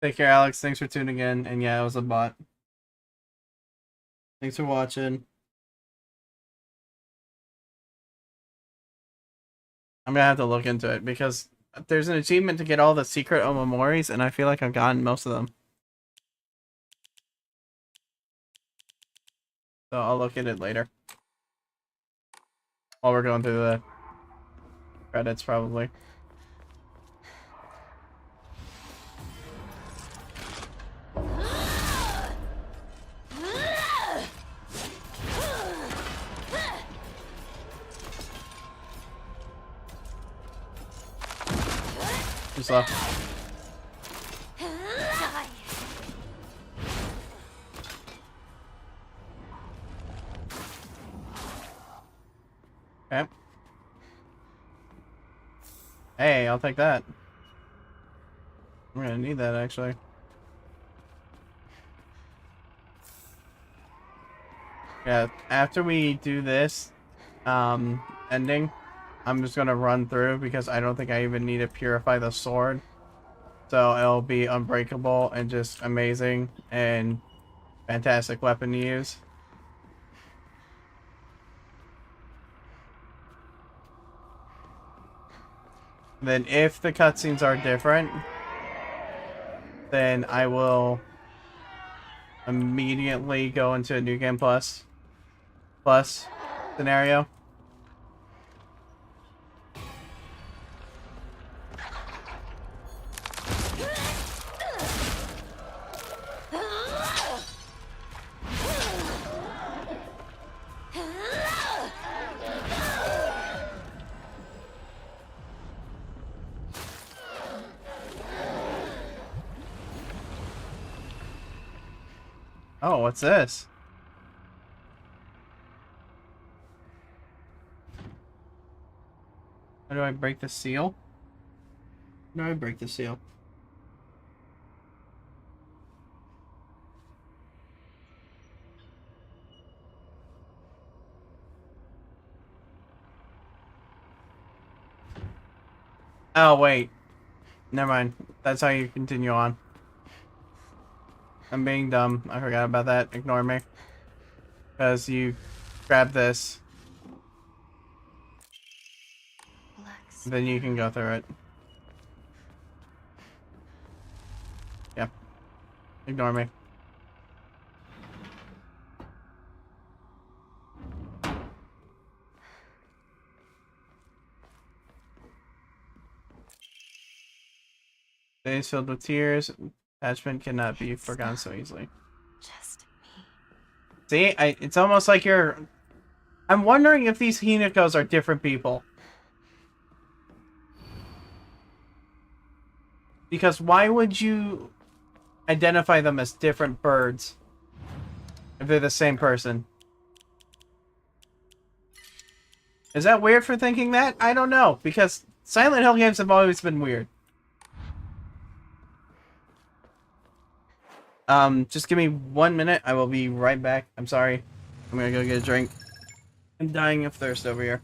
Take care, Alex. Thanks for tuning in. And yeah, it was a bot. Thanks for watching. I'm gonna have to look into it because there's an achievement to get all the secret Omomoris, and I feel like I've gotten most of them. So I'll look at it later. While we're going through the credits, probably. Just left. Okay. Hey, I'll take that. I'm gonna need that actually. Yeah, after we do this ending, I'm just gonna run through because I don't think I even need to purify the sword. So it'll be unbreakable and just amazing and fantastic weapon to use. Then if the cutscenes are different, then I will immediately go into a New Game Plus scenario. Oh, what's this? How do I break the seal? How do I break the seal? Oh, wait. Never mind. That's how you continue on. I'm being dumb. I forgot about that. Ignore me. Because you grab this. Then you can go through it. Yep. Ignore me. Days filled with tears. Attachment cannot be forgotten so easily. Just me. See, it's almost like you're... I'm wondering if these Hinakos are different people. Because why would you identify them as different birds if they're the same person? Is that weird for thinking that? I don't know, because Silent Hill games have always been weird. Just give me 1 minute. I will be right back. I'm sorry. I'm gonna go get a drink. I'm dying of thirst over here.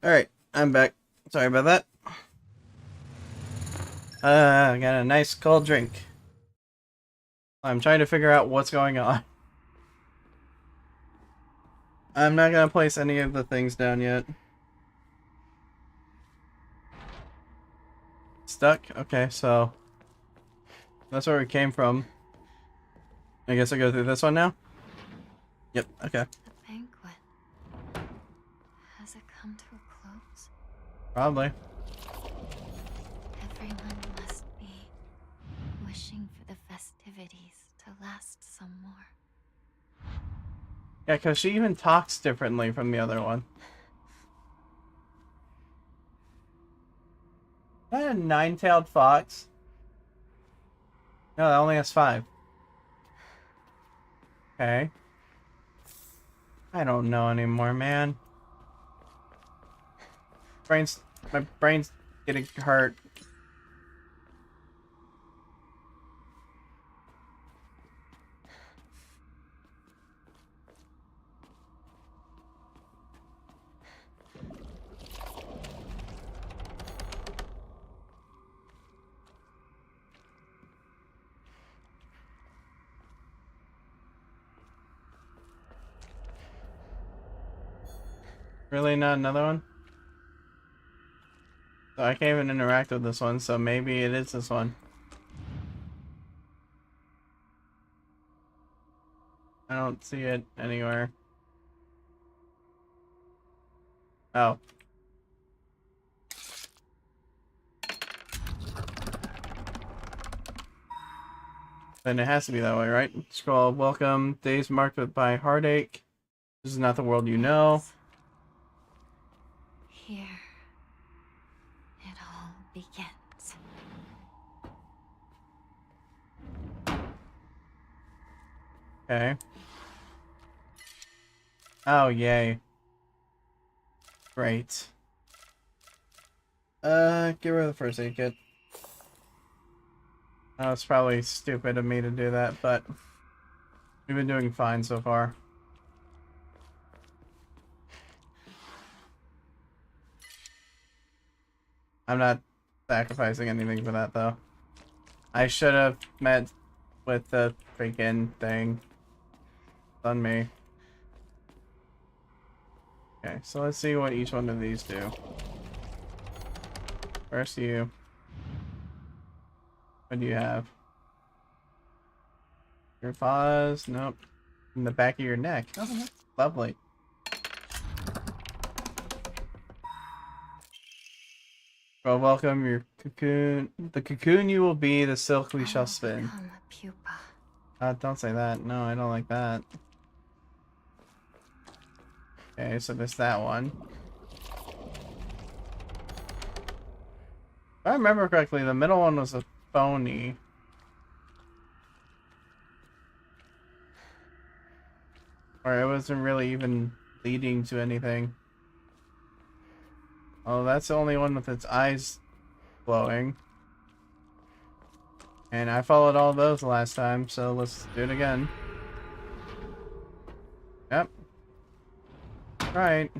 Alright, I'm back. Sorry about that. I got a nice cold drink. I'm trying to figure out what's going on. I'm not gonna place any of the things down yet. Stuck? Okay, so... that's where we came from. I guess I go through this one now? Yep, okay. The banquet. Has it come to a close? Probably. Everyone must be wishing for the festivities to last some more. Yeah, because she even talks differently from the other one. Is that a nine-tailed fox? No, that only has 5. Okay. I don't know anymore, man. My brain's getting hurt. Really not another one? So I can't even interact with this one, so maybe it is this one. I don't see it anywhere. Oh. Then it has to be that way, right? Scroll, welcome, days marked by heartache. This is not the world you know. Here, it all begins. Okay. Oh, yay. Great. Get rid of the first aid kit. Oh, it's probably stupid of me to do that, but We've been doing fine so far. I'm not sacrificing anything for that, though. I should have met with the freaking thing. It's on me. Okay, so let's see what each one of these do. First you. What do you have? Your paws? Nope. In the back of your neck. Oh, lovely. Well, welcome your cocoon. The cocoon you will be, the silk we shall spin. Become a pupa. Don't say that. No, I don't like that. Okay, so there's that one. If I remember correctly, the middle one was a phony. Or it wasn't really even leading to anything. Oh, that's the only one with its eyes glowing. And I followed all those last time, so let's do it again. Yep. Right.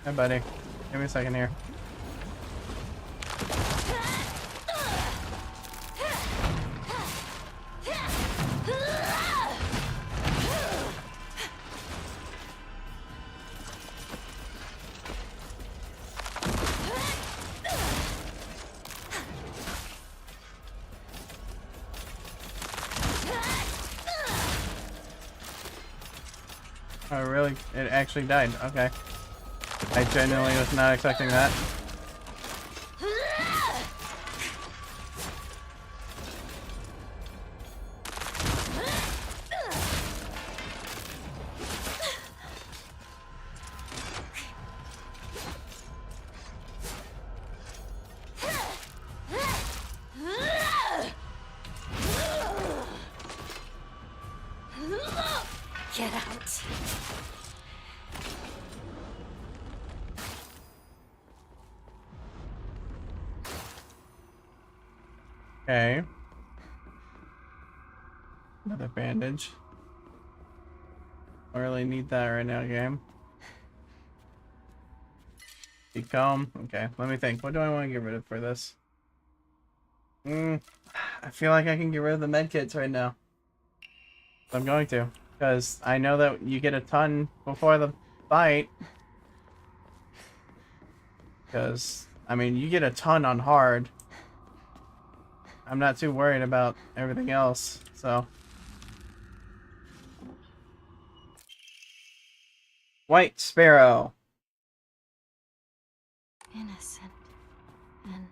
Hey, buddy. Give me a second here. Oh, really? It actually died. Okay. I genuinely was not expecting that. Get out. Okay. Another bandage. I really need that right now, game. Keep calm. Okay, let me think. What do I want to get rid of for this? I feel like I can get rid of the medkits right now. So I'm going to. Because I know that you get a ton before the fight. Because, I mean, you get a ton on hard. I'm not too worried about everything else, so. White Sparrow. Innocent and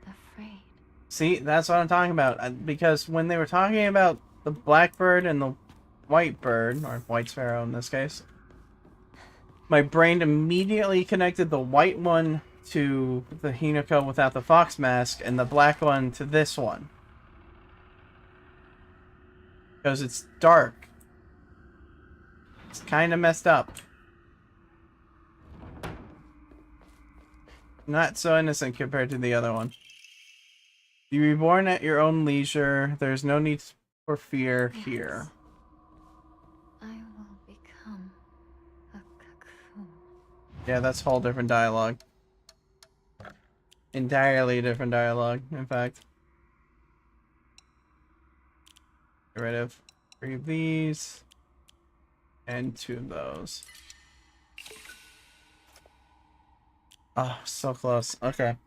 afraid. See, that's what I'm talking about. Because when they were talking about the blackbird and the white bird, or white sparrow in this case, my brain immediately connected the white one to the Hinako without the fox mask and the black one to this one. Because it's dark. It's kind of messed up. Not so innocent compared to the other one. You reborn at your own leisure. There's no need for fear here. I will become a cocoon. Yeah, that's a whole different dialogue. Entirely different dialogue, in fact. Get rid of 3 of these. And 2 of those. Oh, so close. Okay.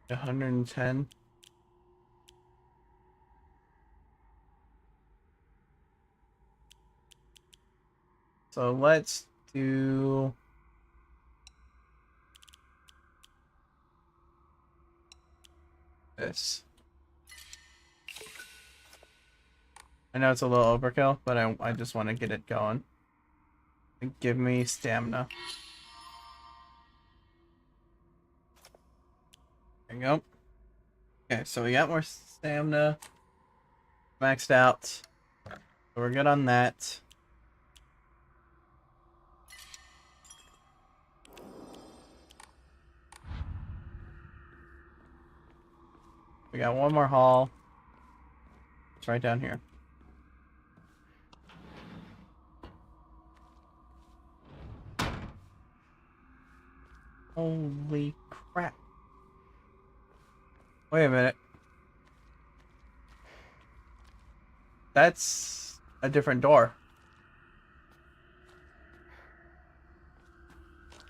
110. So let's do this. I know it's a little overkill, but I just want to get it going. Give me stamina. There you go. Okay, so we got more stamina. Maxed out. So we're good on that. We got one more hall. It's right down here. Holy crap. Wait a minute. That's a different door.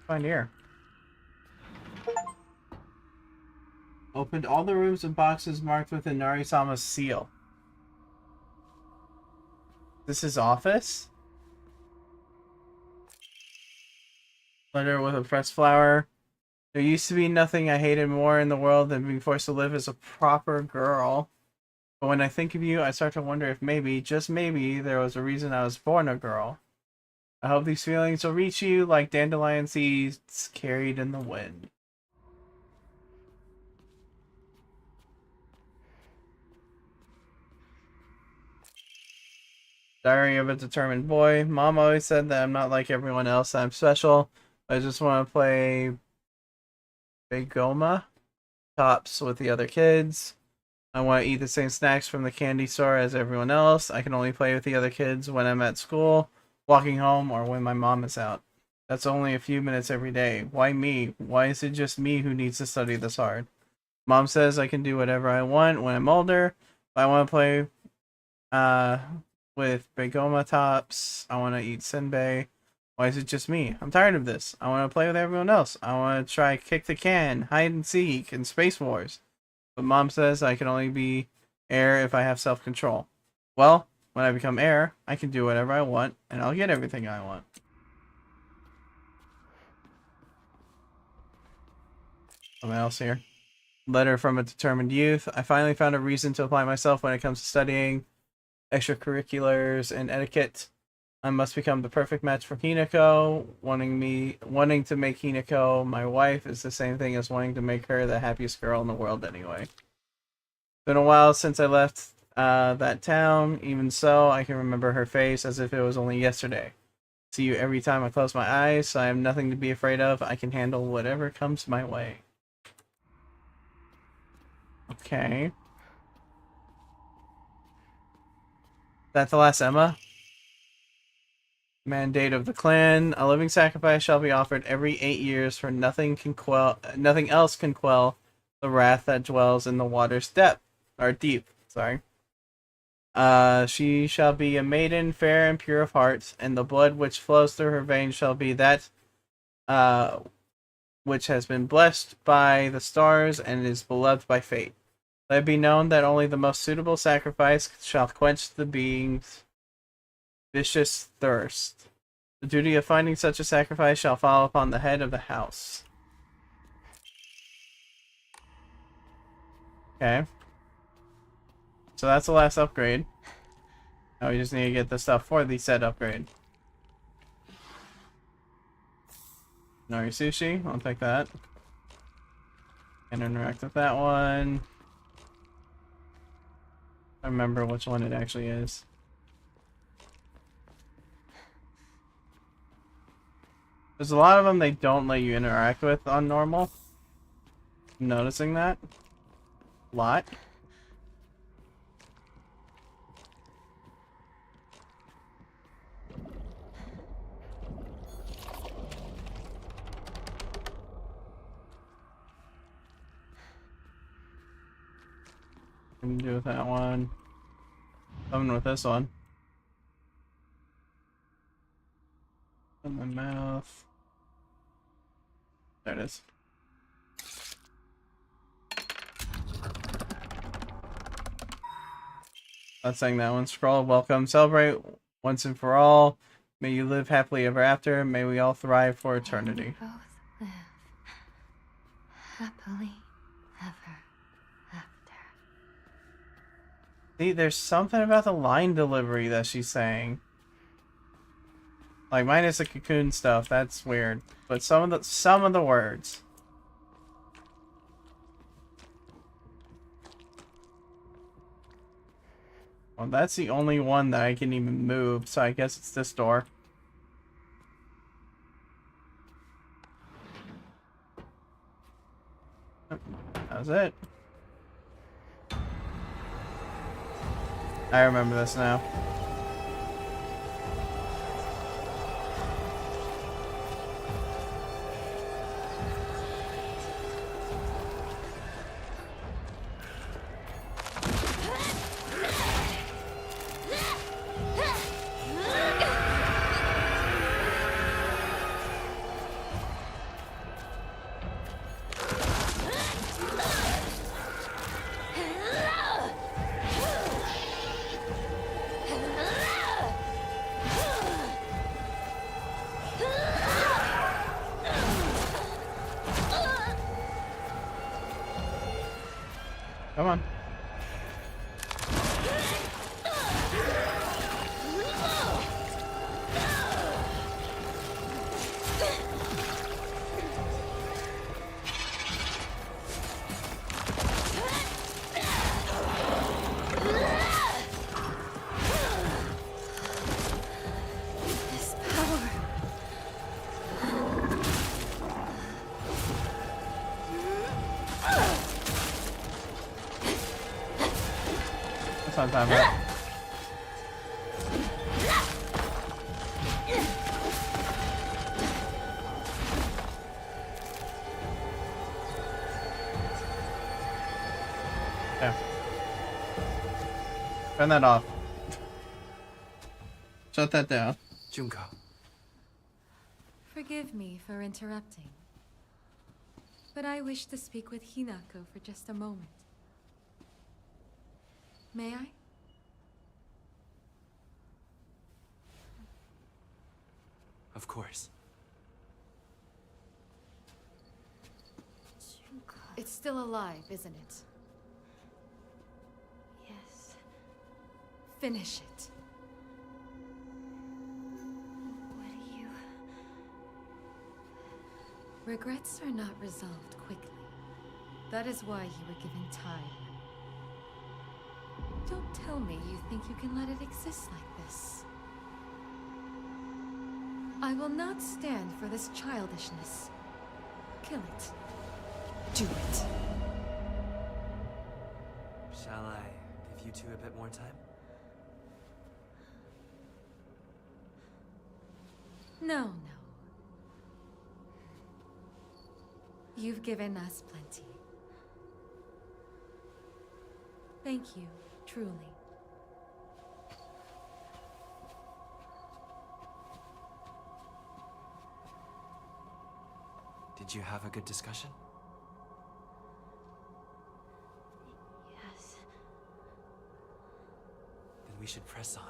Find here. Opened all the rooms and boxes marked with Inari-sama's seal. This is office? Letter with a pressed flower. There used to be nothing I hated more in the world than being forced to live as a proper girl. But when I think of you, I start to wonder if maybe, just maybe, there was a reason I was born a girl. I hope these feelings will reach you like dandelion seeds carried in the wind. Diary of a Determined Boy. Mom always said that I'm not like everyone else. I'm special. I just want to play Begoma tops with the other kids. I want to eat the same snacks from the candy store as everyone else. I can only play with the other kids when I'm at school, walking home, or when my mom is out. That's only a few minutes every day. Why me? Why is it just me who needs to study this hard? Mom says I can do whatever I want when I'm older. If I want to play with Begoma tops, I want to eat senbei. Why is it just me? I'm tired of this. I want to play with everyone else. I want to try kick the can, hide and seek, and Space Wars. But Mom says I can only be heir if I have self-control. Well, when I become heir, I can do whatever I want, and I'll get everything I want. Something else here. Letter from a determined youth. I finally found a reason to apply myself when it comes to studying extracurriculars and etiquette. I must become the perfect match for Hinako. Wanting to make Hinako my wife is the same thing as wanting to make her the happiest girl in the world anyway. Been a while since I left that town. Even so, I can remember her face as if it was only yesterday. See you every time I close my eyes, so I have nothing to be afraid of. I can handle whatever comes my way. Okay. That's the last Emma? Mandate of the clan. A living sacrifice shall be offered every 8 years, for nothing else can quell the wrath that dwells in the water's deep. Sorry. She shall be a maiden fair and pure of heart, and the blood which flows through her veins shall be that which has been blessed by the stars and is beloved by fate. Let it be known that only the most suitable sacrifice shall quench the being's vicious thirst. The duty of finding such a sacrifice shall fall upon the head of the house. Okay. So that's the last upgrade. Now we just need to get the stuff for the said upgrade. Nori sushi, I'll take that. And interact with that one. I remember which one it actually is. There's a lot of them they don't let you interact with on normal. I'm noticing that a lot. What can do with that one? Something with this one. In the mouth. There it is. That's saying that one. Scroll, welcome, celebrate once and for all. May you live happily ever after. May we all thrive for eternity. Both live happily ever after. See, there's something about the line delivery that she's saying. Like, minus the cocoon stuff, that's weird. But some of the words. Well, that's the only one that I can even move, so I guess it's this door. That was it. I remember this now. Come on. This power. That's not time, right? Yeah. Turn that off. Shut that down. Junko. Forgive me for interrupting, but I wish to speak with Hinako for just a moment. May I? Of course. It's still alive, isn't it? Yes. Finish it. What do you... Regrets are not resolved quickly. That is why you were given time. Don't tell me you think you can let it exist like this. I will not stand for this childishness. Kill it. Do it. Shall I give you two a bit more time? No, no. You've given us plenty. Thank you, truly. Did you have a good discussion? Yes. Then we should press on.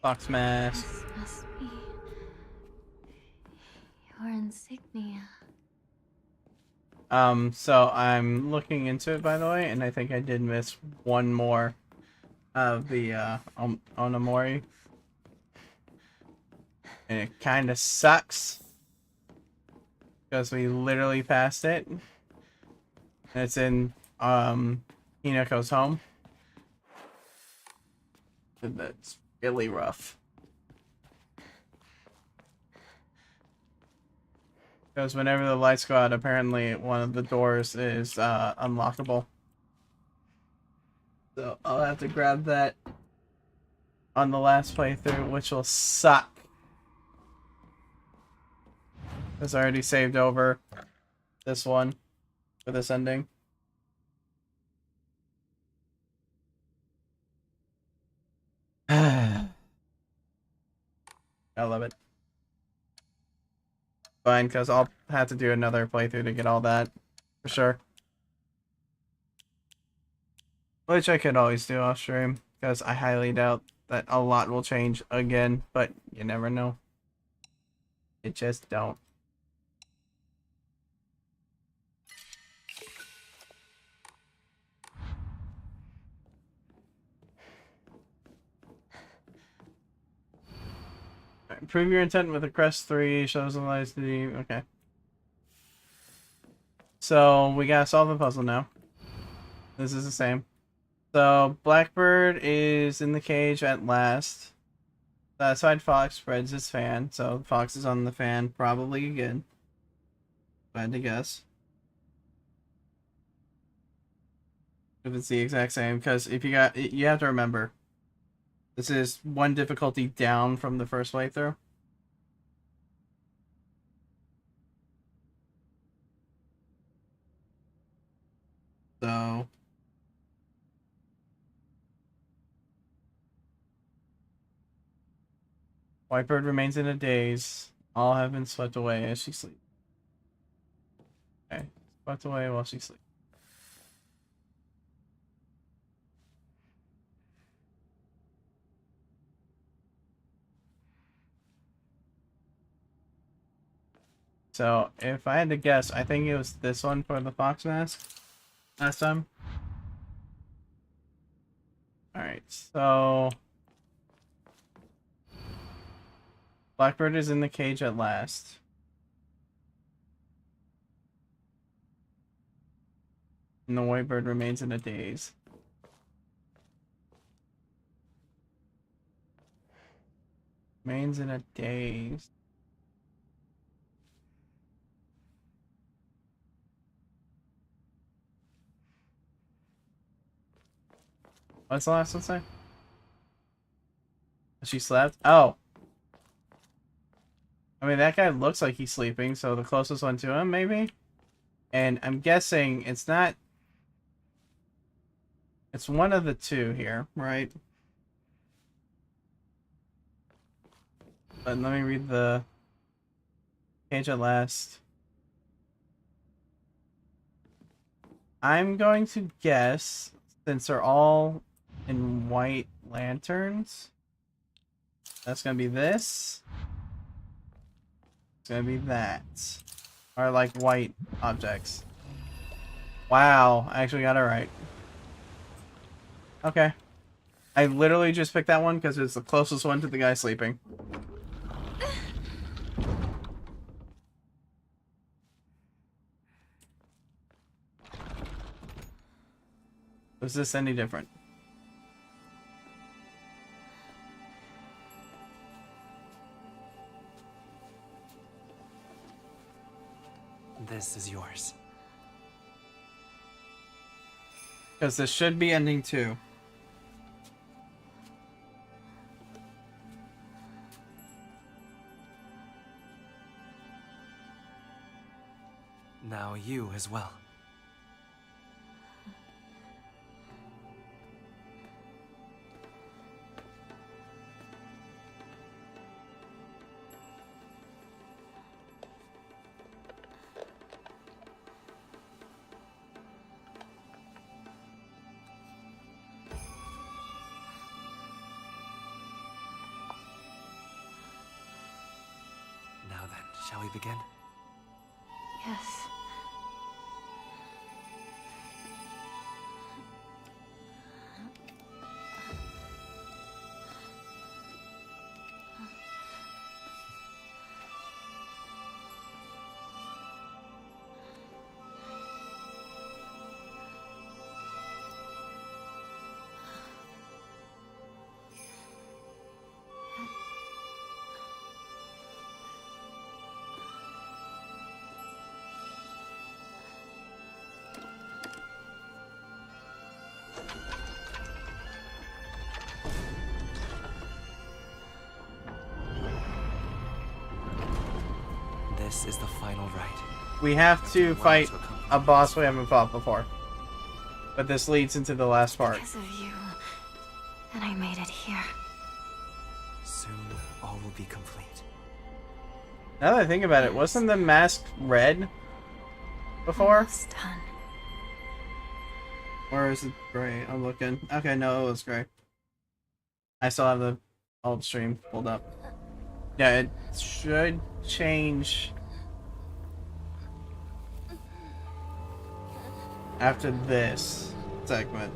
Fox mask. This must be... your insignia. So I'm looking into it, by the way, and I think I did miss one more of the Onamori. And it kind of sucks because we literally passed it. And it's in Hinako's home. And that's really rough. Because whenever the lights go out, apparently one of the doors is unlockable. So I'll have to grab that on the last playthrough, which will suck. Because I already saved over this one for this ending. I love it. Fine, because I'll have to do another playthrough to get all that, for sure. Which I could always do off stream, because I highly doubt that a lot will change again, but you never know. It just don't. Prove your intent with a crest 3, shows the lights to the... Okay. So, we gotta solve the puzzle now. This is the same. So, Blackbird is in the cage at last. Side Fox spreads his fan, so Fox is on the fan probably again. If I had to guess. If it's the exact same, because if you have to remember, this is one difficulty down from the first playthrough. So Whitebird remains in a daze. All have been swept away as she sleeps. Okay, swept away while she sleeps. So, if I had to guess, I think it was this one for the fox mask last time. Alright, so Blackbird is in the cage at last. And the Whitebird remains in a daze. Remains in a daze. What's the last one say? She slept? Oh. I mean, that guy looks like he's sleeping, so the closest one to him, maybe? And I'm guessing it's not... It's one of the two here, right? But let me read the page at last. I'm going to guess, since they're all in white lanterns, that's gonna be this. It's gonna be that. Or like white objects. Wow, I actually got it right. Okay. I literally just picked that one because it's the closest one to the guy sleeping. Was this any different? This is yours. Because this should be ending 2. Now you as well. Now then, shall we begin? Yes. This is the final rite. We have to fight a boss we haven't fought before. But this leads into the last part. Because of you, and I made it here. Soon, all will be complete. Now that I think about it, wasn't the mask red before? Almost done. Or is it gray? I'm looking. Okay, no, it was gray. I still have the old stream pulled up. Yeah, it should change after this segment.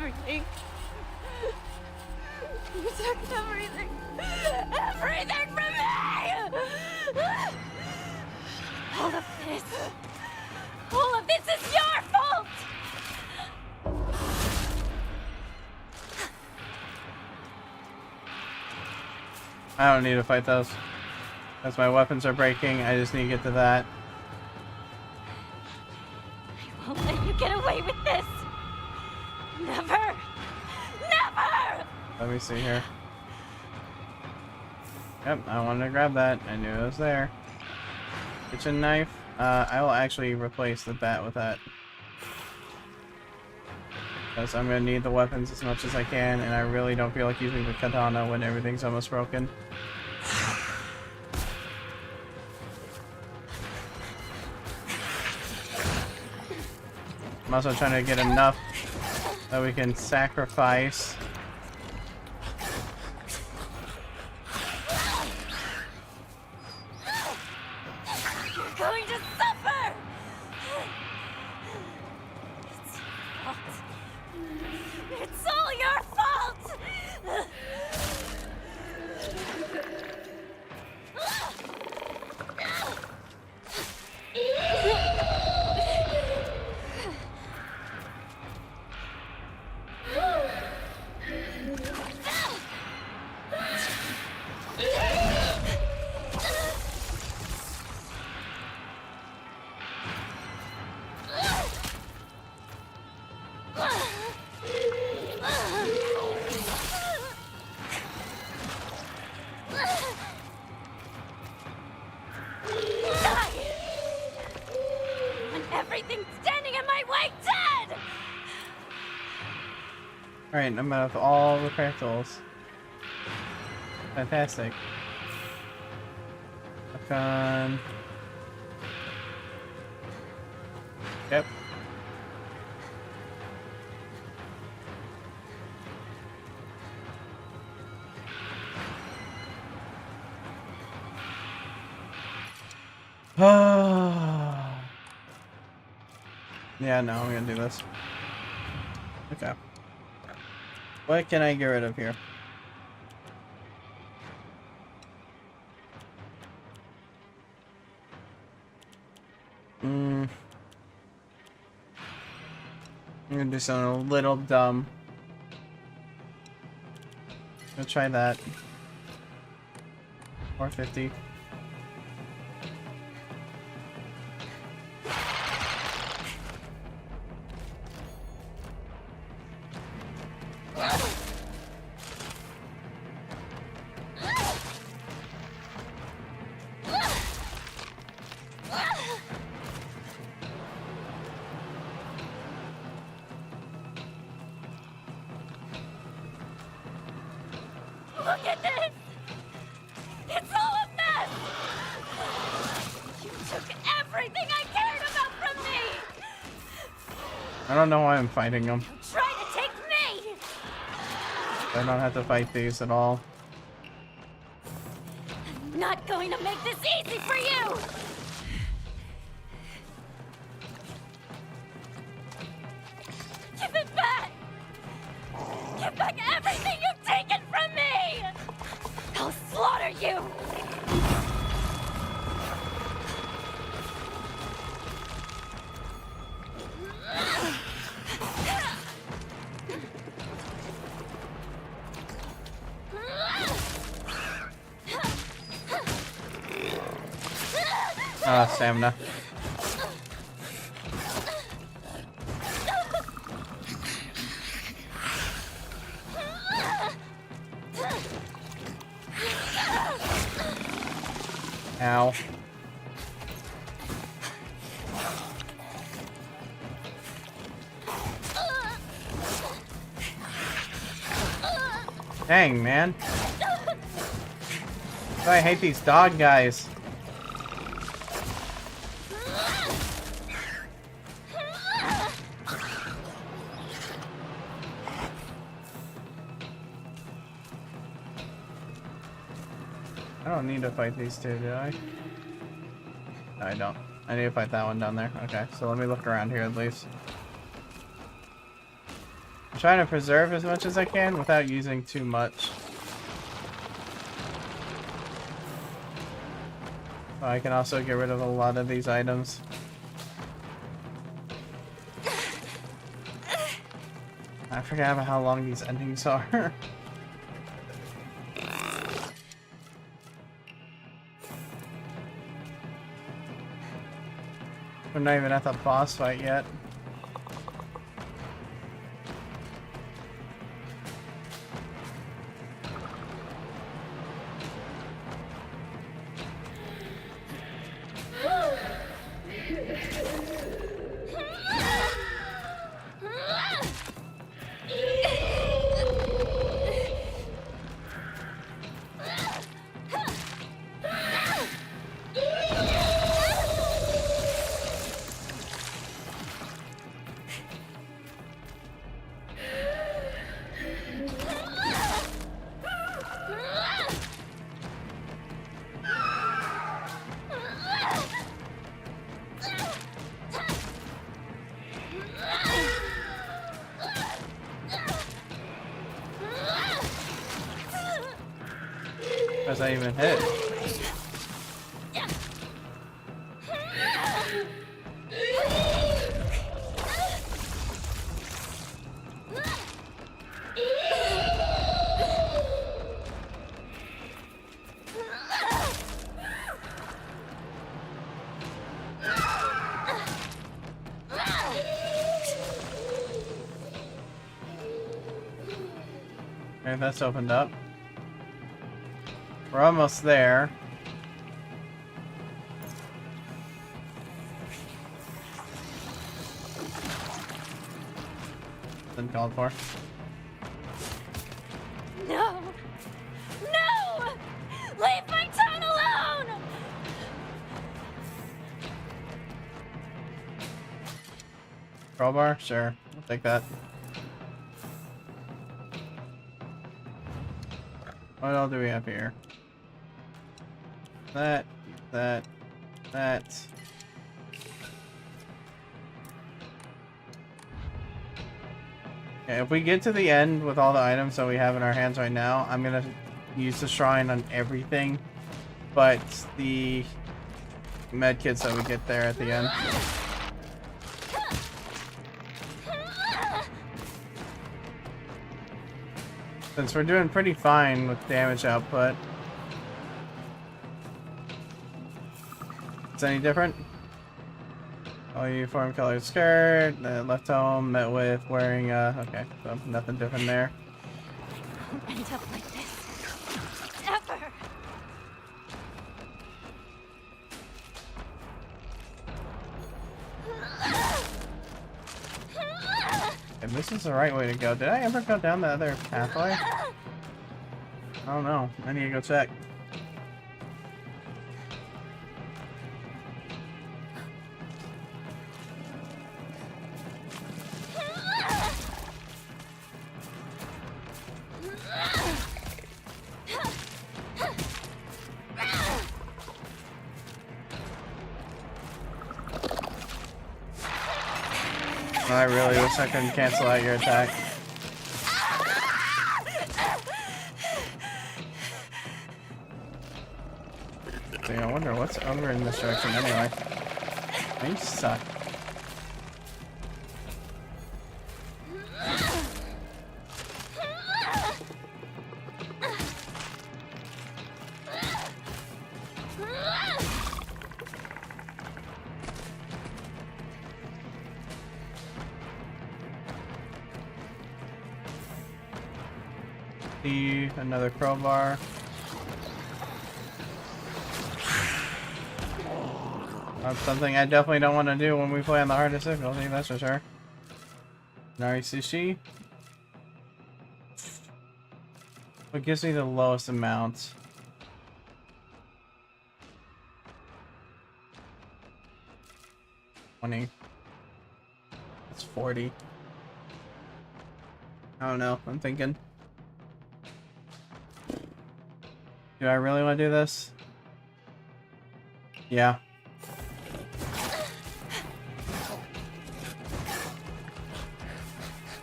everything. You took everything. Everything from me! All of this. All of this is your fault! I don't need to fight those. As my weapons are breaking, I just need to get to that. I won't let you get away with this! Never! Never! Let me see here. Yep, I wanted to grab that. I knew it was there. Kitchen knife. I will actually replace the bat with that. Because I'm going to need the weapons as much as I can, and I really don't feel like using the katana when everything's almost broken. I'm also trying to get enough that we can sacrifice. You're going to suffer! It's all your fault! Everything's standing in my way, dead! Alright, I'm out of all the crystals. Fantastic. Icon. Yep. Yeah, no, I'm gonna do this. Okay. What can I get rid of here? I'm gonna do something a little dumb. Gonna try that. 450. Look at this! It's all a mess! You took everything I cared about from me! I don't know why I'm fighting them. Try to take me! I don't have to fight these at all. I'm not going to make this easy for you! Give it back! Give back everything you've taken from me! I'll slaughter you! Stamina. Ow. Dang, man. I hate these dog guys. I don't need to fight these two, do I? No, I don't. I need to fight that one down there. Okay, so let me look around here at least. trying to preserve as much as I can without using too much. So I can also get rid of a lot of these items. I forget about how long these endings are. We're not even at the boss fight yet. As I even hit. Okay, that's opened up. We're almost there. Been called for. No! No! Leave my town alone! Crowbar? Sure. I'll take that. What all do we have here? That. Okay, if we get to the end with all the items that we have in our hands right now, I'm gonna use the shrine on everything, but the med kits that we get there at the end. Since we're doing pretty fine with damage output. Is any different? Oh, uniform colored skirt, left home, met with wearing, okay, so nothing different there. Don't end up like this. Ever! And this is the right way to go. Did I ever go down the other pathway? I don't know. I need to go check. I really wish I couldn't cancel out your attack. See, I wonder what's over in this direction anyway. You suck. Another crowbar. That's something I definitely don't want to do when we play on the hardest difficulty, that's for sure. Nari sushi. What gives me the lowest amount? $20. That's $40. I don't know. I'm thinking. Do I really want to do this? Yeah.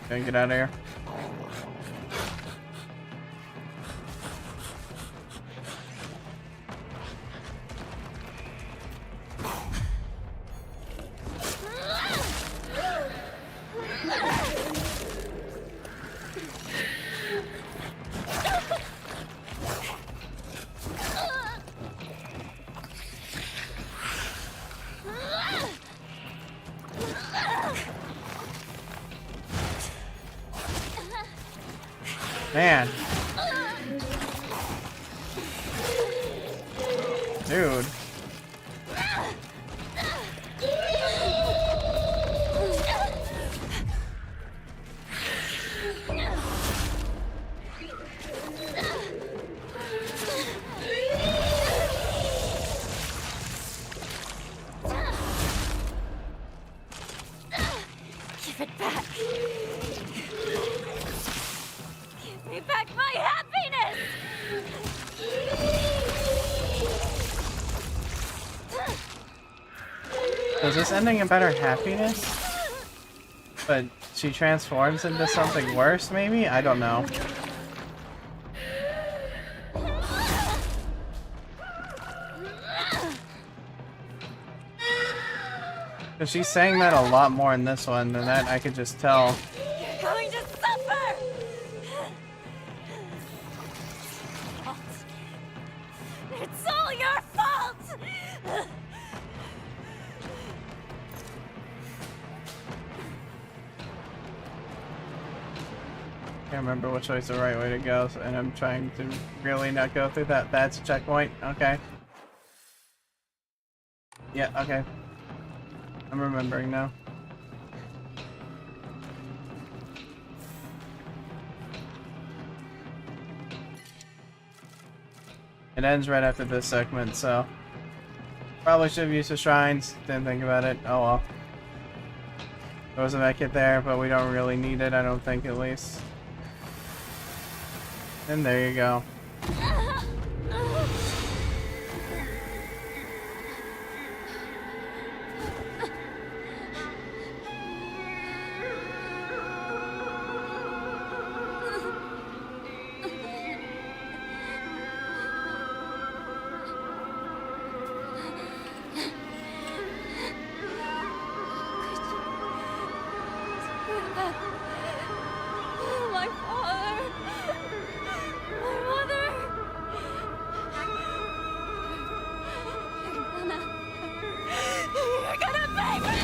Okay, get out of here. Man. Dude. Give it back. Give me back my happiness! Is this ending a better happiness? But she transforms into something worse, maybe? I don't know. Because she's saying that a lot more in this one than that I could just tell. You're going to suffer! It's all your fault! Can't remember which way's the right way to go, and I'm trying to really not go through that. That's a checkpoint. Okay. Yeah, okay. I'm remembering now. It ends right after this segment, so probably should have used the shrines. Didn't think about it. Oh well. There was a med kit there, but we don't really need it, I don't think, at least. And there you go. My father! My mother! You're gonna pay for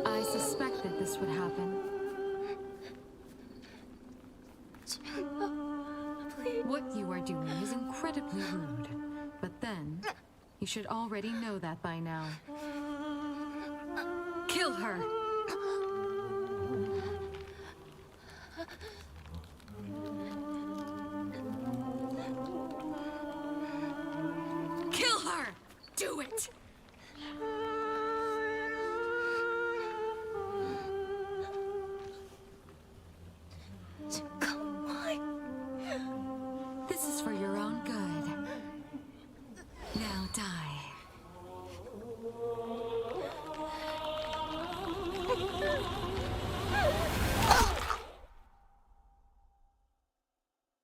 I suspected this would happen. What you are doing is incredibly rude. But then, you should already know that by now. Kill her! Kill her! Do it! This is for your own good. Now die.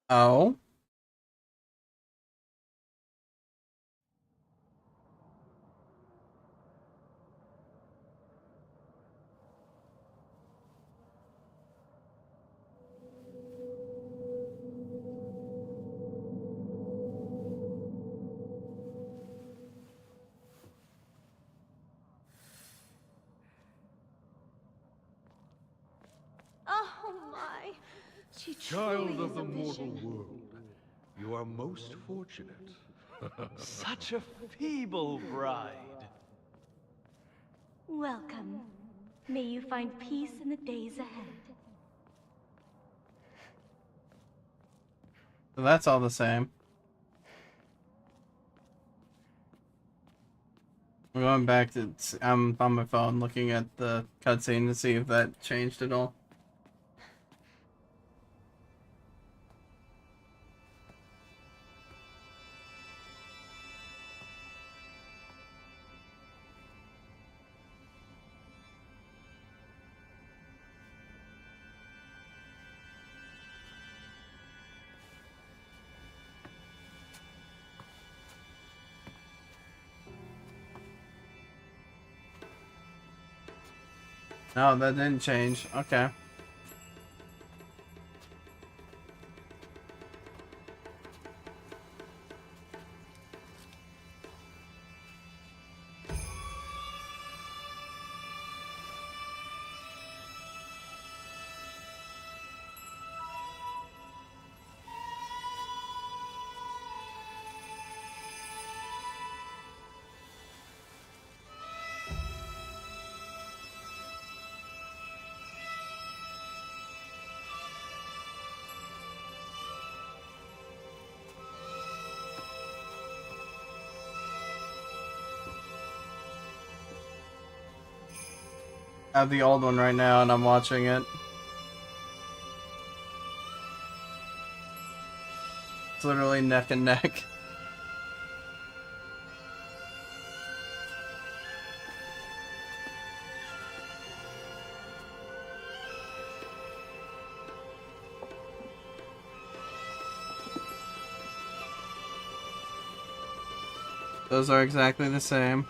Oh? Oh my. She Child truly of is the a mortal vision. world, you are most fortunate. Such a feeble bride. Welcome. May you find peace in the days ahead. So that's all the same. We're going back to... I'm on my phone looking at the cutscene to see if that changed at all. No, that didn't change. Okay. I have the old one right now and I'm watching it. It's literally neck and neck. Those are exactly the same.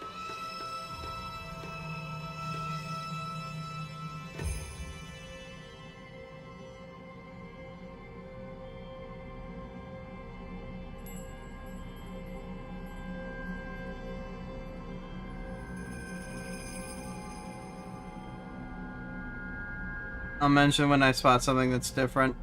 I'll mention when I spot something that's different.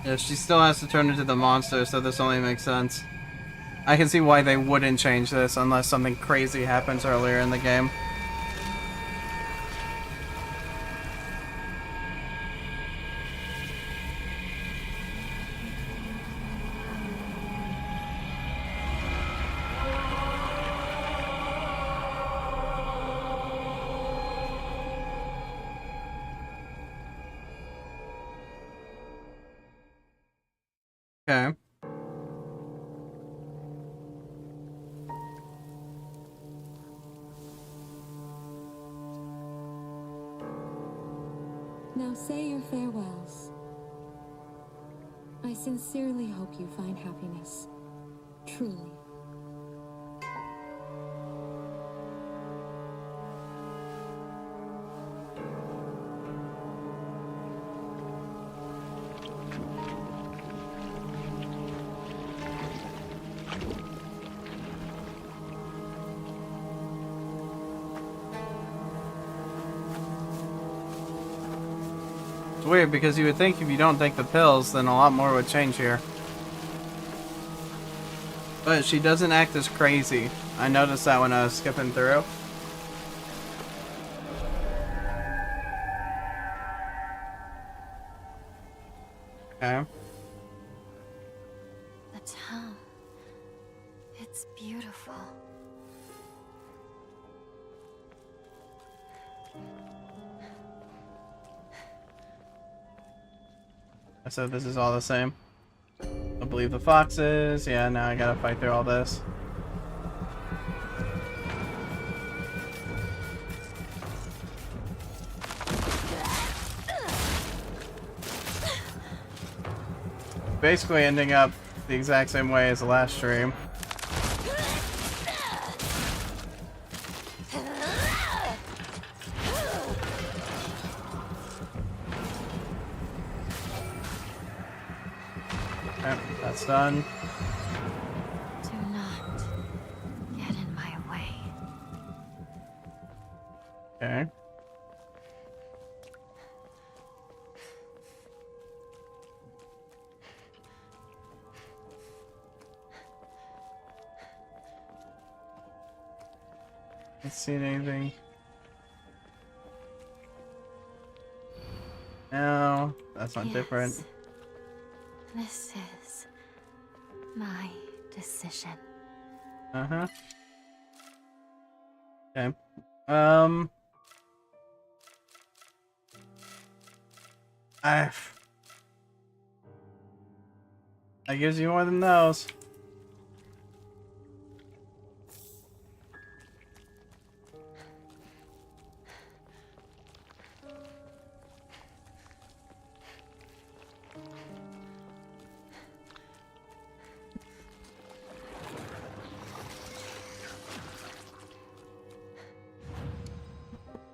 Yeah, she still has to turn into the monster, so this only makes sense. I can see why they wouldn't change this unless something crazy happens earlier in the game. Okay. Now say your farewells. I sincerely hope you find happiness. Truly. It's weird because you would think if you don't take the pills, then a lot more would change here. But she doesn't act as crazy. I noticed that when I was skipping through. Okay. The town. It's beautiful. So this is all the same. I believe the foxes. Yeah, now I gotta fight through all this. Basically ending up the exact same way as the last stream. That's done. Do not get in my way. Okay. Let's see anything. No, that's not different. This is my decision. Uh-huh. Okay. That gives you more than those.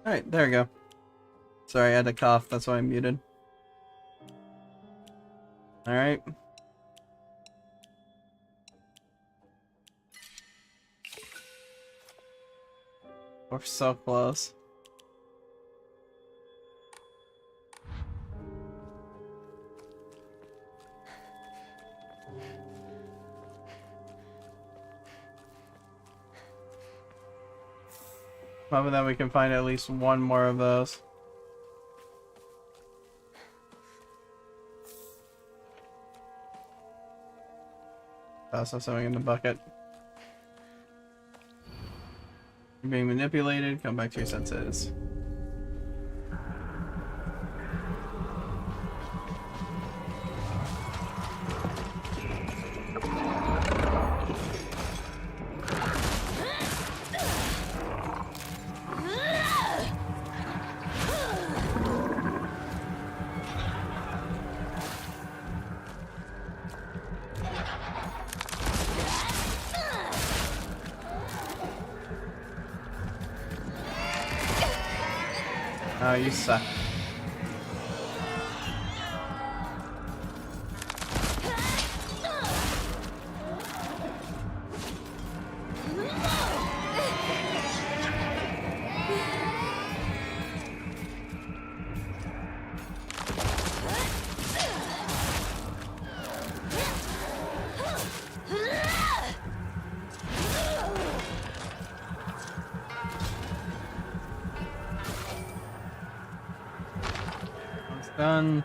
Alright, there we go. Sorry, I had to cough, that's why I'm muted. Alright. We're so close. Hoping that we can find at least one more of those. Also something in the bucket. You're being manipulated. Come back to your senses. Oh, you suck. Done.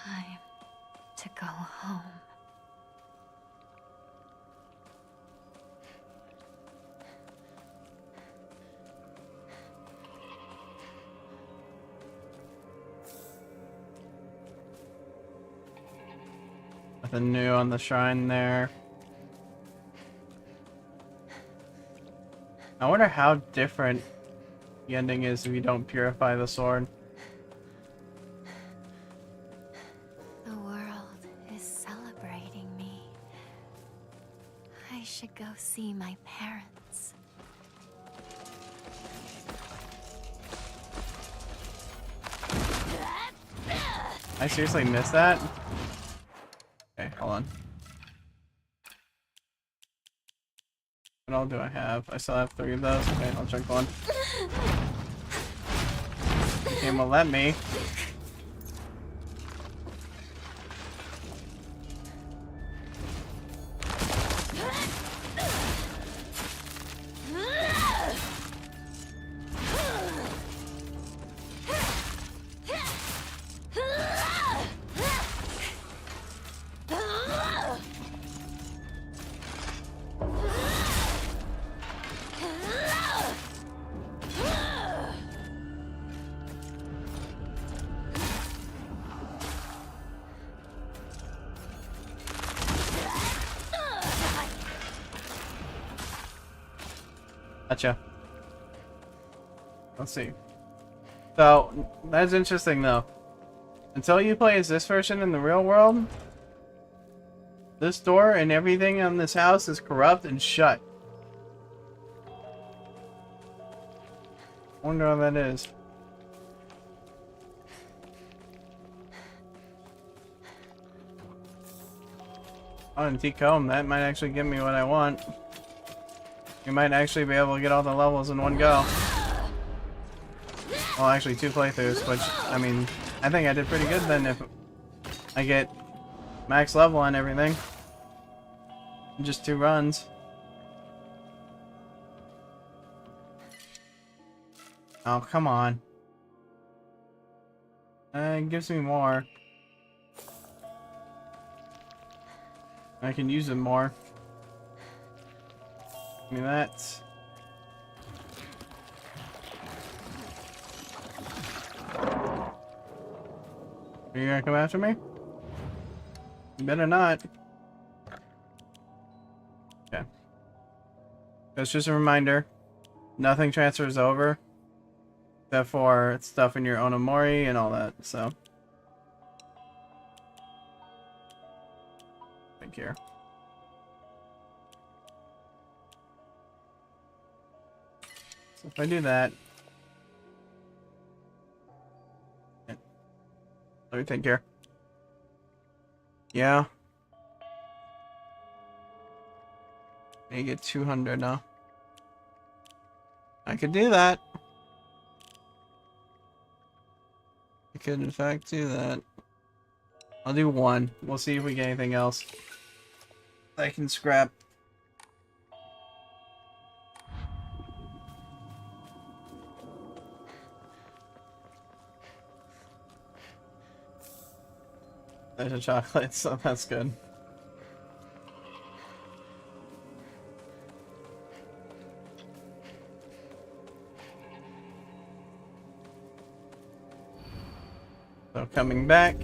Time to go home. Nothing new on the shrine there. I wonder how different the ending is if you don't purify the sword. The world is celebrating me. I should go see my parents. I seriously missed that? Okay, hold on. What all do I have? I still have 3 of those. Okay, I'll check one. The game will let me. Gotcha. Let's see. So, that's interesting though. Until you play as this version in the real world, this door and everything on this house is corrupt and shut. Wonder what that is. Oh, antique comb. That might actually give me what I want. We might actually be able to get all the levels in one go. Well, actually 2 playthroughs, which, I mean, I think I did pretty good then if I get max level on everything. In just 2 runs. Oh, come on. It gives me more. I can use it more. Give me that. Are you gonna come after me? You better not. Okay. That's just a reminder. Nothing transfers over. Except for stuff in your Onomori and all that, so. Thank you. So if I do that, let me think here. Yeah. I get 200 now. I could do that. I could, in fact, do that. I'll do one. We'll see if we get anything else I can scrap. There's a chocolate, so that's good. So coming back.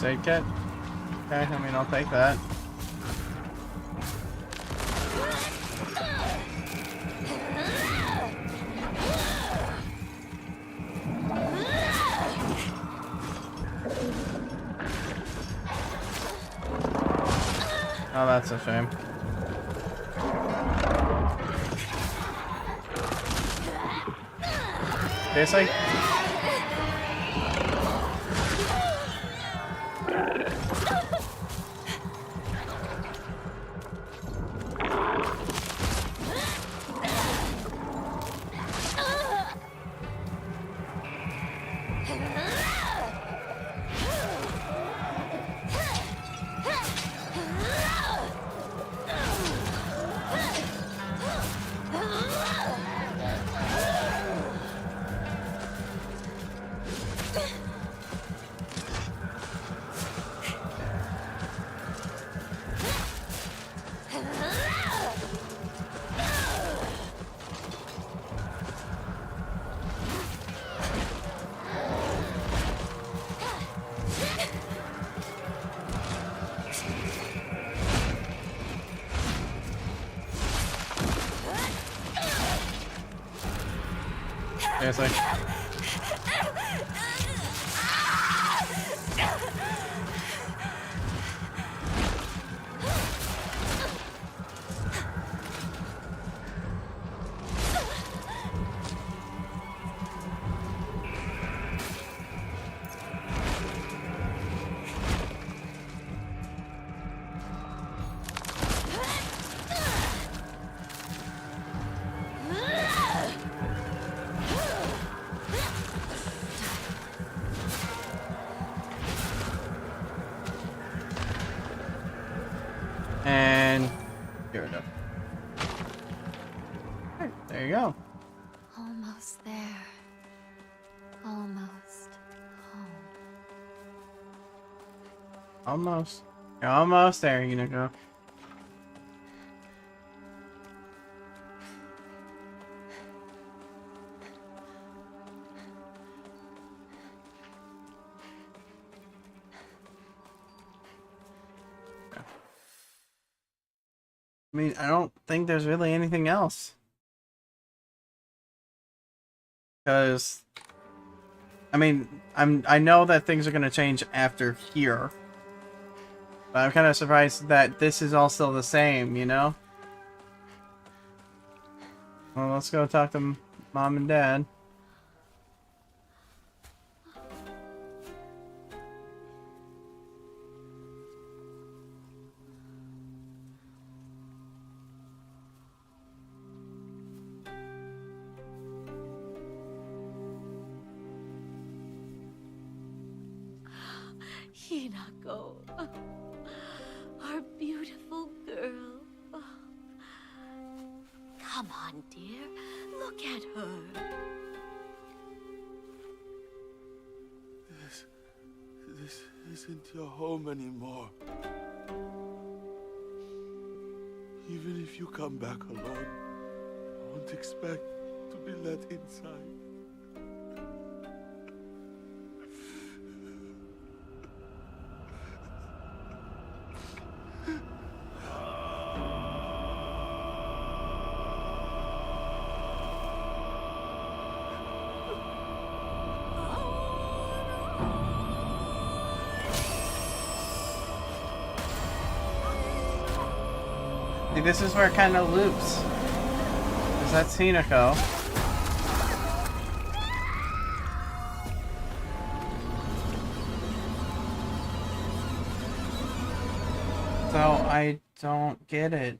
Aid kit? Okay, I mean, I'll take that. Oh, that's a shame. Seriously? Seriously? And here we go. Okay, there you go. Almost there. Almost home. Almost. You're almost there, Hinako. I mean, I don't think there's really anything else. Because, I mean, I know that things are going to change after here. But I'm kind of surprised that this is all still the same, you know? Well, let's go talk to Mom and Dad. Hinako, our beautiful girl. Come on, dear. Look at her. This isn't your home anymore. Even if you come back alone, I won't expect to be let inside. See, this is where it kind of loops. Because that's Hinako. So I don't get it.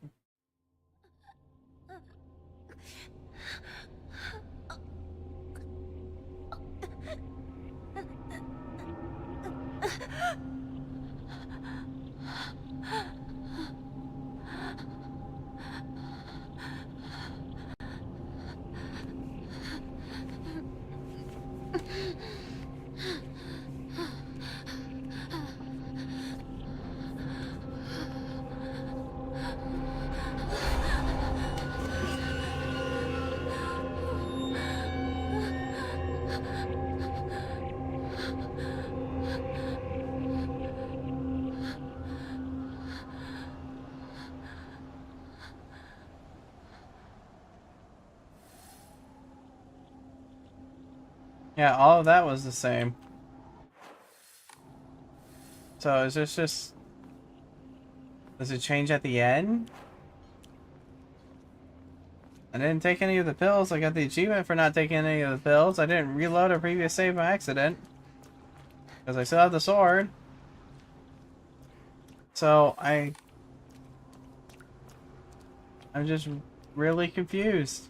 Yeah, all of that was the same. So is this just... Does it change at the end? I didn't take any of the pills. I got the achievement for not taking any of the pills. I didn't reload a previous save by accident. Because I still have the sword. So I'm just really confused.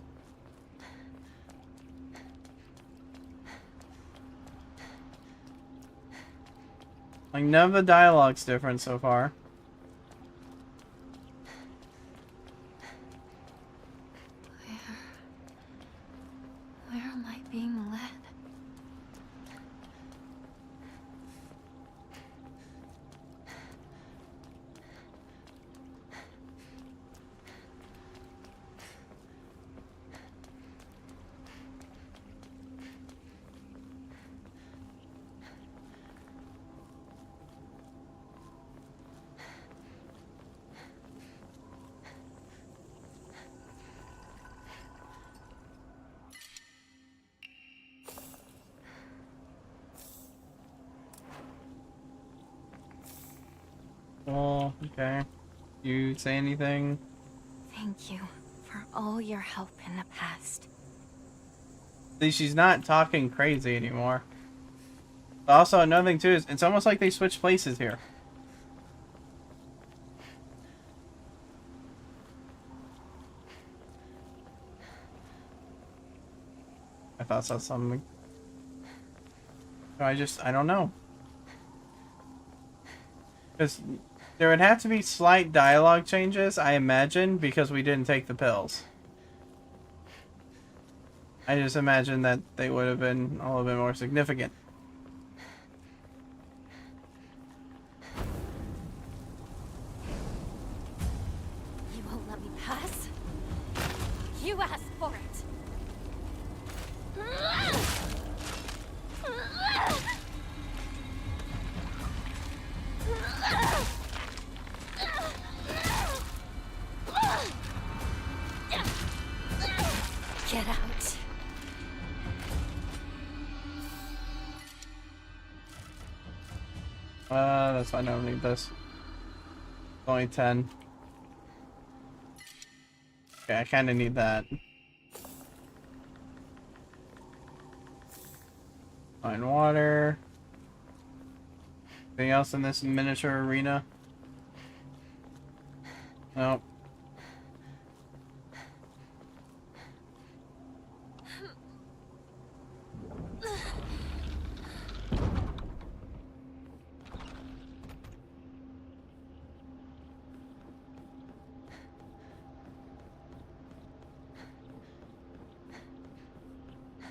Like, none of the dialogue's different so far. Where am I being led? Oh, okay. You say anything? Thank you for all your help in the past. See, she's not talking crazy anymore. But also, another thing too is, it's almost like they switched places here. I thought I saw something. I don't know. Because there would have to be slight dialogue changes, I imagine, because we didn't take the pills. I just imagine that they would have been a little bit more significant. You won't let me pass? You asked for it. Get out. That's fine. I don't need this. It's only 10. Okay, I kind of need that. Fine water. Anything else in this miniature arena? Nope.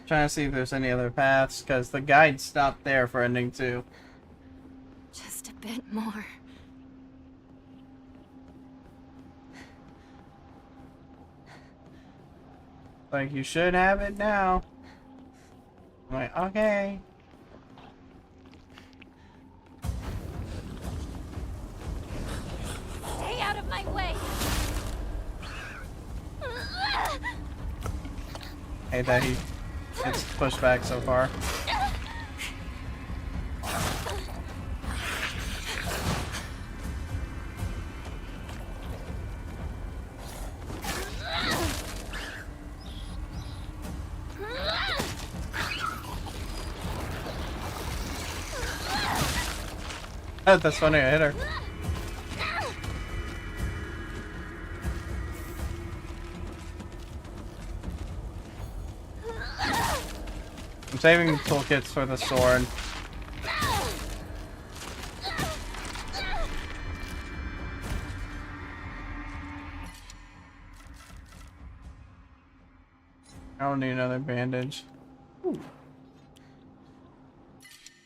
Trying to see if there's any other paths, because the guide stopped there for ending 2. Just a bit more. Like, you should have it now. I'm like, okay. Stay out of my way. Hey, that it's pushed back so far. That's funny, I hit her. I'm saving the toolkits for the sword. I don't need another bandage. Ooh.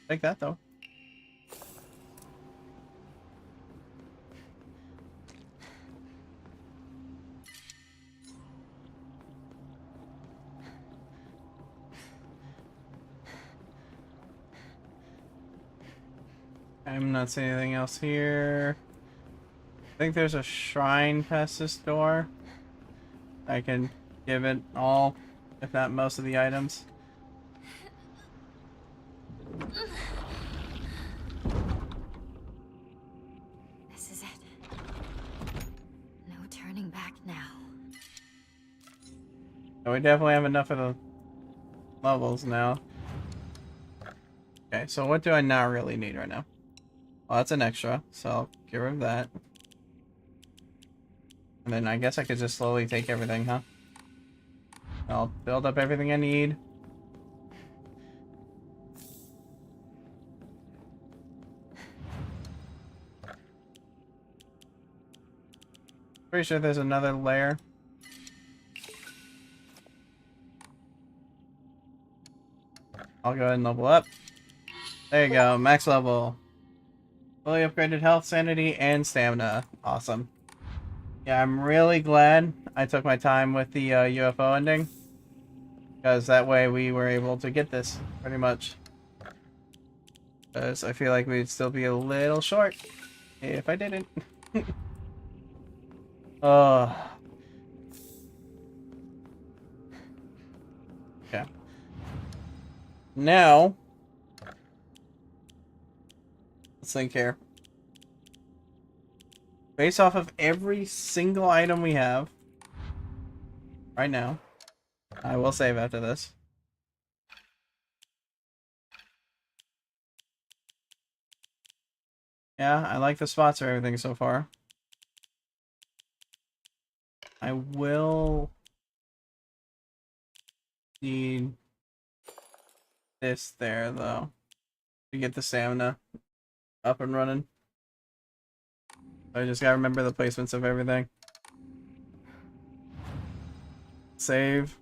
Take that though. I'm not seeing anything else here. I think there's a shrine past this door. I can give it all, if not most of the items. This is it. No turning back now. So we definitely have enough of the levels now. Okay, so what do I not really need right now? Well, that's an extra, so I'll get rid of that. And then I guess I could just slowly take everything, huh? I'll build up everything I need. Pretty sure there's another layer. I'll go ahead and level up. There you go, max level. Fully upgraded health, sanity, and stamina. Awesome. Yeah, I'm really glad I took my time with the UFO ending. Because that way we were able to get this, pretty much. Because I feel like we'd still be a little short if I didn't. Okay. Now, let's think here. Based off of every single item we have right now, I will save after this. Yeah, I like the spots for everything so far. I will need this there, though, to get the stamina up and running. I just gotta remember the placements of everything. Save.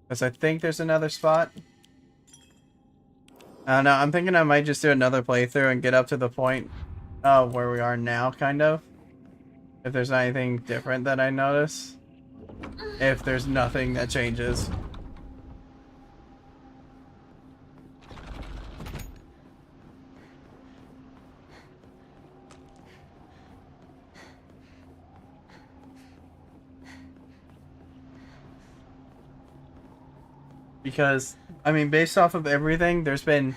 Because I think there's another spot. I don't know, I'm thinking I might just do another playthrough and get up to the point of where we are now, kind of. If there's anything different that I notice. If there's nothing that changes. Because, I mean, based off of everything, there's been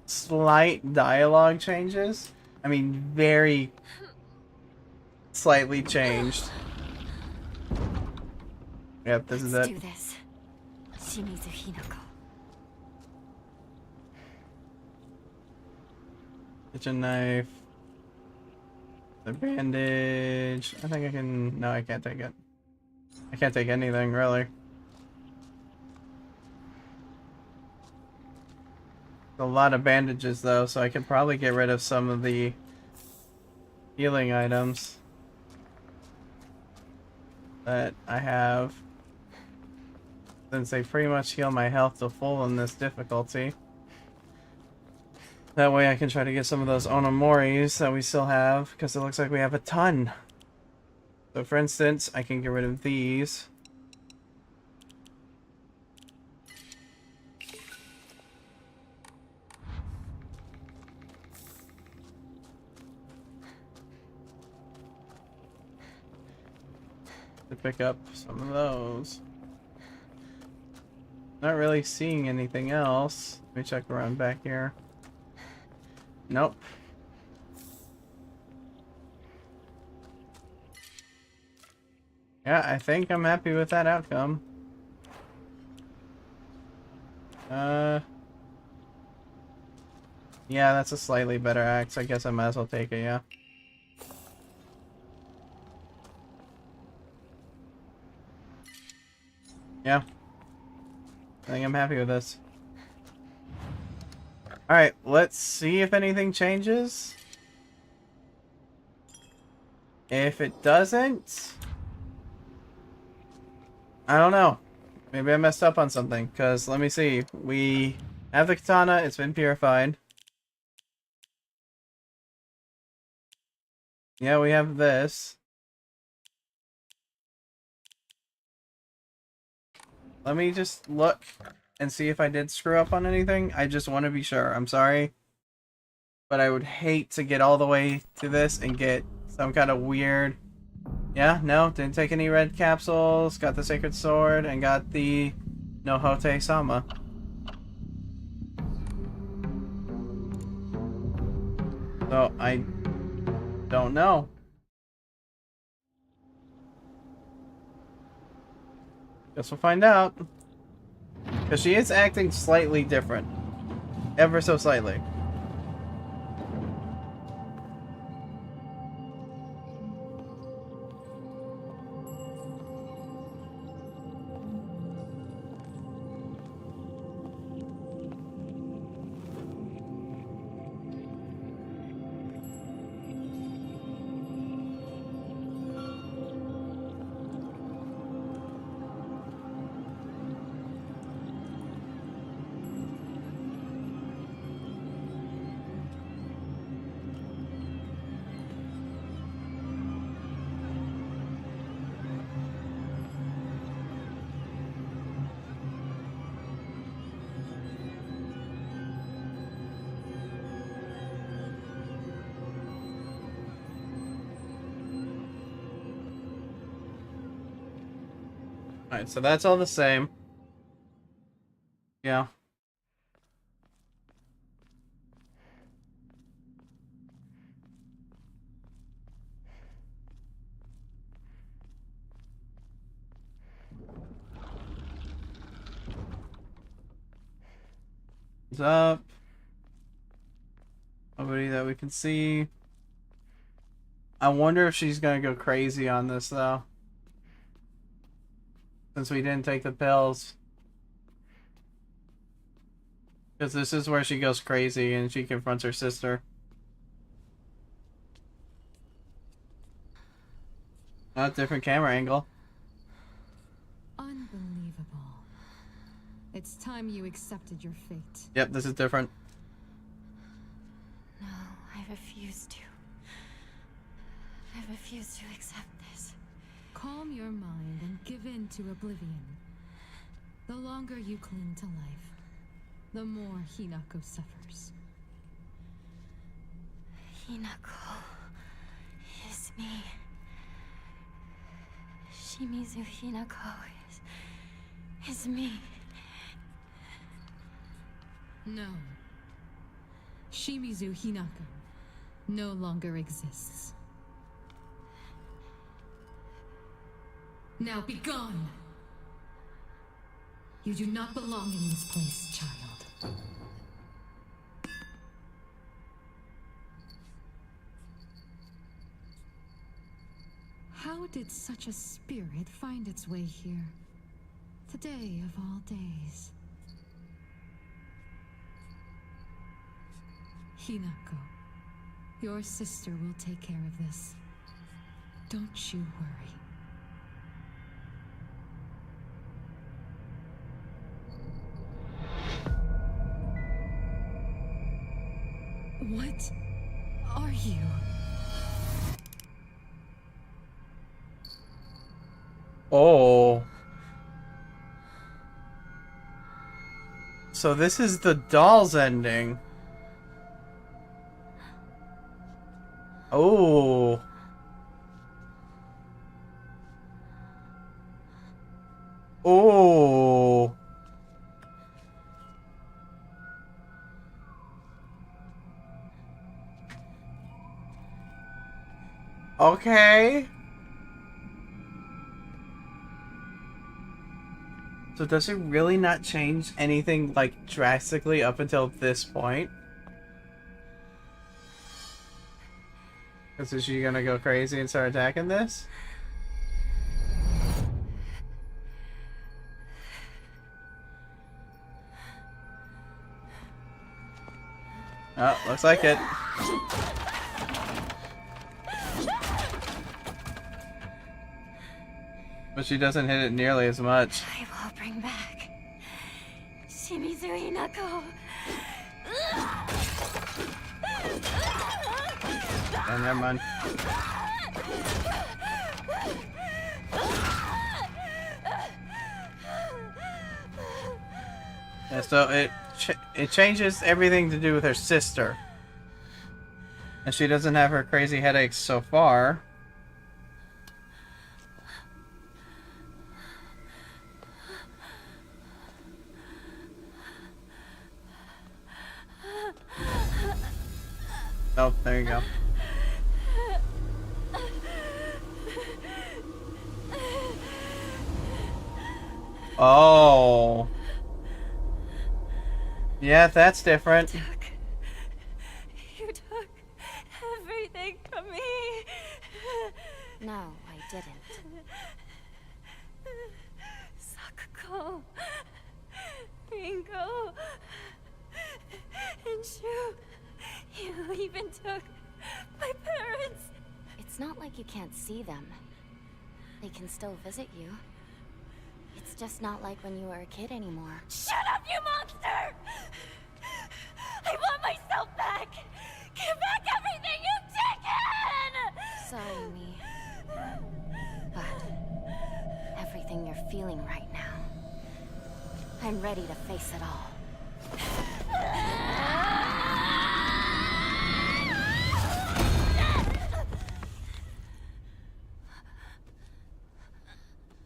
slight dialogue changes. I mean, very slightly changed. Yep, this is it. Let's do this. Shimizu Hinako. Kitchen knife. The bandage. I think I can... No, I can't take it. I can't take anything, really. A lot of bandages, though, so I could probably get rid of some of the healing items that I have, since they pretty much heal my health to full in this difficulty. That way I can try to get some of those Onomoris that we still have, because it looks like we have a ton. So for instance, I can get rid of these. To pick up some of those. Not really seeing anything else. Let me check around back here. Nope. Yeah, I think I'm happy with that outcome. Yeah, that's a slightly better axe. I guess I might as well take it, yeah. Yeah. I think I'm happy with this. Alright, let's see if anything changes. If it doesn't... I don't know. Maybe I messed up on something, because let me see. We have the katana, it's been purified. Yeah, we have this. Let me just look and see if I did screw up on anything. I just want to be sure. I'm sorry. But I would hate to get all the way to this and get some kind of weird... Yeah, no, didn't take any red capsules. Got the sacred sword and got the Nohote Sama. So, I don't know. Guess we'll find out. Because she is acting slightly different. Ever so slightly. Alright, so that's all the same. Yeah. What's up? Nobody that we can see. I wonder if she's gonna go crazy on this, though. Since we didn't take the pills. Because this is where she goes crazy and she confronts her sister. A different camera angle. Unbelievable. It's time you accepted your fate. Yep, this is different. No, I refuse to. I refuse to accept this. Calm your mind and give in to oblivion. The longer you cling to life, the more Hinako suffers. Hinako is me. Shimizu Hinako is me. No. Shimizu Hinako no longer exists. Now be gone! You do not belong in this place, child. How did such a spirit find its way here? Today of all days. Hinako, your sister will take care of this. Don't you worry. What are you? Oh. So this is the doll's ending. Oh. Oh. Okay. So does it really not change anything, like, drastically up until this point? Is she gonna go crazy and start attacking this? Oh, looks like it. But she doesn't hit it nearly as much. I will bring back Shimizu Hinako. Oh, never mind. Yeah, so it changes everything to do with her sister. And she doesn't have her crazy headaches so far. Oh, there you go. Oh. Yeah, that's different. You took everything from me. No, I didn't. Sakuko, Ringo, and Shu. You even took my parents. It's not like you can't see them. They can still visit you. It's just not like when you were a kid anymore. Shut up, you monster! I want myself back! Give back everything you've taken! Sorry, me. But everything you're feeling right now, I'm ready to face it all.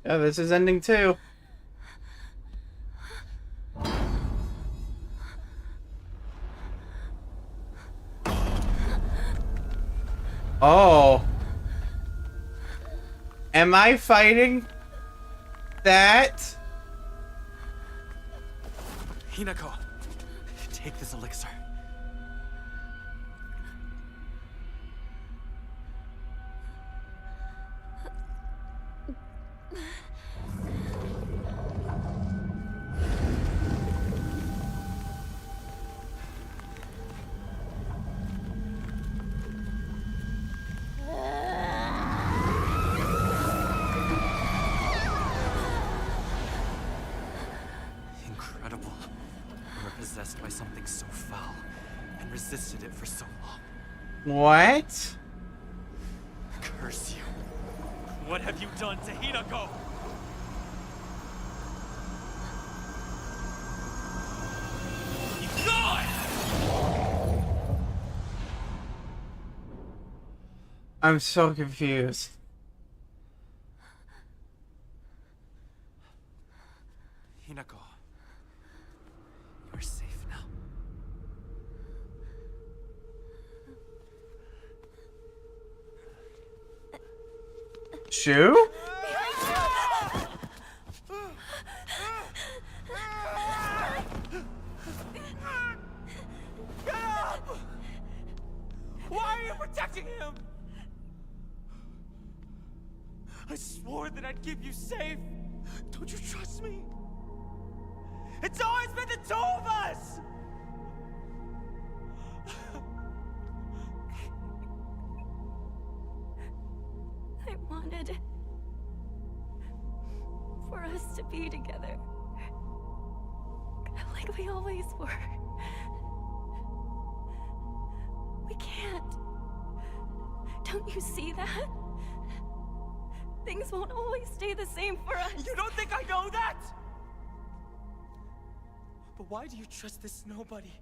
Yeah, this is ending too. Oh. Am I fighting that? Hinako, take this elixir. Incredible. We were possessed by something so foul and resisted it for so long. What? Curse you. What have you done to Hinako? You gone! I'm so confused. Hinako, you're safe now. Shu? Get up! Why are you protecting him? I swore that I'd keep you safe. Don't you trust me? It's always been the two of us! I wanted for us to be together. Like we always were. We can't. Don't you see that? Things won't always stay the same for us. You don't think I know that? But why do you trust this nobody?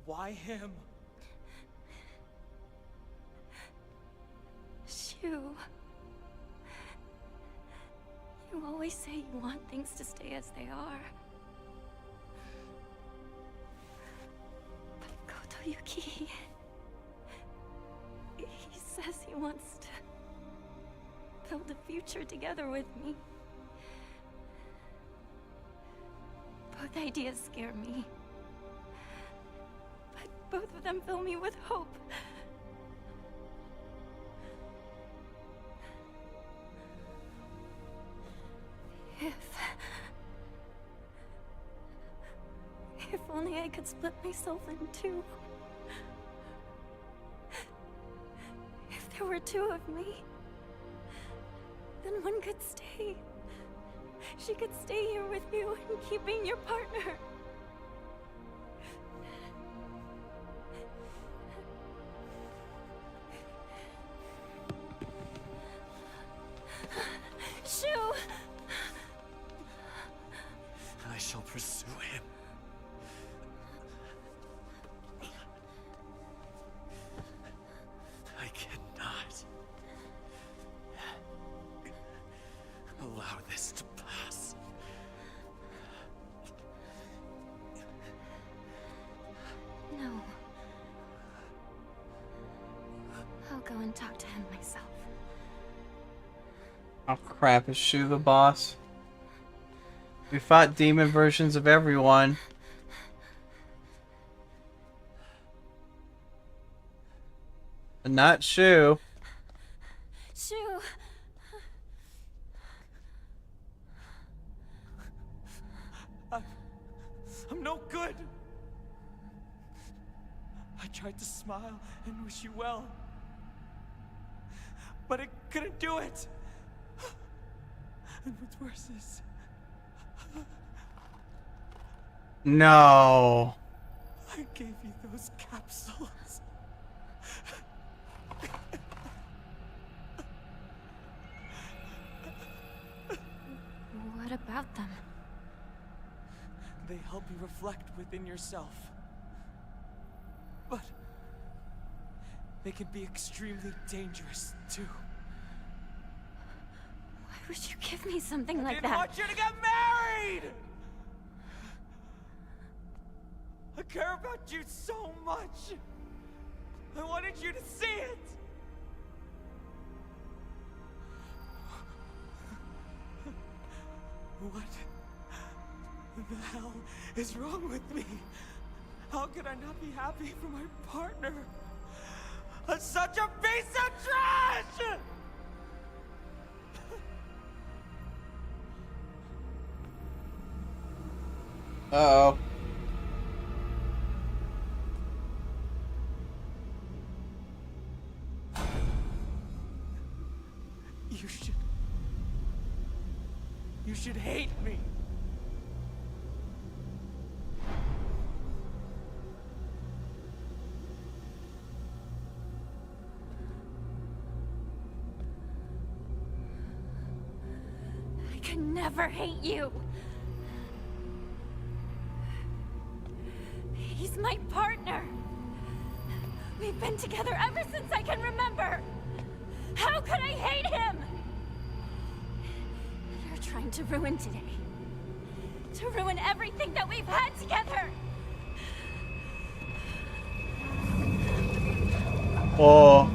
Why him? Shu. You always say you want things to stay as they are. But Kotoyuki... he says he wants to build a future together with me. Both ideas scare me. But both of them fill me with hope. If only I could split myself in two. If there were two of me, then one could stay. She could stay here with you and keep being your partner. Shoo! I shall pursue him. I cannot allow this to pass. No. I'll go and talk to him myself. Oh crap, is Shu the boss? We fought demon versions of everyone. But not Shu. Shoo! I'm no good. I tried to smile and wish you well, but I couldn't do it. And what's worse is, No. I gave you those capsules. What about them? They help you reflect within yourself. But they can be extremely dangerous, too. Why would you give me something like I didn't that? want you to get married! I care about you so much. I wanted you to see it. What the hell is wrong with me? How could I not be happy for my partner? I'm such a piece of trash! Uh-oh. You should hate me. I can never hate you. He's my partner. We've been together ever since I can remember. How could I hate him? You're trying to ruin today. To ruin everything that we've had together. Oh.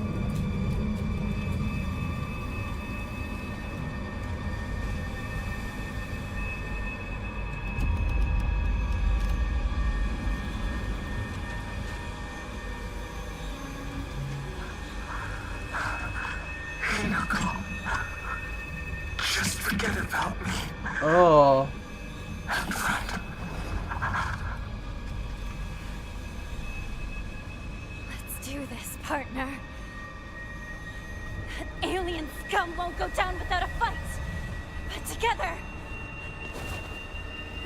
Hinako, just forget about me. Oh. And friend. Let's do this, partner. That alien scum won't go down without a fight. But together,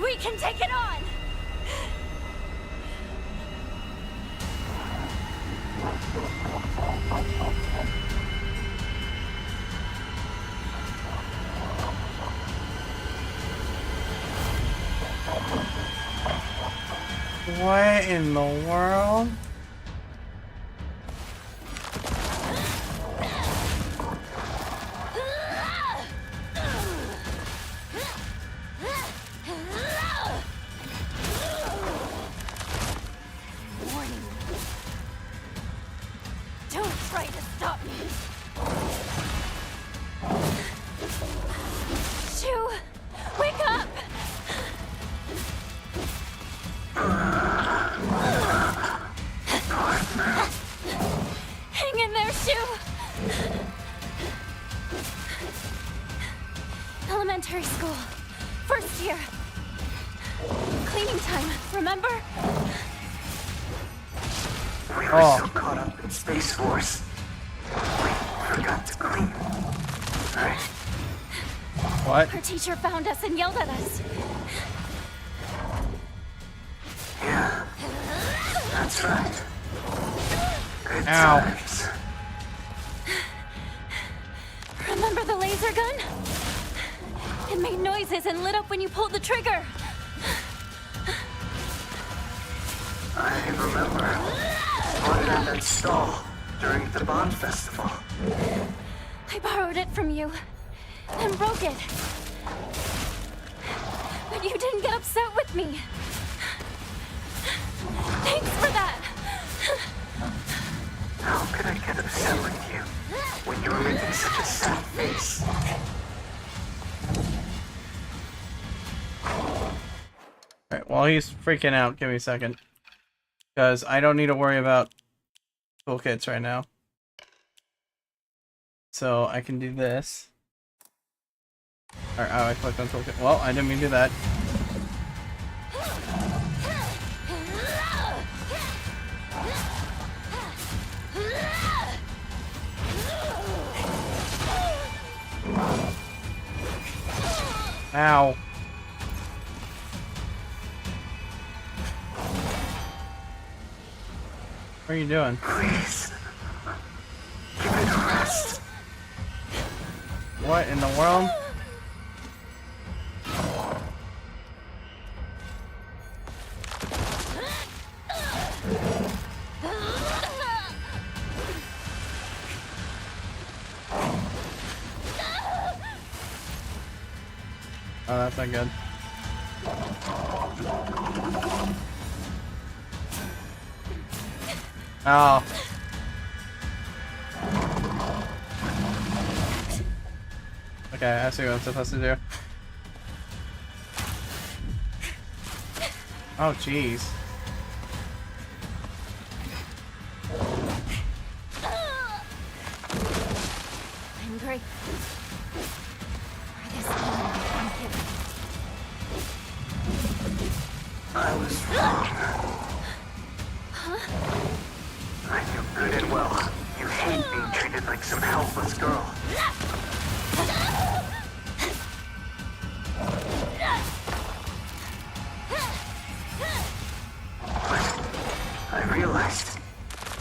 we can take it on! What in the world? Warning. Don't try to stop me. Shoo! Wake up! We were Oh. so caught up in Space Force. We forgot to clean. Right? What? Our teacher found us and yelled at us. Yeah. That's right. Good Ow. times. Remember the laser gun? It made noises and lit up when you pulled the trigger. I remember. Bought it at that stall during the Bond Festival. I borrowed it from you and broke it. But you didn't get upset with me. Thanks for that. How could I get upset with you when you were making such a sad face? Alright, while he's freaking out, give me a second. Because I don't need to worry about toolkits right now. So I can do this. Or, oh, I clicked on toolkit. Well, I didn't mean to do that. Ow. What are you doing? Please. Give it a rest. What in the world? Oh, that's not good. Oh. Okay, I see what I'm supposed to do. Oh, jeez. I'm grateful for this moment I'm given. I was wrong. Huh? I knew good and well you hate being treated like some helpless girl. But I realized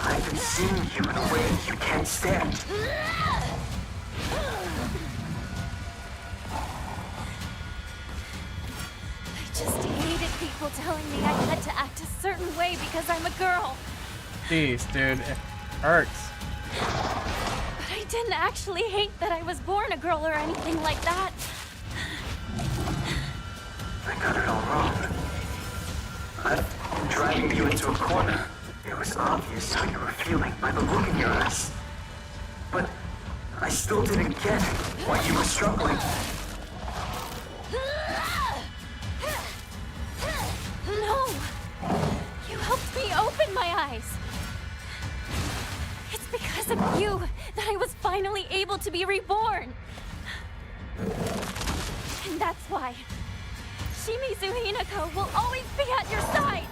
I've been seeing you in a way you can't stand. I just hated people telling me I had to act a certain way because I'm a girl. Jeez, dude, it hurts. But I didn't actually hate that I was born a girl or anything like that. I got it all wrong. I've been driving you into a corner. It was obvious how you were feeling by the look in your eyes. But I still didn't get why you were struggling. No! You helped me open my eyes. It's because of you that I was finally able to be reborn. And that's why Shimizu Hinako will always be at your side.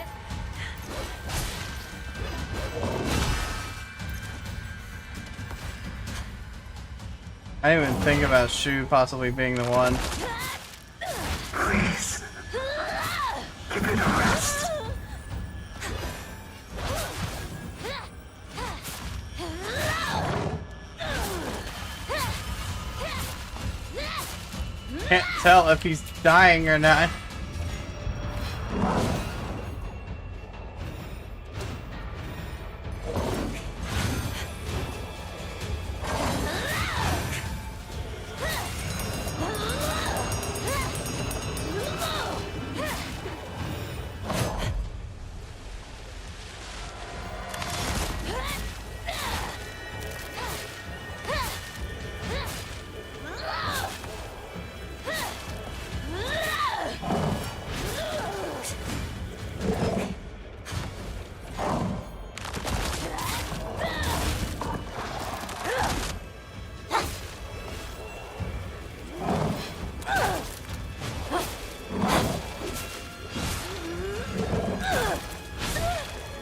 I didn't even think about Shu possibly being the one. Please. Give it a rest. Can't tell if he's dying or not.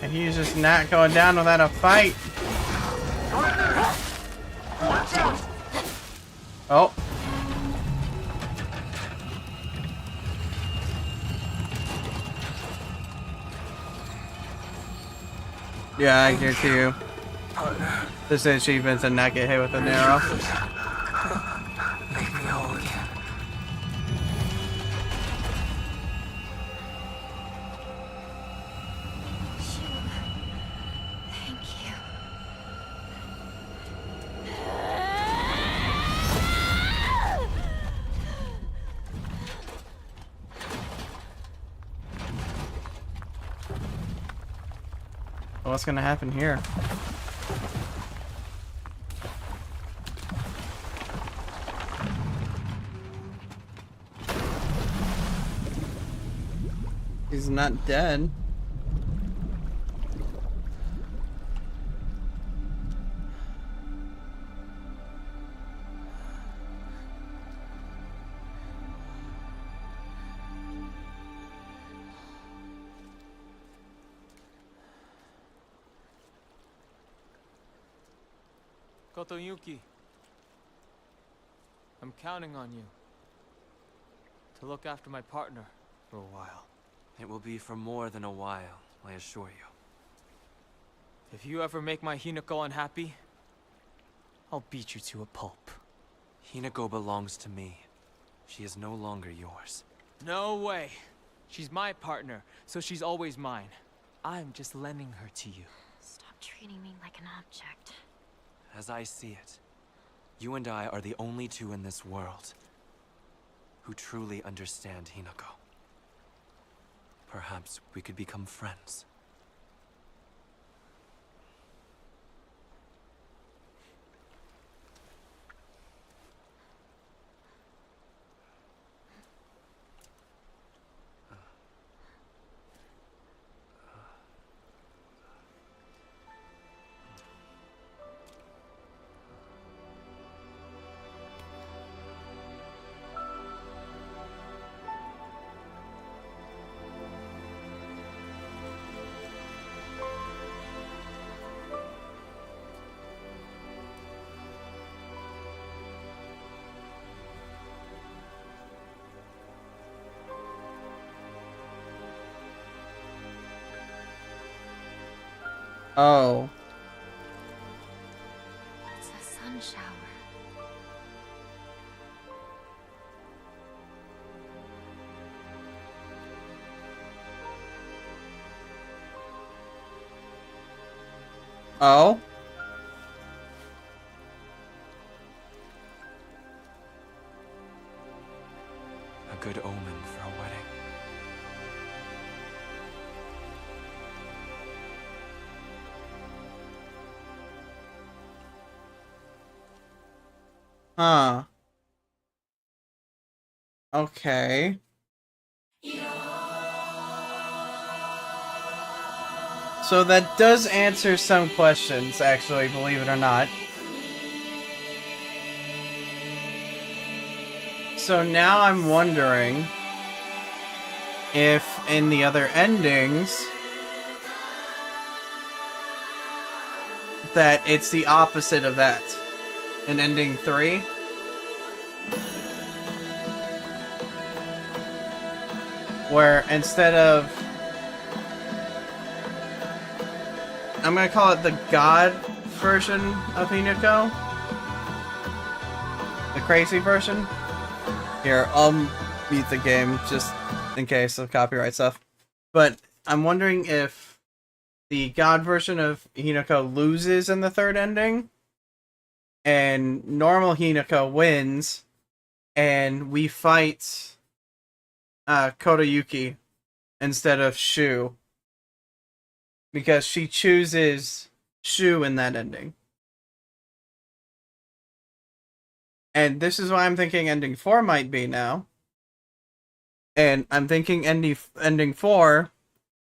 And he's just not going down without a fight. Oh. Yeah, I guarantee you. This achievement to not get hit with an arrow. Make me whole again. Thank you. What's gonna happen here? He's not dead. Kotoyuki, I'm counting on you to look after my partner for a while. It will be for more than a while, I assure you. If you ever make my Hinako unhappy, I'll beat you to a pulp. Hinako belongs to me. She is no longer yours. No way. She's my partner, so she's always mine. I'm just lending her to you. Stop treating me like an object. As I see it, you and I are the only two in this world who truly understand Hinako. Perhaps we could become friends. Oh. It's a sun shower. Oh. A good omen for a wedding. Huh. Okay. So that does answer some questions, actually, believe it or not. So now I'm wondering if in the other endings that it's the opposite of that. In ending 3. Where instead of... I'm gonna call it the God version of Hinako. The crazy version. Here, I'll mute the game just in case of copyright stuff. But I'm wondering if the God version of Hinako loses in the third ending. And normal Hinako wins, and we fight Kotoyuki instead of Shu. Because she chooses Shu in that ending. And this is why I'm thinking ending 4 might be now. And I'm thinking ending 4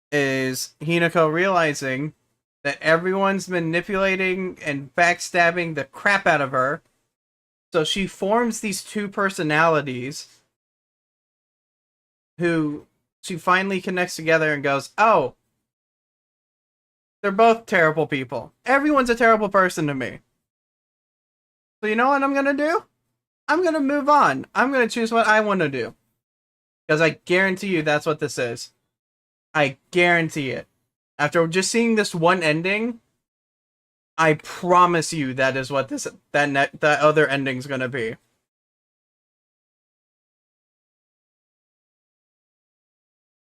is Hinako realizing that everyone's manipulating and backstabbing the crap out of her. So she forms these two personalities who she finally connects together and goes, oh, They're both terrible people. Everyone's a terrible person to me. So you know what I'm gonna do? I'm gonna move on. I'm gonna choose what I want to do. Because I guarantee you that's what this is. I guarantee it. After just seeing this one ending, I promise you that is what that other ending's gonna be.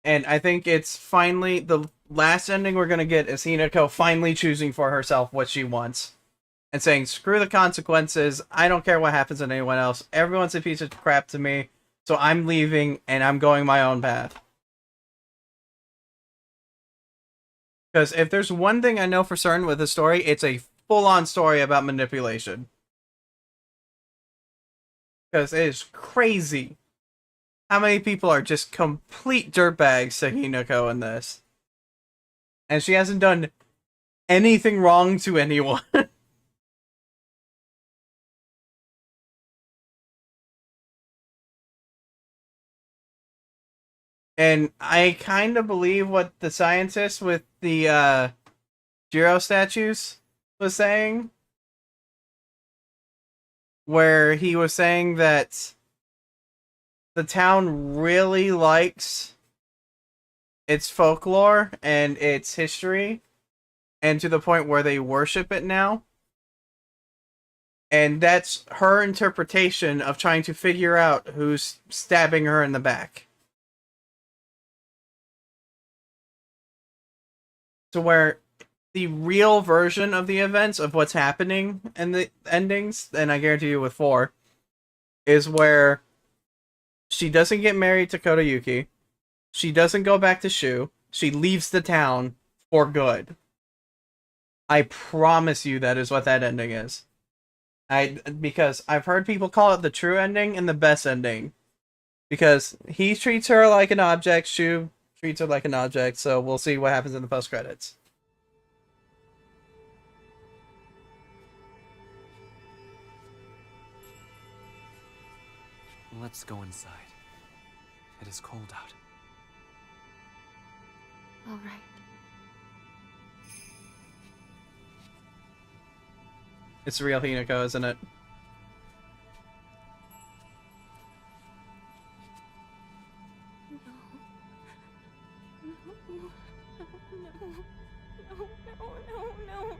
And I think it's finally the last ending we're gonna get is Hinako finally choosing for herself what she wants. And saying, screw the consequences, I don't care what happens to anyone else, everyone's a piece of crap to me, so I'm leaving and I'm going my own path. Because if there's one thing I know for certain with this story, it's a full-on story about manipulation. Because it is crazy how many people are just complete dirtbags to Hinako in this. And she hasn't done anything wrong to anyone. And I kind of believe what the scientist with the Jiro statues was saying. Where he was saying that the town really likes its folklore and its history. And to the point where they worship it now. And that's her interpretation of trying to figure out who's stabbing her in the back. To where the real version of the events of what's happening in the endings, and I guarantee you with 4, is where she doesn't get married to Kodayuki, she doesn't go back to Shu, she leaves the town for good. I promise you that is what that ending is. Because I've heard people call it the true ending and the best ending. Because he treats her like an object, Shu treats her like an object, so we'll see what happens in the post-credits. Let's go inside. It is cold out. All right. It's real Hinako, isn't it?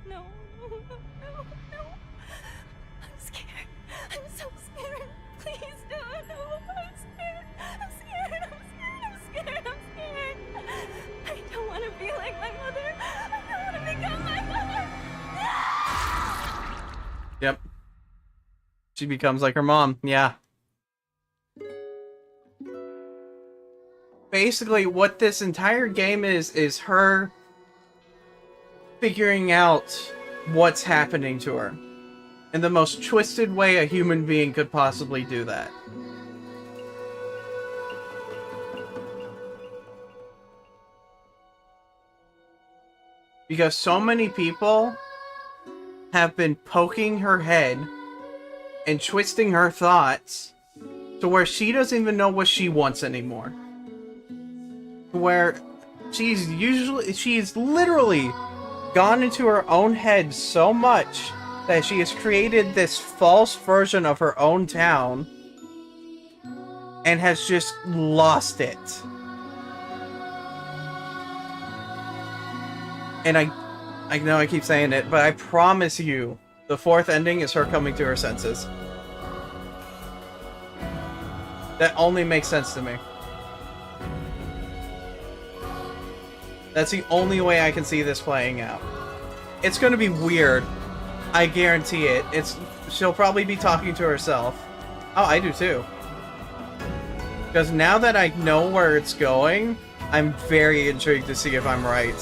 No. I'm scared. I'm so scared. Please don't. No, I'm scared. I'm scared. I don't want to be like my mother. I don't want to become my mother. Yep. She becomes like her mom, yeah. Basically, what this entire game is her figuring out what's happening to her. In the most twisted way a human being could possibly do that. Because so many people have been poking her head and twisting her thoughts to where she doesn't even know what she wants anymore. Where she's literally gone into her own head so much that she has created this false version of her own town and has just lost it. And I know I keep saying it, but I promise you, the 4th ending is her coming to her senses. That only makes sense to me. That's the only way I can see this playing out. It's gonna be weird. I guarantee it. She'll probably be talking to herself. Oh, I do too. Because now that I know where it's going, I'm very intrigued to see if I'm right.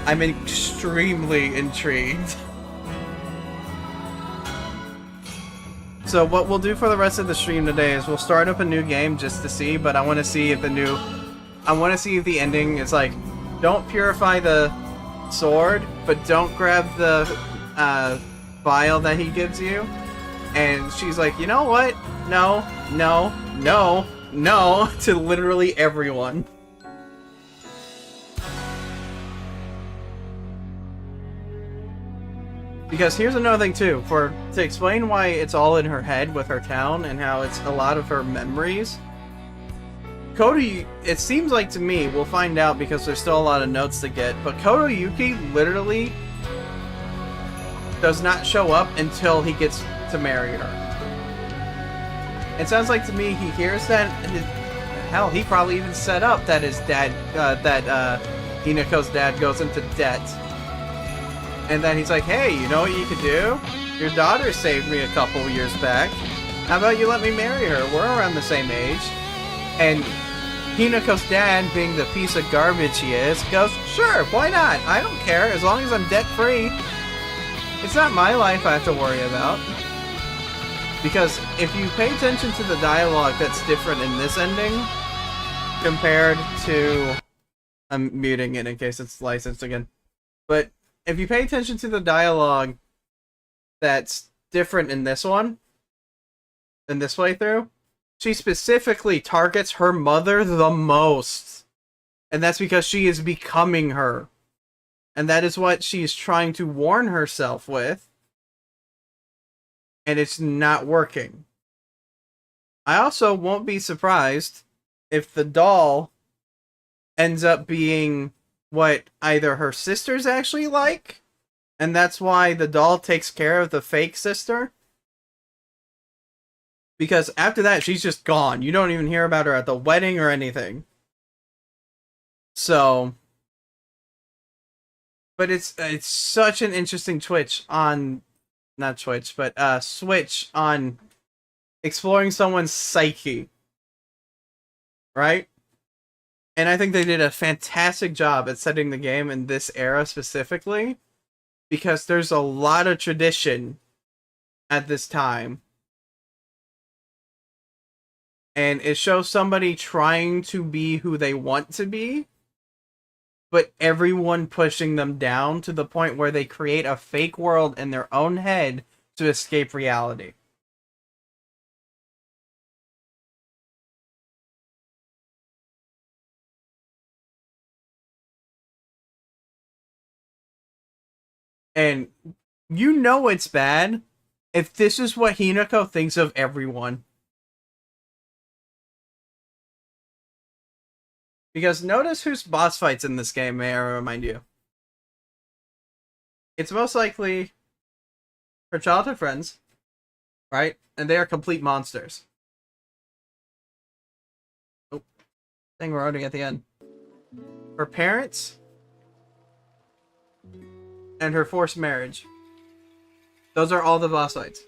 I'm extremely intrigued. So what we'll do for the rest of the stream today is we'll start up a new game just to see, but I want to see if the ending is like, don't purify the sword, but don't grab the vial that he gives you. And she's like, you know what? No, to literally everyone. Because here's another thing too, to explain why it's all in her head with her town and how it's a lot of her memories. Koto, it seems like to me, we'll find out because there's still a lot of notes to get, but Koto Yuki literally does not show up until he gets to marry her. It sounds like to me he hears that, hell, he probably even set up that his dad, Hinako's dad goes into debt. And then he's like, hey, you know what you could do? Your daughter saved me a couple years back. How about you let me marry her? We're around the same age. And Hinako's dad, being the piece of garbage he is, goes, sure, why not? I don't care, as long as I'm debt-free. It's not my life I have to worry about. Because if you pay attention to the dialogue that's different in this ending, compared to... I'm muting it in case it's licensed again. But if you pay attention to the dialogue that's different in this one, in this playthrough, she specifically targets her mother the most. And that's because she is becoming her. And that is what she's trying to warn herself with. And it's not working. I also won't be surprised if the doll ends up being what either her sisters actually like, and that's why the doll takes care of the fake sister. Because after that, she's just gone. You don't even hear about her at the wedding or anything. So, but it's such an interesting switch on exploring someone's psyche. Right? And I think they did a fantastic job at setting the game in this era specifically, because there's a lot of tradition at this time. And it shows somebody trying to be who they want to be, but everyone pushing them down to the point where they create a fake world in their own head to escape reality. And you know it's bad if this is what Hinako thinks of everyone. Because notice whose boss fights in this game, may I remind you. It's most likely her childhood friends, right? And they are complete monsters. Oh, I think we're already at the end. Her parents and her forced marriage. Those are all the boss fights.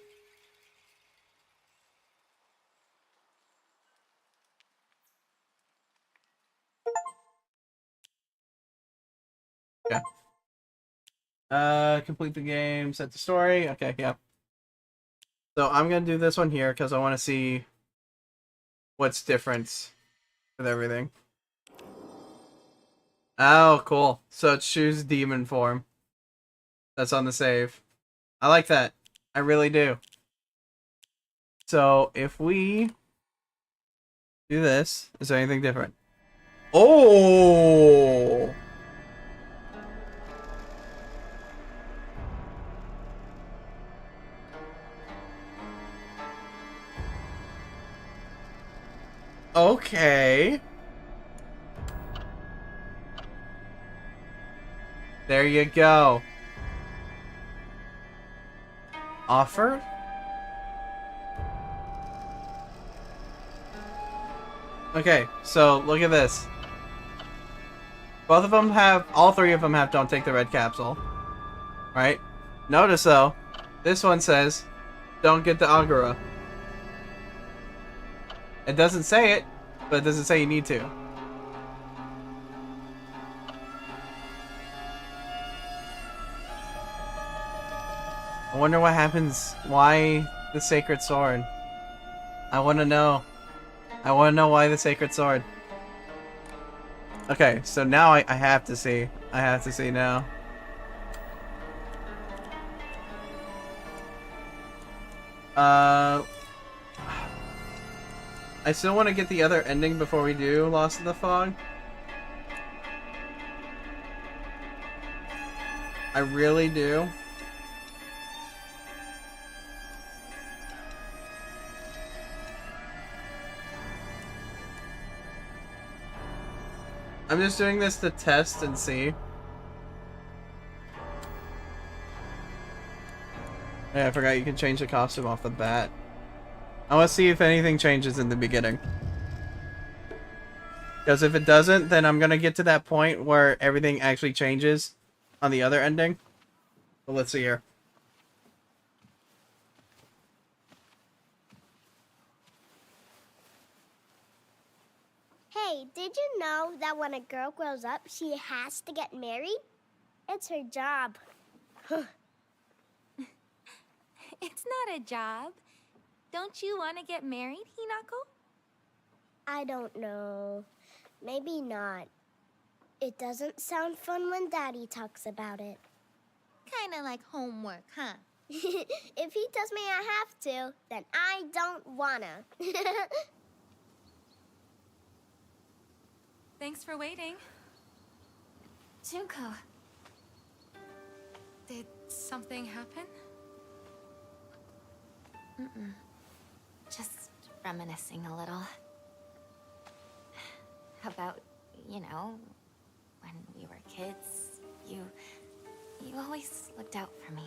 Okay. Complete the game, set the story. Okay, yeah. So I'm gonna do this one here because I want to see what's different with everything. Oh, cool. So choose demon form. That's on the save. I like that. I really do. So if we do this, is there anything different? Oh! Okay. There you go. Offer? Okay, so look at this. Both of them have, all three of them have don't take the red capsule. Right? Notice though, this one says, don't get the Agura. It doesn't say it, but it doesn't say you need to. I wonder what happens. Why the sacred sword? I want to know. I want to know why the sacred sword. Okay, so now I have to see. I have to see now. I still want to get the other ending before we do Lost in the Fog. I really do. I'm just doing this to test and see. Yeah, I forgot you can change the costume off the bat. I want to see if anything changes in the beginning. Because if it doesn't, then I'm going to get to that point where everything actually changes on the other ending. But let's see here. Hey, did you know that when a girl grows up, she has to get married? It's her job. It's not a job. Don't you want to get married, Hinako? I don't know. Maybe not. It doesn't sound fun when Daddy talks about it. Kinda like homework, huh? If he tells me I have to, then I don't wanna. Thanks for waiting. Junko. Did something happen? Just reminiscing a little. About, you know, when we were kids, you always looked out for me.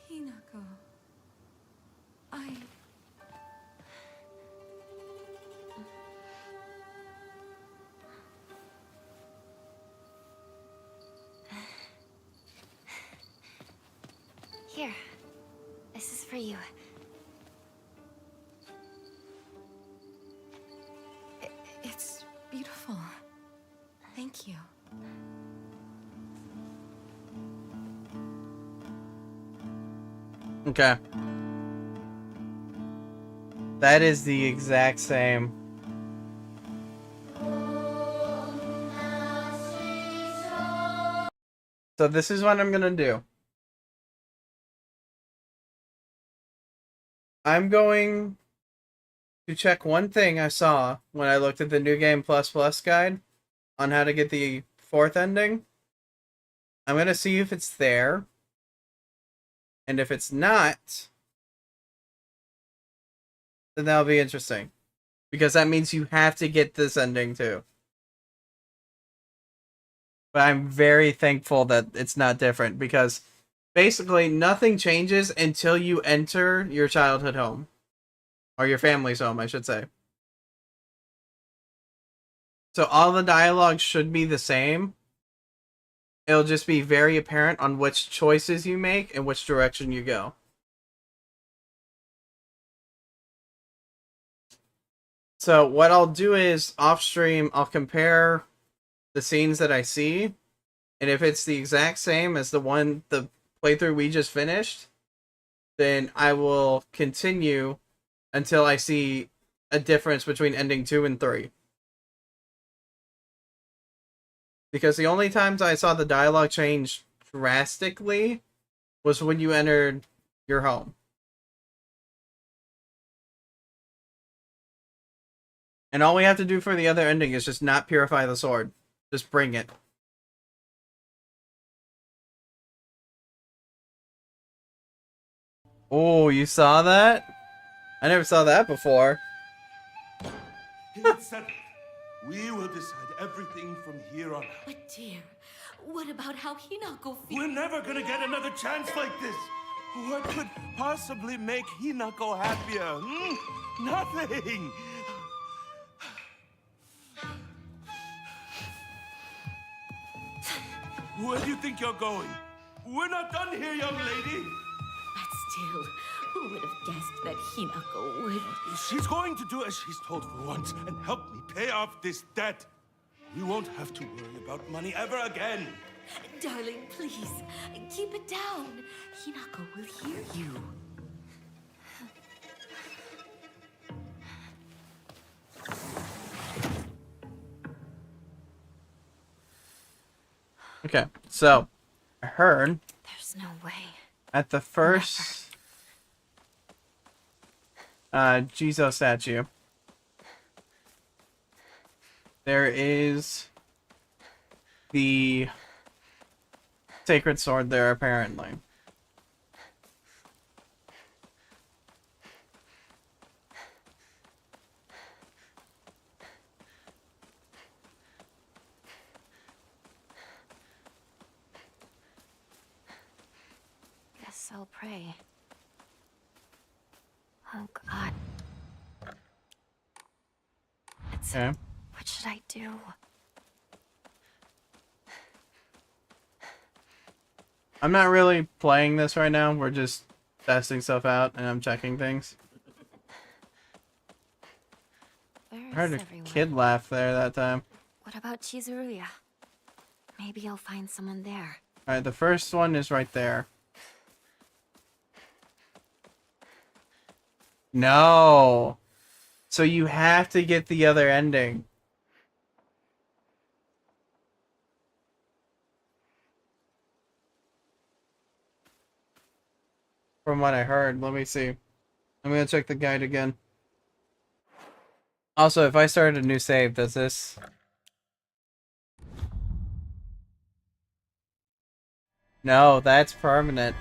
Hinako. Here. This is for you. It's beautiful. Thank you. Okay. That is the exact same. So this is what I'm gonna do. I'm going to check one thing I saw when I looked at the New Game Plus Plus guide on how to get the 4th ending. I'm going to see if it's there. And if it's not, then that'll be interesting. Because that means you have to get this ending too. But I'm very thankful that it's not different because basically, nothing changes until you enter your childhood home. Or your family's home, I should say. So all the dialogue should be the same. It'll just be very apparent on which choices you make and which direction you go. So what I'll do is, off stream, I'll compare the scenes that I see. And if it's the exact same as the playthrough we just finished, then I will continue until I see a difference between ending 2 and 3. Because the only times I saw the dialogue change drastically was when you entered your home. And all we have to do for the other ending is just not purify the sword. Just bring it. Oh, you saw that? I never saw that before. It's settled. We will decide everything from here on out. But dear, what about how Hinako feels? We're never gonna get another chance like this. What could possibly make Hinako happier? Nothing. Where do you think you're going? We're not done here, young lady. But still, who would have guessed that Hinako would... She's going to do as she's told for once and help me pay off this debt. We won't have to worry about money ever again. Darling, please, keep it down. Hinako will hear you. Okay, so I heard There's no way. at the first Jizo statue, there is the sacred sword there, apparently. guess I'll pray. Oh God. Okay. What should I do? I'm not really playing this right now. We're just testing stuff out, and I'm checking things. I heard a kid laugh there that time. What about Chizuruya? Maybe I'll find someone there. Alright, the first one is right there. No! So you have to get the other ending. From what I heard, let me see. I'm gonna check the guide again. Also, if I started a new save, does this... No, that's permanent.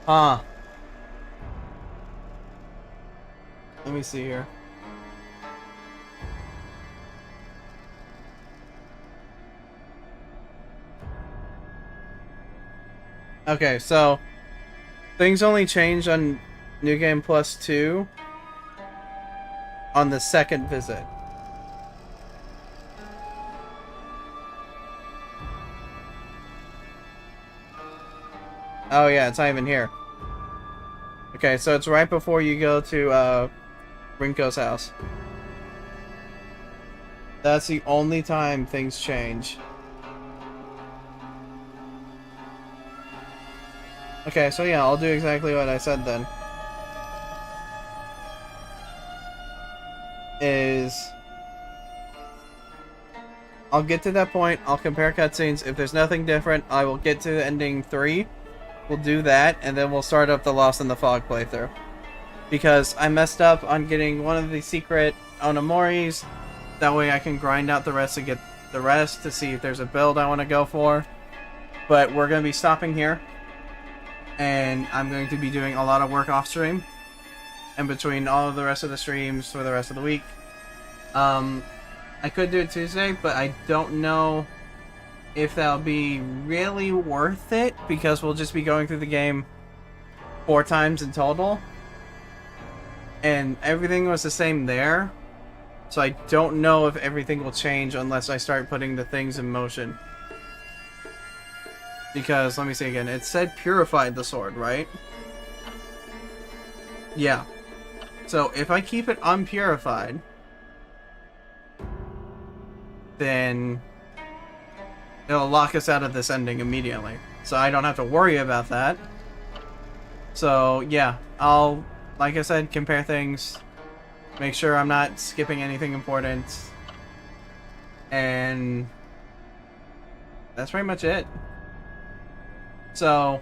Huh. Let me see here. Okay, so things only change on New Game Plus 2 on the second visit. Oh yeah, it's not even here. Okay, so it's right before you go to Rinko's house. That's the only time things change. Okay, so yeah, I'll do exactly what I said then. I'll get to that point, I'll compare cutscenes. If there's nothing different, I will get to ending 3. We'll do that, and then we'll start up the Lost in the Fog playthrough. Because I messed up on getting one of the secret Onomoris. That way I can grind out the rest to get the rest to see if there's a build I want to go for. But we're going to be stopping here. And I'm going to be doing a lot of work off stream. And between all of the rest of the streams for the rest of the week. I could do it Tuesday, but I don't know if that'll be really worth it, because we'll just be going through the game 4 times in total. And everything was the same there. So I don't know if everything will change unless I start putting the things in motion. Because, let me see again, it said purified the sword, right? Yeah. So if I keep it unpurified, then it'll lock us out of this ending immediately. So I don't have to worry about that. So yeah, I'll, like I said, compare things, make sure I'm not skipping anything important, and that's pretty much it. So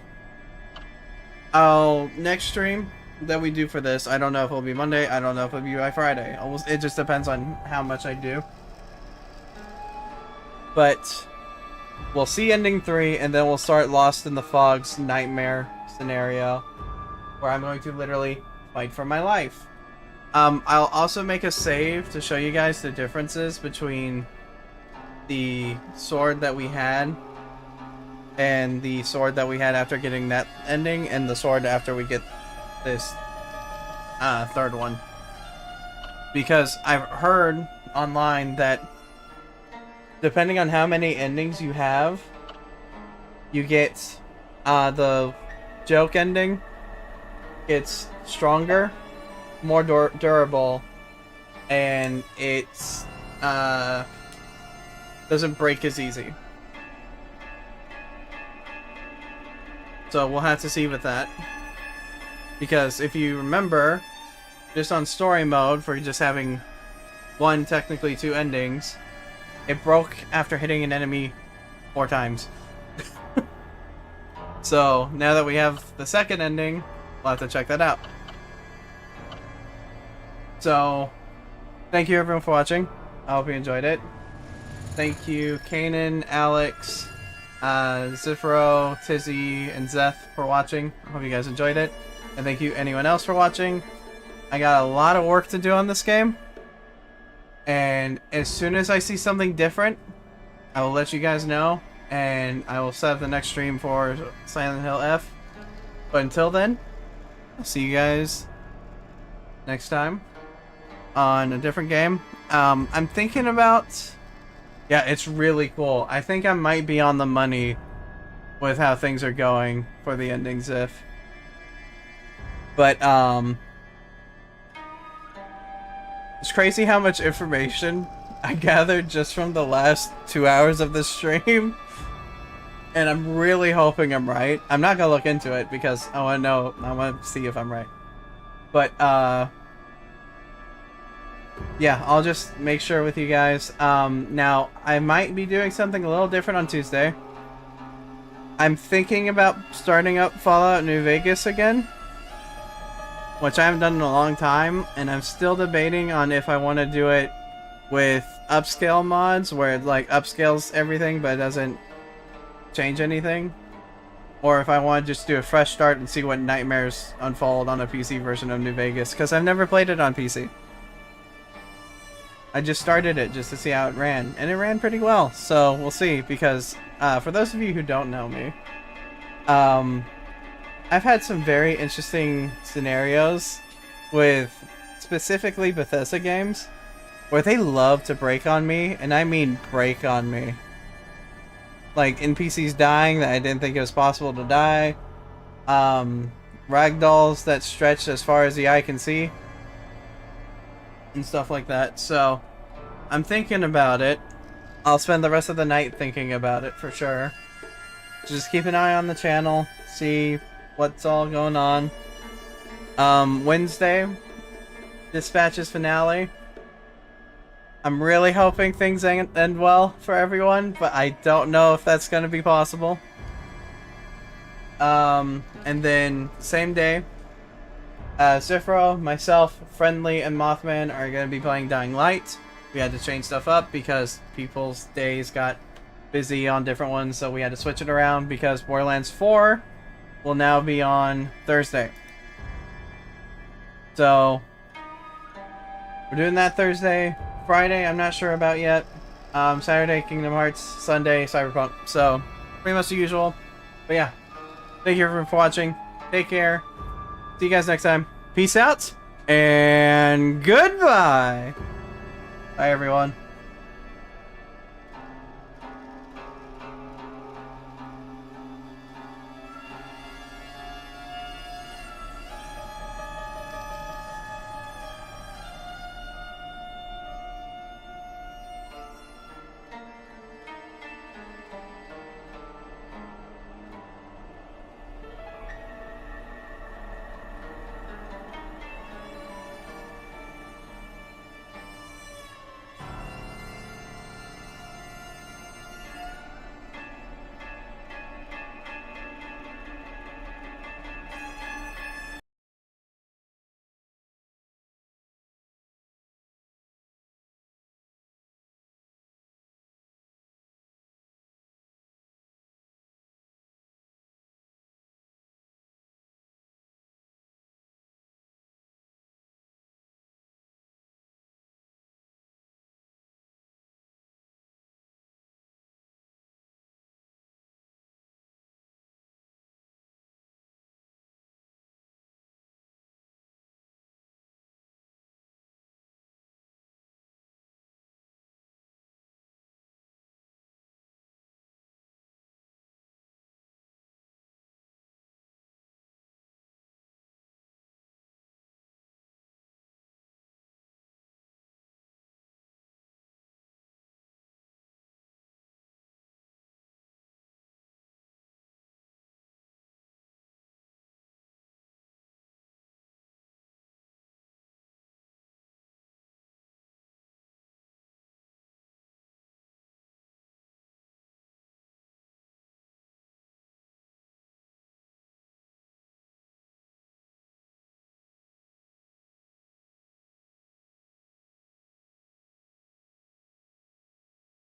next stream that we do for this, I don't know if it'll be Monday, I don't know if it'll be by Friday. It just depends on how much I do. But we'll see ending 3, and then we'll start Lost in the Fog's nightmare scenario, where I'm going to literally fight for my life. I'll also make a save to show you guys the differences between the sword that we had and the sword that we had after getting that ending, and the sword after we get this third one. Because I've heard online that depending on how many endings you have, you get the joke ending gets stronger, more durable, and it's doesn't break as easy. So we'll have to see with that. Because if you remember, just on story mode, for just having one, technically 2 endings, it broke after hitting an enemy 4 times. So now that we have the second ending, we'll have to check that out. So thank you everyone for watching. I hope you enjoyed it. Thank you Kanan, Alex, Zifro, Tizzy, and Zeth for watching. I hope you guys enjoyed it. And thank you anyone else for watching. I got a lot of work to do on this game. And as soon as I see something different, I will let you guys know. and I will set up the next stream for SilentHillF. But until then, I'll see you guys next time on a different game. I'm thinking about... Yeah, it's really cool. I think I might be on the money with how things are going for the endings if. But, it's crazy how much information I gathered just from the last 2 hours of this stream. And I'm really hoping I'm right. I'm not gonna look into it because I want to see if I'm right. But, yeah, I'll just make sure with you guys. Now, I might be doing something a little different on Tuesday. I'm thinking about starting up Fallout New Vegas again, which I haven't done in a long time, and I'm still debating on if I want to do it with upscale mods, where it like upscales everything but it doesn't change anything, or if I want to just do a fresh start and see what nightmares unfold on a PC version of New Vegas, because I've never played it on PC. I just started it just to see how it ran, and it ran pretty well, so we'll see, because for those of you who don't know me, I've had some very interesting scenarios with specifically Bethesda games where they love to break on me, and I mean break on me. Like NPCs dying that I didn't think it was possible to die, ragdolls that stretch as far as the eye can see, and stuff like that. So I'm thinking about it. I'll spend the rest of the night thinking about it for sure. Just keep an eye on the channel, see what's all going on. Wednesday, Dispatches finale. I'm really hoping things end well for everyone, but I don't know if that's going to be possible. And then, same day, Zifro, myself, Friendly, and Mothman are going to be playing Dying Light. We had to change stuff up because people's days got busy on different ones, so we had to switch it around because Borderlands 4 will now be on Thursday. So, we're doing that Thursday. Friday, I'm not sure about yet. Saturday, Kingdom Hearts. Sunday, Cyberpunk. So, pretty much the usual. But yeah, thank you everyone for watching. Take care. See you guys next time. Peace out. And goodbye. Bye, everyone.